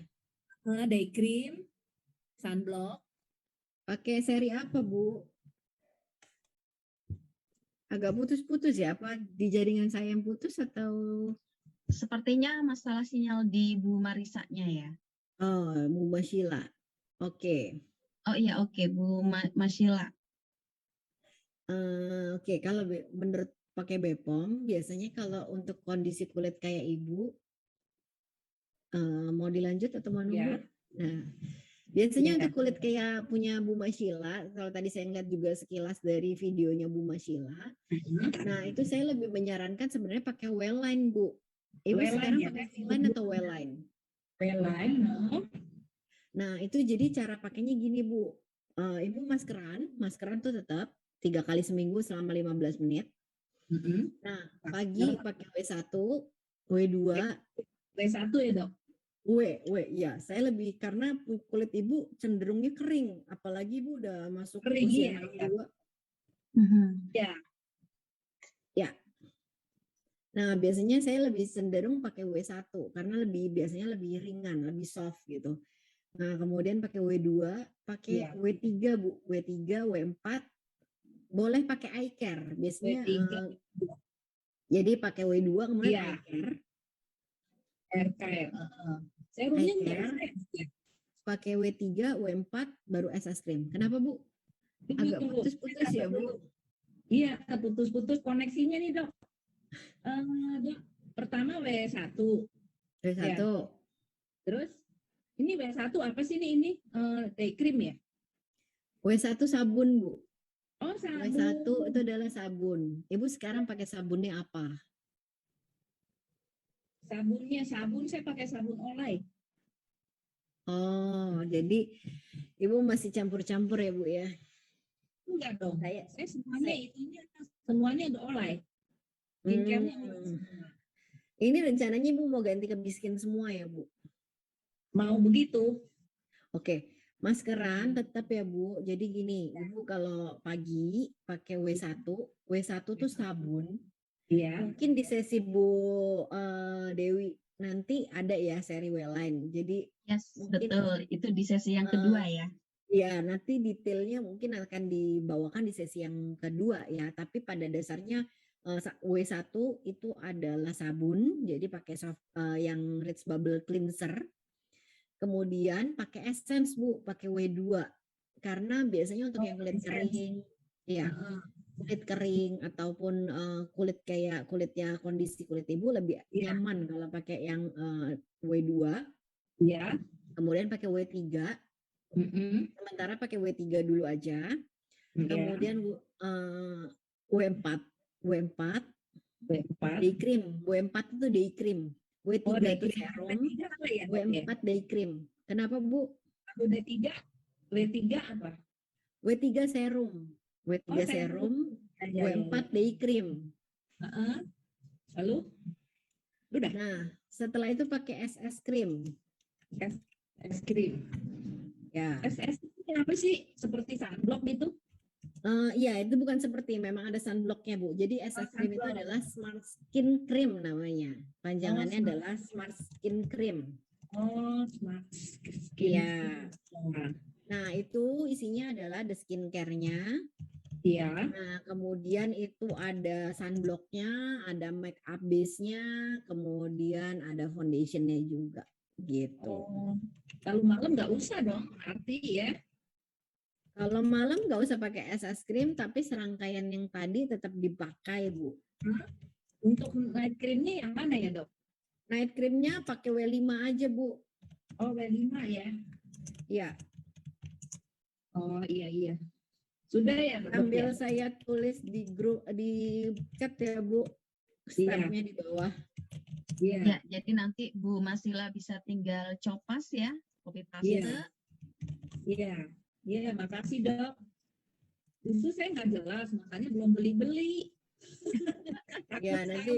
C: day cream, sunblock.
B: Pakai seri apa Bu? Agak putus-putus ya, apa di jaringan saya yang putus atau
A: Sepertinya masalah sinyal di Bu Marisanya ya.
B: oh, Bu Sheila. Oke.
A: Oh iya, oke, Bu Masila.
B: Oke, kalau menurut pakai Bepom, biasanya kalau untuk kondisi kulit kayak Ibu, mau dilanjut atau mau nunggu?
C: Ya,
B: Nah, biasanya
C: ya.
B: untuk kulit kayak punya Bu Sheila, kalau tadi saya ngeliat juga sekilas dari videonya Bu Sheila, nah itu saya lebih menyarankan sebenarnya pakai Wellline, Bu. Ibu
C: Wellline
B: sekarang
C: ya,
B: pakai Wellline atau Wellline?
C: Wellline,
B: Nah, itu jadi cara pakainya gini, Bu. Ibu maskeran tuh tetap 3 kali seminggu selama 15 menit. Nah, pagi pakai W1, W2,
C: W1 ya dok?
B: ya. Saya lebih karena kulit ibu cenderungnya kering, apalagi ibu udah masuk
C: Kering
B: usia
C: ya.
B: 62.
C: Ya.
B: Ya. Nah, biasanya saya lebih cenderung pakai W1 karena biasanya lebih ringan, lebih soft gitu. Nah, kemudian pakai W2, pakai
C: Ya.
B: W3, Bu. W3, W4, boleh pakai eye care. Biasanya
C: W3.
B: jadi pakai W2 kemudian
C: Iya.
B: eye care.
C: RKR. Serumnya
B: Eye
C: enggak
B: care,
C: ya?
B: pakai W3, W4, baru SS cream. Kenapa, Bu? Agak
C: Tunggu.
B: putus-putus ya, Bu?
C: Iya, putus-putus koneksinya nih dok. Dok, pertama W1.
B: W1.
C: Ya. Terus ini W1 apa sih ini? Day cream ya?
B: W1 sabun, Bu.
C: Oh,
B: W1
C: sabun.
B: itu adalah sabun. Ibu sekarang pakai sabunnya apa?
C: Sabun saya pakai sabun olay.
B: Oh, jadi Ibu masih campur-campur ya, Bu ya?
C: Enggak dong.
B: Saya
C: Semuanya udah olay. Skincare-nya
B: Hmm, ini rencananya Ibu mau ganti ke biskin semua ya, Bu?
C: mau begitu.
B: Oke, maskeran tetap ya, Bu. Jadi gini, Ibu kalau pagi pakai W1 tuh sabun.
C: Iya.
B: Mungkin di sesi Bu Dewi nanti ada ya seri Wellline. Jadi
A: Yes,
B: mungkin
A: betul. Itu di sesi yang
B: eh,
A: kedua ya.
B: ya nanti detailnya mungkin akan dibawakan di sesi yang kedua ya. Tapi pada dasarnya W1 itu adalah sabun, jadi pakai yang Rich Bubble Cleanser. Kemudian pakai essence, Bu, pakai W2. Karena biasanya untuk yang kulit kering, ya kulit kering ataupun kulit kayak kulitnya kondisi kulit ibu lebih nyaman kalau pakai yang W2.
C: Iya.
B: Kemudian pakai W3. Sementara pakai W3 dulu aja. Kemudian W4. W4 day cream. W4 itu day cream. W3 itu serum. W4 day cream. Kenapa, Bu?
C: W3 apa?
B: W3 serum. W3 serum. W4 day cream.
C: Lalu? Udah.
B: Nah, setelah itu pakai SS cream.
C: Es krim.
B: Ya.
C: SS apa sih? Seperti sunblock gitu?
B: Iya, itu bukan seperti, memang ada sunblocknya, Bu. Jadi SS cream itu adalah Smart Skin Cream namanya. Panjangannya adalah Smart Skin Cream.
C: Oh, Smart Skin.
B: Iya. Nah, itu isinya adalah the skincare-nya.
C: Iya.
B: Nah, kemudian itu ada sunblocknya, ada make up base-nya, kemudian ada foundation-nya juga, gitu.
C: Oh, kalau malam nggak usah dong, arti ya.
B: Kalau malam nggak usah pakai SS cream, tapi serangkaian yang tadi tetap dipakai, Bu.
C: Untuk night creamnya yang mana ya, dok?
B: Night creamnya pakai W5 aja, Bu.
C: Oh, W5 ya?
B: Iya.
C: Oh, iya. Sudah ya,
B: Sambil saya tulis di grup, di chat ya, Bu. Stepnya di bawah.
C: Iya.
A: Ya, jadi nanti Bu Masila bisa tinggal copas ya, copy paste.
C: Iya, makasih dok. Justru saya nggak jelas, makanya belum beli-beli.
B: Ya, nanti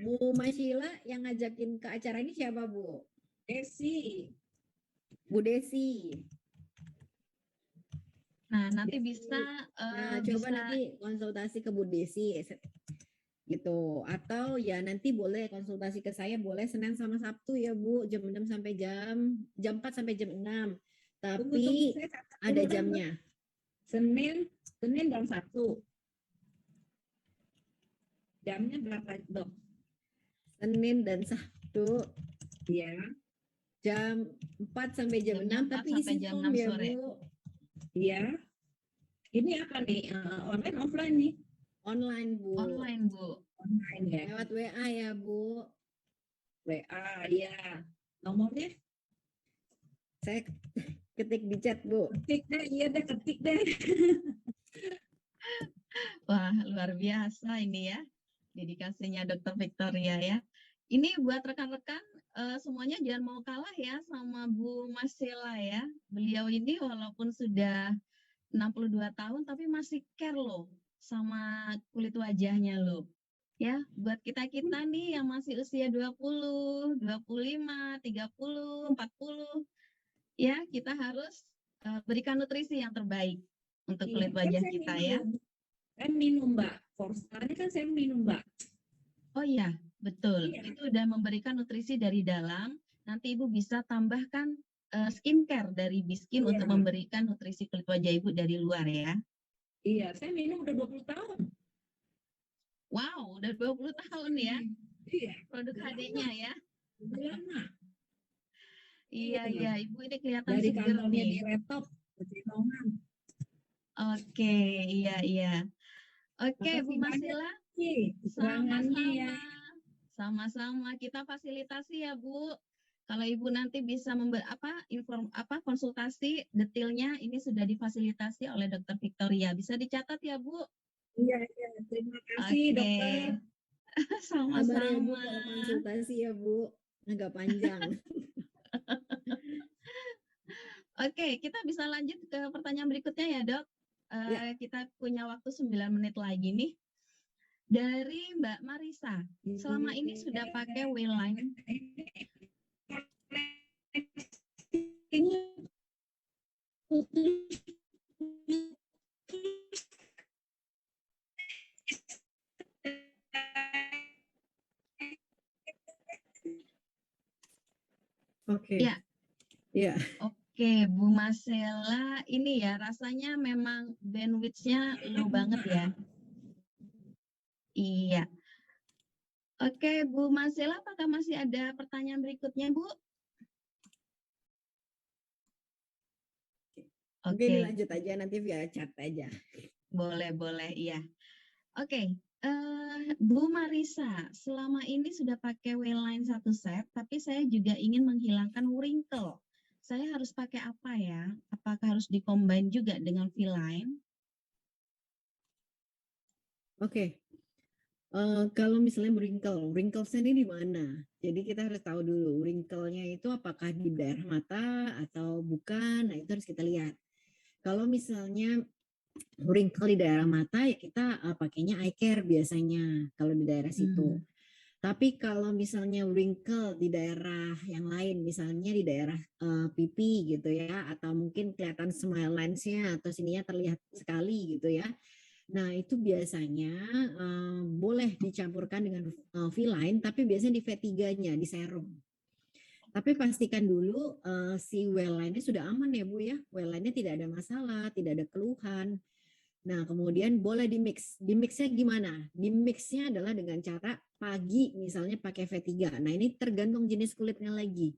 B: Bu Masila yang ngajakin ke acara ini siapa, Bu?
C: Desi.
B: Bu Desi.
A: Nah, nanti bisa
B: coba nanti konsultasi ke Bu Desi gitu, atau ya nanti boleh konsultasi ke saya, boleh Senin sama Sabtu ya, Bu, jam 6 sampai jam 4 sampai jam 6. Tapi ada jamnya.
C: Senin jam 1. Jamnya berapa, Dok?
B: Senin dan Sabtu
C: Iya.
B: jam 4 sampai jam
A: Jamnya
B: 6
A: 4
B: tapi
A: sampai
B: isi
A: jam
B: form
A: 6
B: ya,
A: sore.
B: Bu.
C: Iya. Ini apa nih? Online, offline nih?
B: Online, Bu.
A: Online, Bu.
C: Online ya.
B: Lewat WA ya, Bu.
C: WA, iya. Nomornya?
B: Saya ketik di chat, Bu.
C: Ketik deh, iya deh, ketik deh.
A: Wah, luar biasa ini ya, dedikasinya Dr. Victoria ya. Ini buat rekan-rekan semuanya jangan mau kalah ya sama Bu Masela ya. Beliau ini walaupun sudah 62 tahun tapi masih care loh sama kulit wajahnya loh. Ya, buat kita-kita nih yang masih usia 20, 25, 30, 40 ya, kita harus berikan nutrisi yang terbaik untuk kulit
C: Iya, kan
A: wajah
C: saya
A: kita ya.
C: minum. Saya minum, Mbak. Forstarnya kan saya minum, Mbak.
A: Oh iya, betul.
C: Iya.
A: Itu udah memberikan nutrisi dari dalam. Nanti Ibu bisa tambahkan skincare dari Biskin
C: Iya.
A: untuk memberikan nutrisi kulit wajah Ibu dari luar ya.
C: Iya, saya minum udah 20 tahun.
A: Wow, udah 20 tahun ya
C: Iya,
A: produk
C: udah
A: HD-nya ya.
C: udah lama.
A: Iya,
C: Iya.
A: iya, Ibu ini kelihatan
C: Dari
A: seger
C: kantornya
A: nih.
C: di Retop, Pecenongan.
A: Oke, iya, iya. Oke, Bu
C: Makasih banyak
A: Masila,
C: sih keterangannya ya.
A: sama-sama. Sama-sama kita fasilitasi ya, Bu. Kalau Ibu nanti bisa konsultasi detailnya ini sudah difasilitasi oleh Dr. Victoria. Bisa dicatat ya, Bu?
C: Iya, iya. Terima kasih,
A: Oke.
C: dokter.
B: Sabar ya, Bu,
A: Sama-sama.
B: kalau konsultasi ya, Bu. Agak panjang.
A: Oke, kita bisa lanjut ke pertanyaan berikutnya ya, Dok.
B: Ya.
A: Kita punya waktu 9 menit lagi nih. Dari Mbak Marisa, selama ini sudah pakai Wayline.
C: Ini
B: Oke.
A: Ya.
B: Ya.
A: Oke, Bu Marcella, ini ya rasanya memang bandwidth-nya low banget ya. Iya. Oke, Bu Marcella, apakah masih ada pertanyaan berikutnya, Bu?
B: Oke,
A: Oke,
B: dilanjut aja nanti via chat aja.
A: boleh, iya. Oke, Bu Marisa, selama ini sudah pakai Wayline 1 set, tapi saya juga ingin menghilangkan wrinkle. Saya harus pakai apa ya? Apakah harus dikombin juga dengan V-line?
B: Oke. Kalau misalnya wrinkles ini di mana? Jadi kita harus tahu dulu wrinkle-nya itu apakah di daerah mata atau bukan. Nah, itu harus kita lihat. Kalau misalnya wrinkle di daerah mata ya kita pakainya eye care biasanya kalau di daerah situ. Tapi kalau misalnya wrinkle di daerah yang lain, misalnya di daerah pipi gitu ya, atau mungkin kelihatan smile lines-nya atau sininya terlihat sekali gitu ya. Nah itu biasanya boleh dicampurkan dengan V-line, tapi biasanya di V3-nya, di serum. Tapi pastikan dulu si well-line-nya sudah aman ya Bu ya. Well-line-nya tidak ada masalah, tidak ada keluhan. Nah, kemudian boleh di-mix. Di-mixnya gimana? Di-mixnya adalah dengan cara pagi misalnya pakai V3. Nah, ini tergantung jenis kulitnya lagi.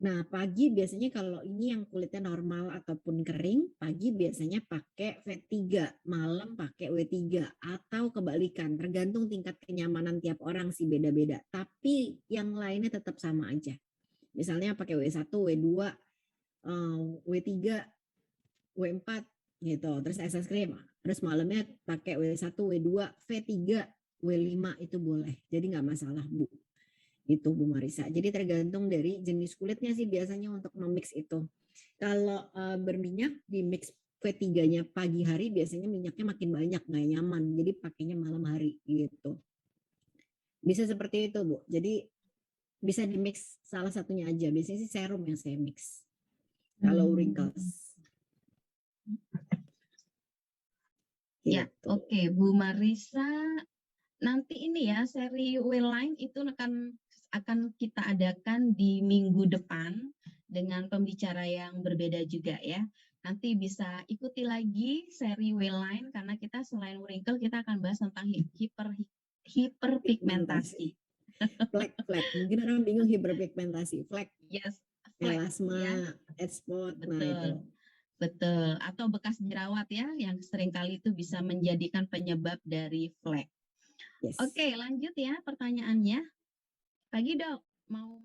B: Nah, pagi biasanya kalau ini yang kulitnya normal ataupun kering, pagi biasanya pakai V3, malam pakai W3 atau kebalikan, tergantung tingkat kenyamanan tiap orang sih beda-beda. Tapi yang lainnya tetap sama aja. Misalnya pakai W1, W2, W3, W4 gitu. Terus SS cream, terus malamnya pakai W1, W2, V3, W5 itu boleh. Jadi nggak masalah, Bu. Itu Bu Marisa. Jadi tergantung dari jenis kulitnya sih biasanya untuk memix itu. Kalau berminyak di mix V3-nya pagi hari biasanya minyaknya makin banyak, nggak nyaman. Jadi pakainya malam hari gitu. Bisa seperti itu Bu. Jadi bisa di mix salah satunya aja. Biasanya sih serum yang saya mix. Kalau wrinkles.
A: Ya,
B: Gitu.
A: oke, Bu Marisa. Nanti ini ya seri Wayline itu akan kita adakan di minggu depan dengan pembicara yang berbeda juga ya. Nanti bisa ikuti lagi seri Wayline karena kita selain wrinkle kita akan bahas tentang hiperpigmentasi.
B: Flek. Mungkin orang bingung hiperpigmentasi. Flek,
A: Yes, flek
B: melasma,
A: ya,
B: age spot, nah itu.
A: betul. Betul, atau bekas jerawat ya yang seringkali itu bisa menjadikan penyebab dari flek.
B: Yes.
A: Oke, lanjut ya pertanyaannya. Pagi Dok, mau